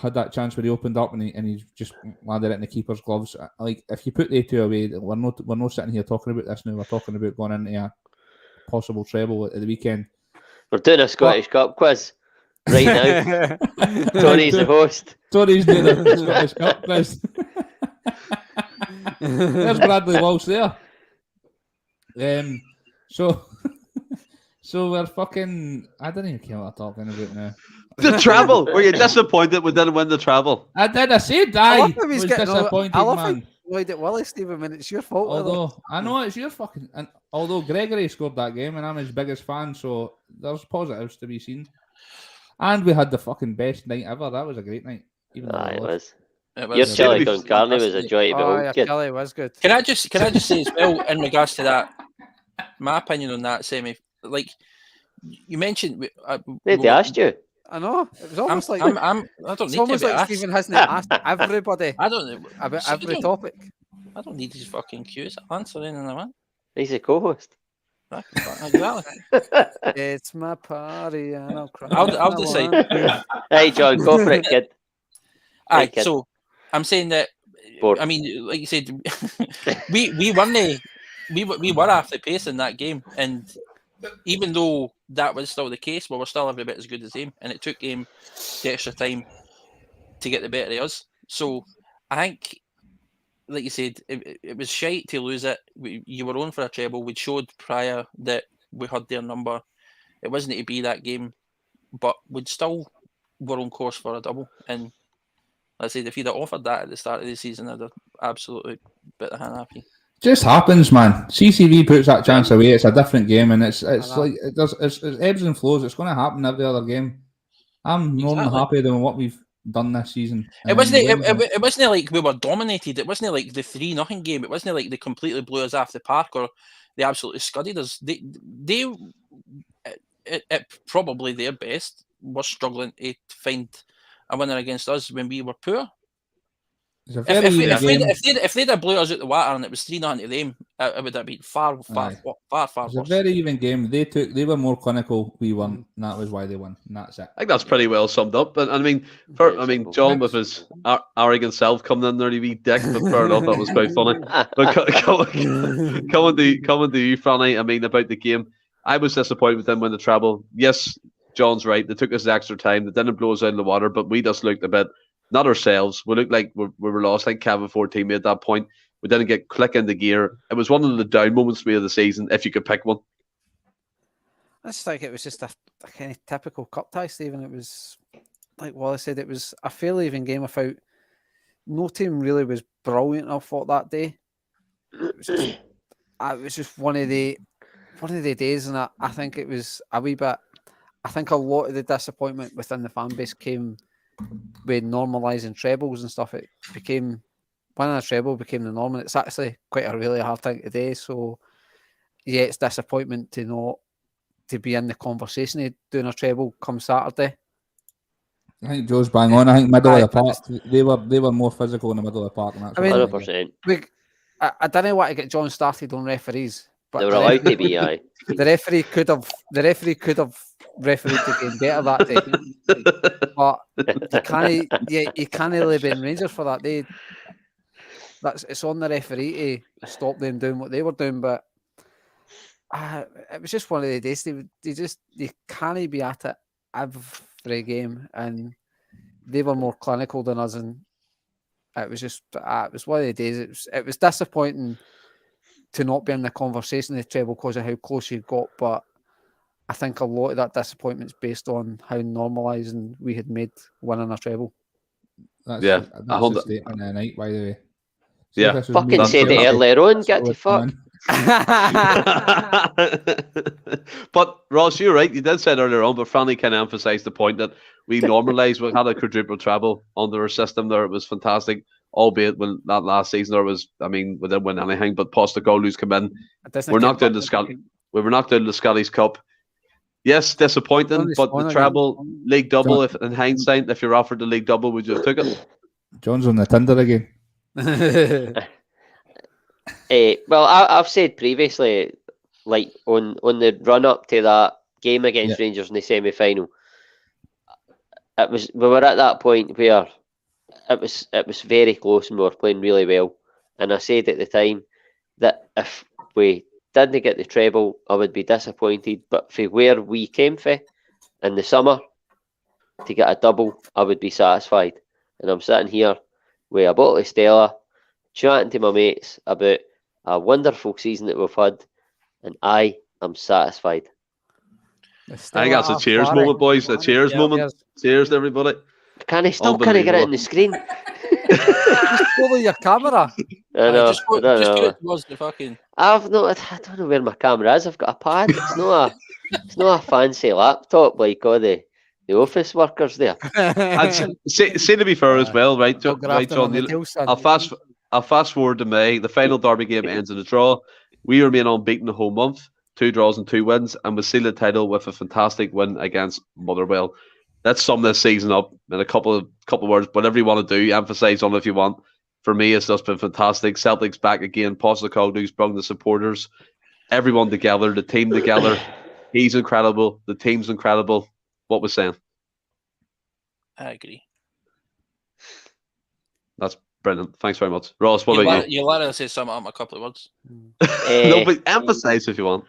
had that chance where he opened up and he just landed it in the keeper's gloves. Like, if you put the two away, we're not sitting here talking about this now. We're talking about going into a possible treble at the weekend. We're doing a Scottish Cup quiz right now. Tony's the host. Tony's doing the Scottish Cup quiz. There's Bradley Walsh there. So we're fucking. I don't even care what I'm talking about now. The treble. Were you disappointed we didn't win the treble? I did. I said I was disappointed, man. Annoyed at Willie, Stephen, when it's your fault. Although I know it's your fucking. And although Gregory scored that game, and I'm his biggest fan, so there's positives to be seen. And we had the fucking best night ever. That was a great night. Even though it was. Your Celtic on Carty was a joy to behold. Kelly was good. Can I just say as well, in regards to that, my opinion on that semi, like you mentioned, they asked you. I know. It was almost I don't need almost to be like asked. Stephen hasn't asked everybody. I don't know about every topic. I don't need his fucking cues answering in a man. He's a co-host. Exactly. It's my party and I'll cry. I'll decide. Hey, John, go for it, kid. Aye, so I'm saying that Bored. I mean, like you said, we were after pace in that game, and even though that was still the case, we were still every bit as good as them, and it took them the extra time to get the better of us. So I think, like you said, it was shite to lose it. You were on for a treble. We'd showed prior that we had their number. It wasn't to be that game, but we'd still were on course for a double. And I said, if you'd have offered that at the start of the season, I'd have absolutely bit the hand happy. Just happens, man. CCV puts that chance away. It's a different game, and it's like it's ebbs and flows. It's going to happen every other game. I'm more than happy than what we've done this season. It wasn't like we were dominated. It wasn't like the 3-0 game. It wasn't like they completely blew us off the park or they absolutely scudded us. They at probably their best were struggling to find a winner against us when we were poor. If they'd have blew us out the water and it was 3-0 to them, it would have been far It's worse. a very even game. They were more clinical. We weren't, and that was why they won. And that's it. I think that's pretty well summed up. But I mean, John with his arrogant self coming in there, he wee dick. But fair enough, that was quite funny. But coming to you, Franny. I mean, about the game, I was disappointed with them when the treble. Yes, John's right. They took us the extra time. They didn't blow us out of the water, but we just looked a bit. Not ourselves. We looked like we were lost. I think Kevin 14 made that point. We didn't get click into gear. It was one of the down moments for me of the season, if you could pick one. I just think it was just a kind of typical cup tie, Stephen. It was, like Wally said, it was a fairly even game without... No team really was brilliant, I thought, that day. It was just one of the days, and I think it was a wee bit... I think a lot of the disappointment within the fan base came... with normalising trebles and stuff. It became winning a treble became the norm, and it's actually quite a really hard thing today. So yeah, it's disappointment to be in the conversation of doing a treble come Saturday. I think Joe's bang on. I think middle of the park. They were more physical in the middle of the park. And that's 100%. I don't know what to get John started on referees, but they were allowed to be. Aye. The referee could have refereed the game better that day, but you can't really blame Rangers for that. It's on the referee to stop them doing what they were doing. But it was just one of the days. They can't be at it every game, and they were more clinical than us. And it was just it was one of the days. It was disappointing to not be in the conversation of the treble because of how close you got, but I think a lot of that disappointment is based on how normalising we had made winning a treble. That's the statement of the night, by the way. Yeah, fucking said it earlier on. Get the fuck. But Ross, you're right. You did say it earlier on, but Franny kind of emphasised the point that we normalised. We had a quadruple treble under our system there. It was fantastic. Albeit when that last season there was, I mean, we didn't win anything. But Postacoglu's come in. We're knocked out of the We were knocked out of the Scottish Cup. Yes, disappointing, but the treble, league double. If in hindsight, if you're offered the league double, would you have took it? John's on the Tinder again. Well, I've said previously, like on the run up to that game against Rangers in the semi-final, we were at that point where it was very close and we were playing really well. And I said at the time that if we didn't get the treble, I would be disappointed. But for where we came from in the summer to get a double, I would be satisfied. And I'm sitting here with a bottle of Stella, chatting to my mates about a wonderful season that we've had, and I am satisfied. I think that's a cheers moment, boys. A cheers moment. Cheers to everybody. Can I still get it on the screen? Just follow your camera. I know. Just put it towards the fucking. I don't know where my camera is. I've got a pad. It's not a fancy laptop like all the office workers there. And say to be fair as well, right, John? I'll fast forward to May. The final Derby game ends in a draw. We remain unbeaten the whole month, 2 draws and 2 wins, and we seal the title with a fantastic win against Motherwell. Let's sum this season up in a couple of words. Whatever you want to do, emphasise on it if you want. For me, it's just been fantastic. Celtic's back again. Postacoglu's brought the supporters, everyone together, the team together. He's incredible. The team's incredible. What was saying? I agree. That's Brilliant. Thanks very much. Ross, what about you? You let us say something up a couple of words. No, but emphasise if you want.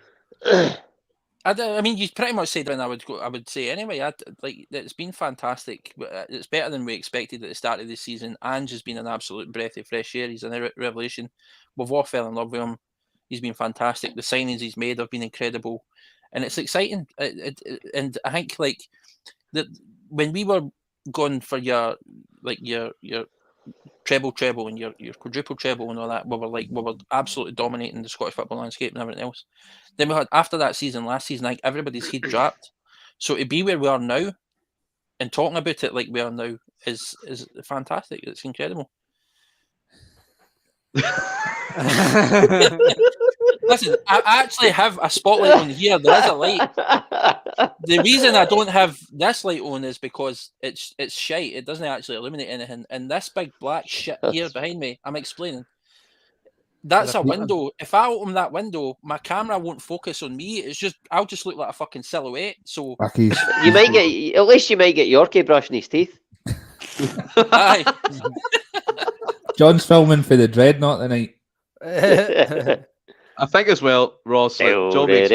I mean, you pretty much said when I would say anyway. Like, it's been fantastic. It's better than we expected at the start of the season. Ange has been an absolute breath of fresh air. He's a revelation. We've all fell in love with him. He's been fantastic. The signings he's made have been incredible, and it's exciting. And I think like that when we were going for your treble and your quadruple treble and all that, we were absolutely dominating the Scottish football landscape and everything else. Then we had, after that season, last season, I think everybody's head dropped. So to be where we are now and talking about it like we are now is fantastic. It's incredible. Listen, I actually have a spotlight on here. There is a light. The reason I don't have this light on is because it's shite. It doesn't actually illuminate anything. And this big black shit here behind me, I'm explaining. That's a window. If I open that window, my camera won't focus on me. I'll just look like a fucking silhouette. So you might get, at least you might get Yorkie brushing his teeth. Aye. John's filming for the Dreadnought tonight. I think as well, Ross, John makes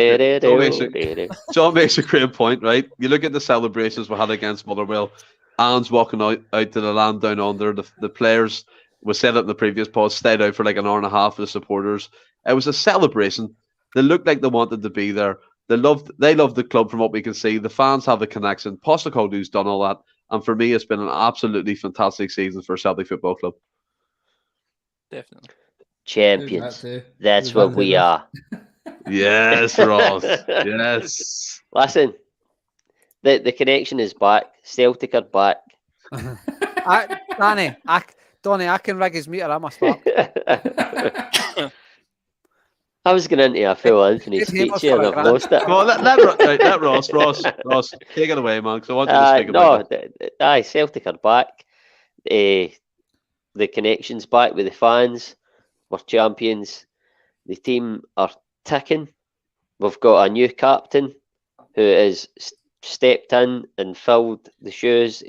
a great point, right? You look at the celebrations we had against Motherwell, Anne's walking out to the land down under. The players, we said it in the previous pod, stayed out for like an hour and a half with the supporters. It was a celebration. They looked like they wanted to be there. They loved the club from what we can see. The fans have a connection. Postecoglou's done all that. And for me, it's been an absolutely fantastic season for Celtic Football Club. Definitely. Champions. That's what we are. Yes, Ross. Yes. Listen, the connection is back. Celtic are back. Donny, I can rig his meter. I must stop. I was going into a full Anthony speech here and I've lost it. Come on, let Ross, take it away, man. Because I want you to speak about it. Celtic are back. The connection's back with the fans. We're champions. The team are ticking. We've got a new captain who has stepped in and filled the shoes.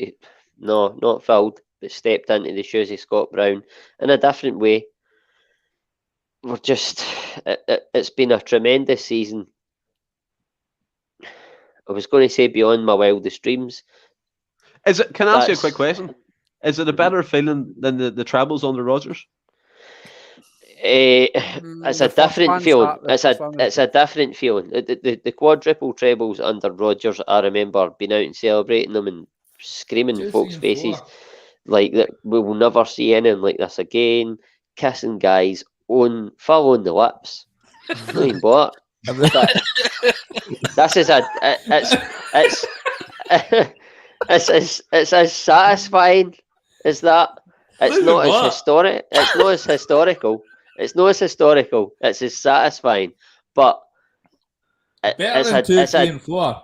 No, not filled, but stepped into the shoes of Scott Brown in a different way. We're just... It's been a tremendous season. I was going to say beyond my wildest dreams. Can I ask you a quick question? Is it a better feeling than the trebles under Rodgers? It's a different feeling. It's a different feeling. The quadruple trebles under Rodgers, I remember being out and celebrating them and screaming in folks' faces like that. We will never see anything like this again. Kissing guys full on the lips. I mean, what? This is it's as satisfying as that. It's not as historic. It's not as historical. It's not as historical. It's as satisfying. But better than 2, 3, and 4.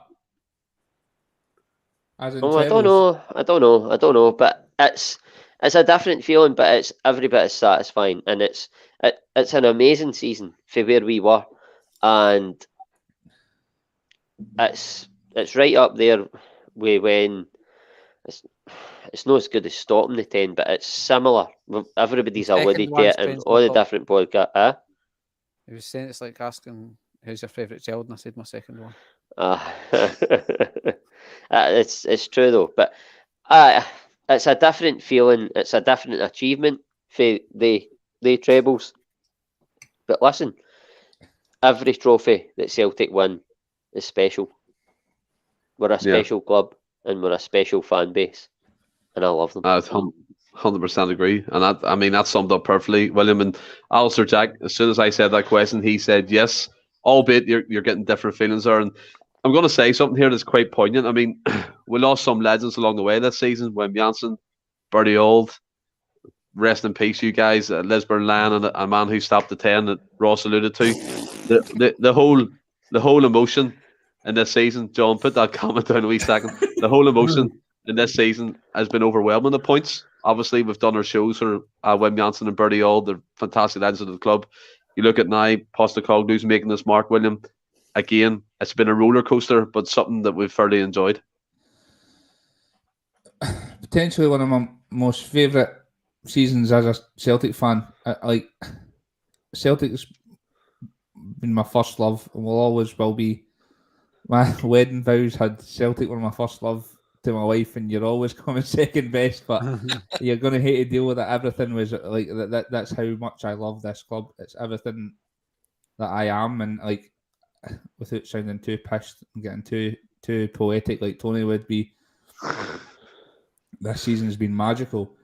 I don't know. But it's a different feeling. But it's every bit as satisfying, and it's an amazing season for where we were, and it's right up there with when it's not as good as stopping the 10, but it's similar. Everybody's alluded to it and all the different podcasts. He was saying it's like asking who's your favourite child, and I said my second one. It's true though, but it's a different feeling. It's a different achievement for the trebles. But listen, every trophy that Celtic win is special. We're a special club and we're a special fan base, and I love them. 100% agree, and that summed up perfectly, William. And Alistair Jack, as soon as I said that question, he said yes, albeit you're getting different feelings there. And I'm going to say something here that's quite poignant. I mean, we lost some legends along the way this season. Wim Jansen, Bertie Auld, rest in peace, you guys. Lisburn Lan, and a man who stopped the 10 that Ross alluded to. The whole emotion in this season, John, put that comment down a wee second. The whole emotion in this season has been overwhelming at points. Obviously, we've done our shows for Wim Jansen and Bertie Auld. They're fantastic legends of the club. You look at now, Postecoglou's making this mark, William. Again, it's been a roller coaster, but something that we've fairly enjoyed. Potentially one of my most favourite seasons as a Celtic fan. Celtic's been my first love and will always will be. My wedding vows had Celtic were my first love to my wife, and you're always coming second best, but you're going to hate to deal with it. Everything was like that. That's how much I love this club. It's everything that I am, and like, without sounding too pissed and getting too poetic like Tony would be, this season has been magical.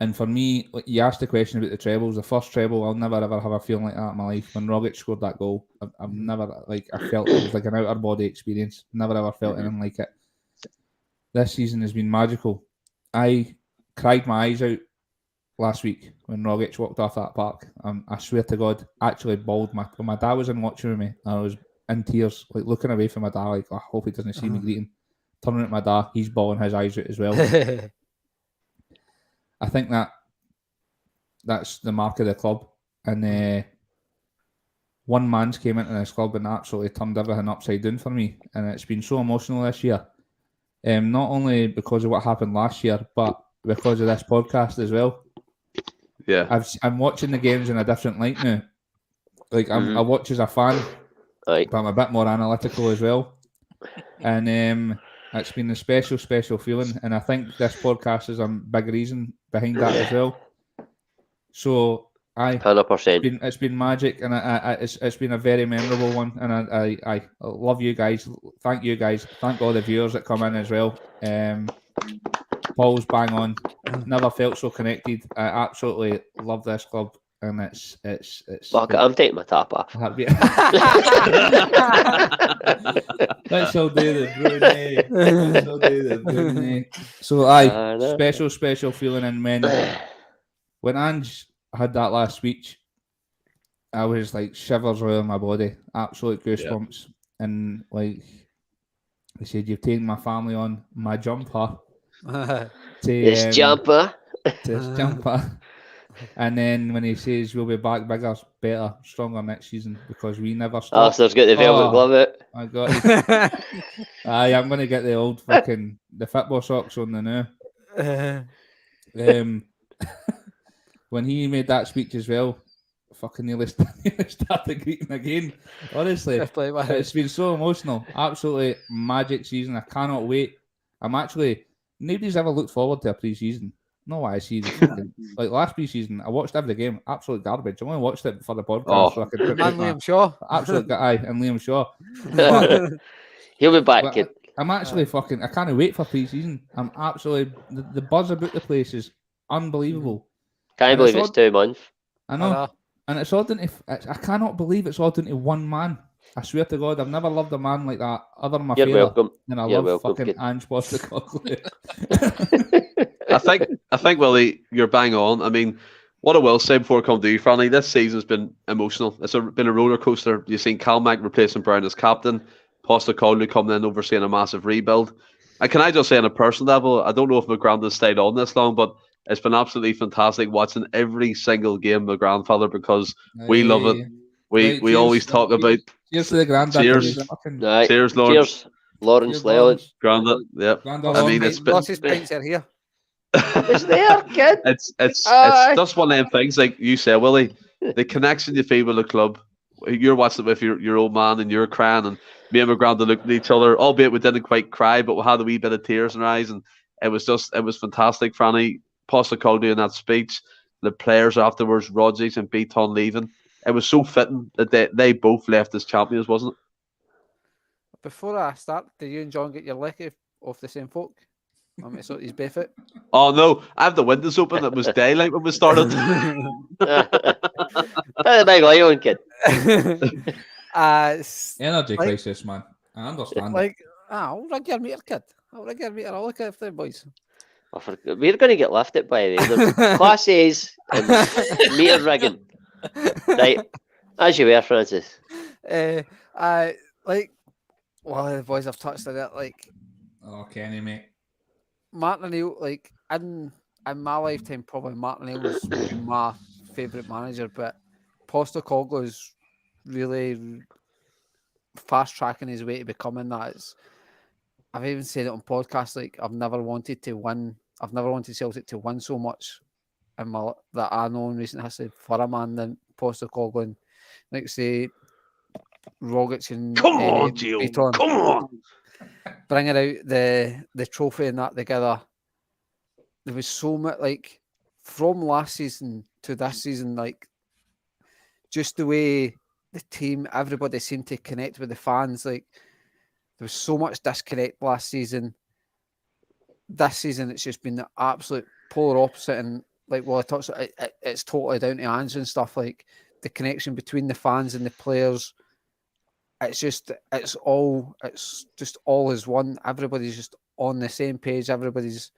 And for me, like you asked the question about the trebles, the first treble, I'll never ever have a feeling like that in my life. When Rogic scored that goal, I've never, like, I felt it was like an outer body experience. Never ever felt anything like it. This season has been magical. I cried my eyes out last week when Rogic walked off that park. I swear to God, actually bawled. When my dad was in watching with me, I was in tears, like looking away from my dad, like, I hope he doesn't see me greeting. Turning at my dad, he's bawling his eyes out as well. I think that's the mark of the club. And one man's came into this club and absolutely turned everything upside down for me. And it's been so emotional this year. Not only because of what happened last year, but because of this podcast as well. Yeah. I'm watching the games in a different light now. Like, I watch as a fan, but I'm a bit more analytical as well. And it's been a special, special feeling. And I think this podcast is a big reason behind that as well. So, 100%. It's been magic, and it's been a very memorable one. And I love you guys. Thank you guys. Thank all the viewers that come in as well. Paul's bang on. Never felt so connected. I absolutely love this club, and it's. Fuck it, I'm taking my top off. Let's all do the Brunei. Let's all do the Brunei. So special feeling. And when Ange had that last speech, I was like shivers all in my body, absolute goosebumps. And like he said, you've taken my family on my jumper. This jumper. And then when he says we'll be back bigger, better, stronger next season because we never stop. Arsenal's got the velvet glove out. I got it. I'm going to get the old fucking the football socks on the now. When he made that speech as well, fucking nearly started greeting again. Honestly, it's been so emotional. Absolutely magic season. I cannot wait. Nobody's ever looked forward to a pre-season. No, I see like last pre-season, I watched every game. Absolute garbage. I only watched it for the podcast so I could put Liam Shaw. Absolute guy and Liam Shaw. He'll be back, kid. I'm actually I can't wait for pre-season. I'm absolutely the buzz about the place is unbelievable. Can't believe it's 2 months. I know. And it's all down to, I cannot believe it's all down to one man. I swear to God, I've never loved a man like that other than my You're welcome. And I love fucking Ange Postecoglou. I think, Willie, you're bang on. I mean, what I will say before I come to you, Franny, this season's been emotional. It's been a roller coaster. You've seen Calmac replacing Brown as captain, Postecoglou coming in overseeing a massive rebuild. And can I just say on a personal level, I don't know if my grandad stayed on this long, but it's been absolutely fantastic watching every single game of my grandfather because we love it. We always talk about. Cheers to the granddad. Cheers, Lawrence. Cheers, Lawrence Leyland. Grandad, yep. I mean, it's been. Ross's pints are here. It's there, kid. It's just one of them things, like you said, Willie. The connection you feel with the club. You're watching it with your old man, and you're crying, and me and my granddad looked at each other. Albeit we didn't quite cry, but we had a wee bit of tears in our eyes, and it was fantastic, Franny. Postecoglou in that speech, the players afterwards, Rodgers and Beaton leaving. It was so fitting that they both left as champions, wasn't it? Before I start, did you and John get your lick off the same folk? I mean, so he's barefoot. Oh no, I have the windows open. It was daylight when we started. The big lion, kid. Energy crisis, man. I understand. Like, I'll rig your meter, kid. I'll look after the boys. We're going to get lifted by the Class A's and meter rigging. Right, as you were, Francis. Like, one of the boys have touched on it. Like, Kenny, mate. Martin O'Neill, like in my lifetime, probably Martin O'Neill was my favourite manager, but Postecoglou is really fast tracking his way to becoming that. I've even said it on podcasts. Like, I've never wanted Celtic to win so much that I know in recent history for a man than Postecoglou. Like say, Rogic and Come on, Gio. Beaton, Come on. bringing out the trophy and that together. There was so much, like, from last season to this season, like, just the way the team, everybody seemed to connect with the fans. Like, there was so much disconnect last season. This season, it's just been the absolute polar opposite. And like, well, it's totally down to Ange and stuff. Like, the connection between the fans and the players. It's just all as one. Everybody's just on the same page. Everybody's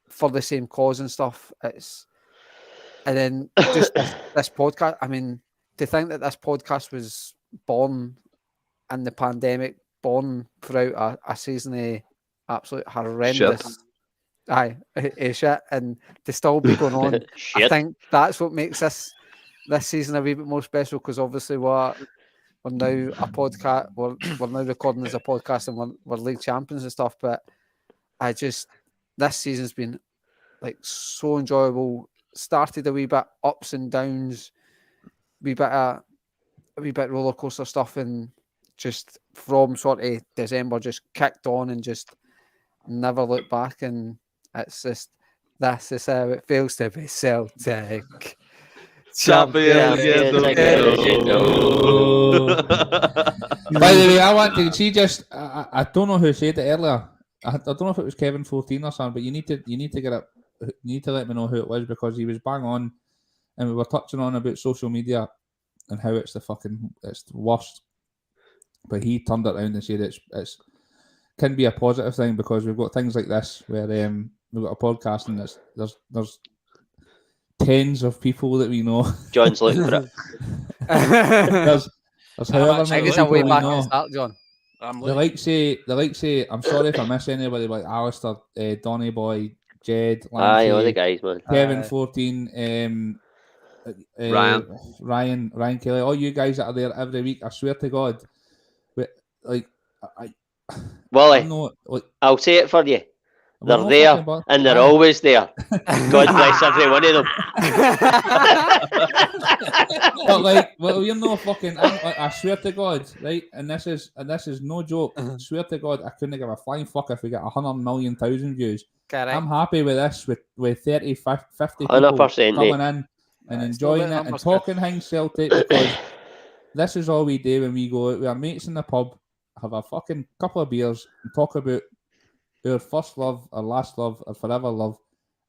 for the same cause and stuff. And then just this podcast. I mean, to think that this podcast was born in the pandemic, born throughout a season of absolute horrendous shit, and to still be going on. I think that's what makes this season a wee bit more special, because obviously we're now a podcast. We're now recording as a podcast, and we're league champions and stuff. But this season's been like so enjoyable. Started a wee bit ups and downs, a wee bit roller coaster stuff, and just from sort of December just kicked on and just never looked back. And it's just this is how it feels to be Celtic. Champions. By the way, I want to see just. I don't know who said it earlier. I don't know if it was Kevin 14 or something, but you need to get it. You need to let me know who it was, because he was bang on, and we were touching on about social media and how it's the worst. But he turned it around and said it's can be a positive thing, because we've got things like this where we've got a podcast and there's tens of people that we know. John's looking for it. there's however many people we know. Start, John. They like say I'm sorry if I miss anybody, like Alistair, Donny Boy, Jed, Aye, all the guys, man. Kevin 14, Ryan Kelly, all you guys that are there every week. I swear to God, Wally, I'll say it for you. They're there, and they're always there. God bless every one of them. But you're no fucking. I swear to God, right? And this is no joke. I swear to God, I couldn't give a flying fuck if we get 100,000,000 views. Correct. I'm happy with this, with 30, 50 people 100%, coming in and enjoying it and talking things Celtic, because this is all we do when we go out with our mates in the pub, have a fucking couple of beers, and talk about our first love, our last love, our forever love,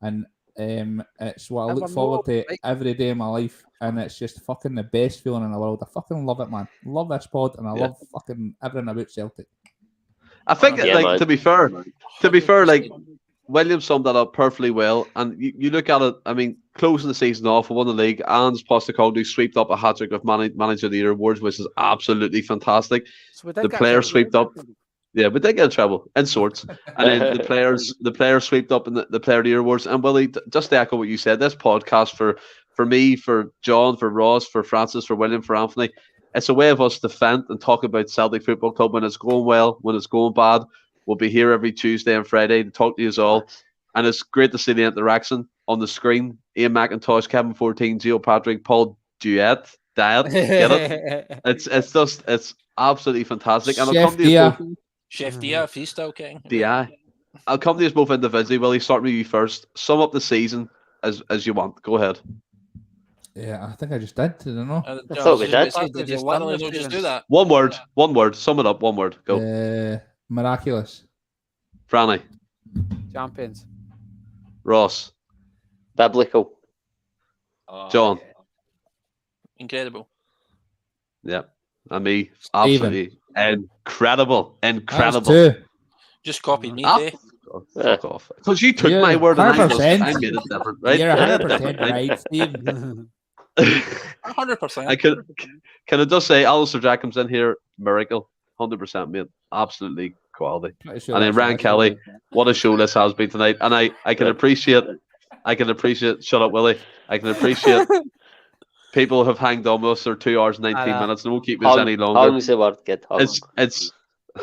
and it's what I look forward to every day of my life, and it's just fucking the best feeling in the world. I fucking love it, man. Love this pod, and I love fucking everything about Celtic. I think, to be fair, like, William summed that up perfectly well. And you look at it, I mean, closing the season off, we won the league, and Postecoglou swept up a hat-trick of Manager of the Year awards, which is absolutely fantastic. So the players swept up. Yeah, we did get a treble in sorts. And then the players swept up in the Player of the Year awards. And Willie, just to echo what you said, this podcast for me, for John, for Ross, for Francis, for William, for Anthony, it's a way of us to vent and talk about Celtic Football Club when it's going well, when it's going bad. We'll be here every Tuesday and Friday to talk to you all. And it's great to see the interaction on the screen. Ian McIntosh, Kevin 14, Gio Patrick, Paul Diet. Get it? It's absolutely fantastic. And I'll come to you both. Chef Dia, Freestyle King. Dia. I'll come to you both individually. Willie, start with you first. Sum up the season as you want. Go ahead. Yeah, I think I just did. Didn't know. I thought we did. Just do that. One word. Sum it up. One word. Go. Miraculous. Franny. Champions. Ross. Biblical. John. Incredible. Yeah. And me. Absolutely incredible. Just copied me, Fuck off. Because you took my word and I made it different, right? You're 100% right, Steve. 100%. Can I just say, Alistair Jack comes in here, miracle, 100%, mate, absolutely quality. Sure and then Ryan Kelly, what a show this has been tonight. And I can appreciate. Shut up, Willie. I can appreciate. People have hanged on us for 2 hours and 19 minutes, and won't keep us any longer. Hung's the word, get hung. It's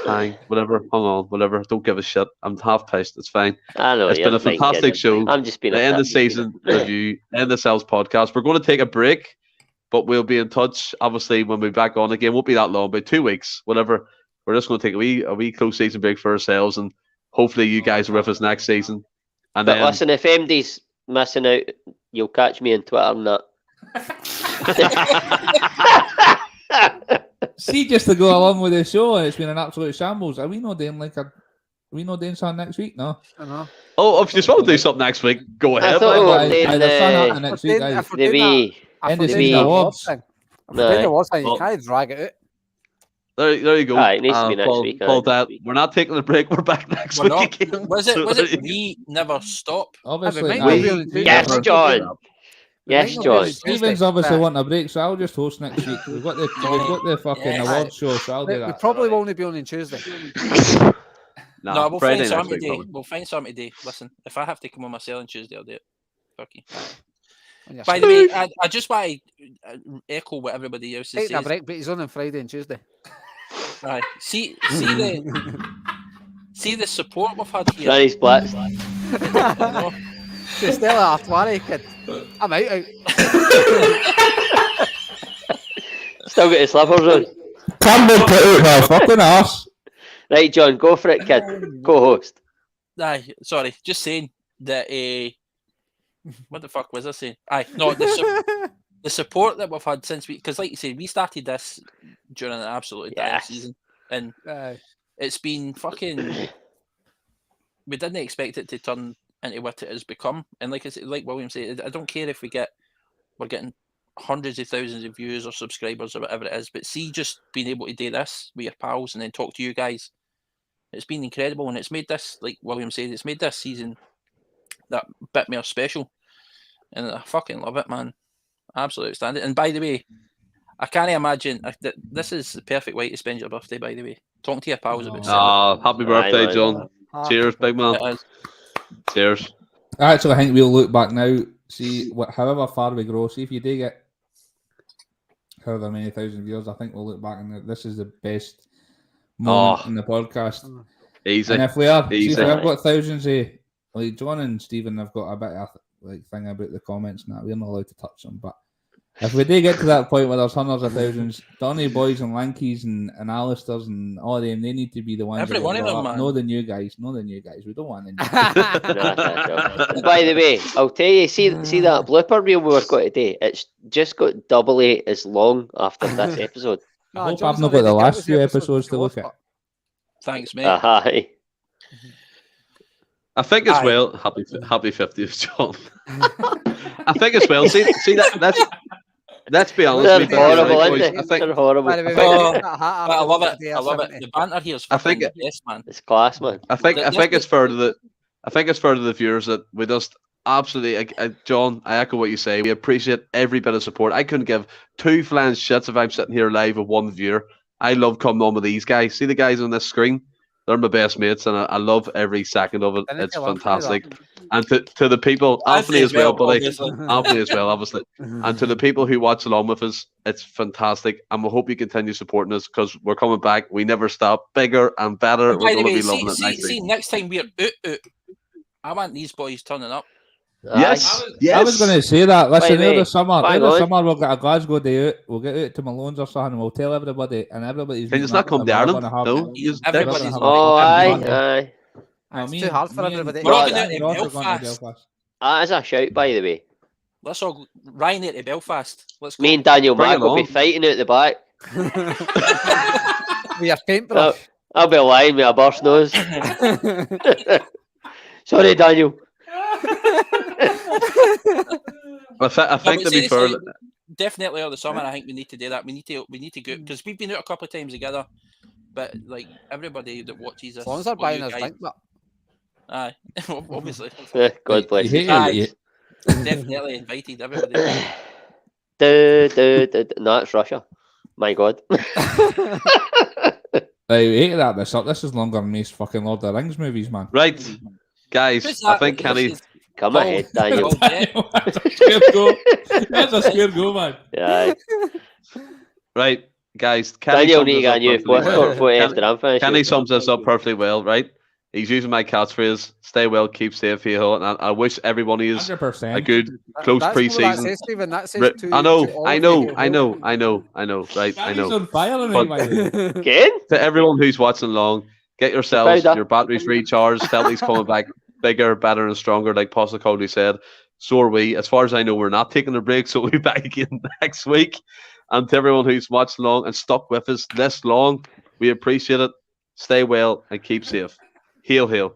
hang, whatever, hung on, whatever. Don't give a shit. I'm half pissed. It's fine. I know It's been a fine, fantastic kid. show. I'm just being The a end of tit, just being season review, Endless Celts podcast. We're going to take a break, but we'll be in touch. Obviously, when we're back on again, won't be that long, about 2 weeks, whatever. We're just going to take a wee close season break for ourselves, and hopefully you guys are with us next season. And But then, listen, if MD's missing out, you'll catch me on Twitter and that. See, just to go along with the show, it's been an absolute shambles. Are we not doing something next week? No. I know. oh, if you just want to do something next week, go I ahead. thought we man. were doing Either fun happening the next week, guys. If we're doing wee. End of the season awards. If we're doing the awards thing, Well- you can't drag it out. There you go. Aye, it needs to be next Paul, week, Paul, next that, week. we're not taking a break. We're back next We're week not. again. Was So it there you go. we never stop? Obviously, might aye. not be on the Tuesday. Yes, Never. John. Yes, John. Stephen's obviously wanting a break, so I'll just host next week. We've got the fucking Yes. award show, so I'll do We that. probably won't be on Tuesday. No, we'll Friday find next something week, today. probably. We'll find something today. Listen, if I have to come on myself on Tuesday, I'll do it. Fuck you. On your By the way, I just want to echo what everybody else is Taking a saying. break, but he's on Friday and Tuesday. Aye. See the support we've had here. Granny splits. You know? She's still a Artwari kid. I'm out. Still got his slippers on. Come and put out her fucking arse. Right, John, go for it, kid. Co-host. Aye, sorry, just saying that. What the fuck was I saying? Aye, no, the support that we've had since because, like you said, we started this during an absolutely dire Yes. season, and Aye. it's been fucking. We didn't expect it to turn into what it has become, and like I said, like William said, I don't care if we're getting hundreds of thousands of views or subscribers or whatever it is, but see, just being able to do this with your pals and then talk to you guys, it's been incredible, and it's made this, like William said, it's made this season that bit more special, and I fucking love it, man. Absolutely outstanding. And by the way, I can't imagine that this is the perfect way to spend your birthday. By the way, talking to your pals about Celtic. Happy birthday, man. John. Cheers, big man. It is. Cheers. Actually, I think we'll look back now, see however far we grow, see if you do get however many thousand viewers, I think we'll look back and this is the best moment in the podcast. Easy. And if we are, see Easy. if we've got thousands of, like John and Stephen have got a bit of like thing about the comments and that, we're not allowed to touch them, but if we do get to that point where there's hundreds of thousands, Donny boys and Lankies and Alistairs and all of them, they need to be the ones Every that one get of them, brought up. man. No, the new guys. We don't want the new By the way, I'll tell you, see that blooper reel we've got today? It's just got doubly as long after this episode. I hope I've not got the last few episodes to look at. Thanks, mate. Aye. I think as Aye. well. Happy 50th, John. I think as well. See that. Let's be honest. They're we've been horrible, right, aren't boys. they? I think They're horrible. By the way, Oh, that hat But I after love the it. day I of love it. 70. The banter here is I fucking think the best, man. It's class, man. I think Let's it's fair to the viewers that we just absolutely, John. I echo what you say. We appreciate every bit of support. I couldn't give two flying shits if I'm sitting here live with one viewer. I love coming on with these guys. See the guys on this screen? They're my best mates, and I love every second of it. Didn't It's you love fantastic. that? And to the people, Anthony as well, buddy. obviously. Anthony as well, obviously. And to the people who watch along with us, it's fantastic. And we hope you continue supporting us because we're coming back. We never stop. Bigger and better. And We're by the going to way, be loving it next see, week. next time we're out. I want these boys turning up. Yes. Yes. I was going to say that. Listen, Wait, over the summer, bang over the on. summer, we'll get a Glasgow day out. We'll get out to Malone's or something, and we'll tell everybody, and everybody's. Can you just not come to Ireland? No. You just- Everybody's Everybody's Oh, Everybody's- aye. It's too hard for everybody. We're all Well, going out to Belfast. That is a shout, by the way. Let's all Ryan out to Belfast. Let's go. Me and Daniel Bring Mack it will be on. fighting out the back. With your paintbrush. I'll be lying with a burst nose. Sorry, Daniel. I think to be fair, Definitely over the summer, I think we need to do that. We need to go because we've been out a couple of times together. But like everybody that watches us, As long as they're well, buying you us guys- drink, but aye, obviously, God bless You you. hate Aye. it. definitely invited everybody. No, it's Russia. My God. Hey, we hated that this up. This is longer than most fucking Lord of the Rings movies, man. right, guys. Who's I that? think Kenny. This is Come Paul- ahead, Daniel. Paul Beck. That's a square go. That's a square go, man. Yeah. Right. guys, Kenny Daniel sums need to this get a up new perfectly well. postcode for after I'm finished. Kenny sums this up perfectly well, right? He's using my catchphrase, stay well, keep safe, hey-ho, and I wish every one of you a 100%. good, close That's not what that pre-season. says, Stephen. That says to I to know, all I of know, you. I know, I know, right, I Danny's know. on fire tonight, But- by the way. Again? To everyone who's watching along, get yourselves Powder. your batteries recharged. Celtic's coming back bigger, better, and stronger, like Postecoglou said. So are we. As far as I know, we're not taking a break, so we'll be back again next week. And to everyone who's watched along and stuck with us this long, we appreciate it. Stay well and keep safe. Hail, hail.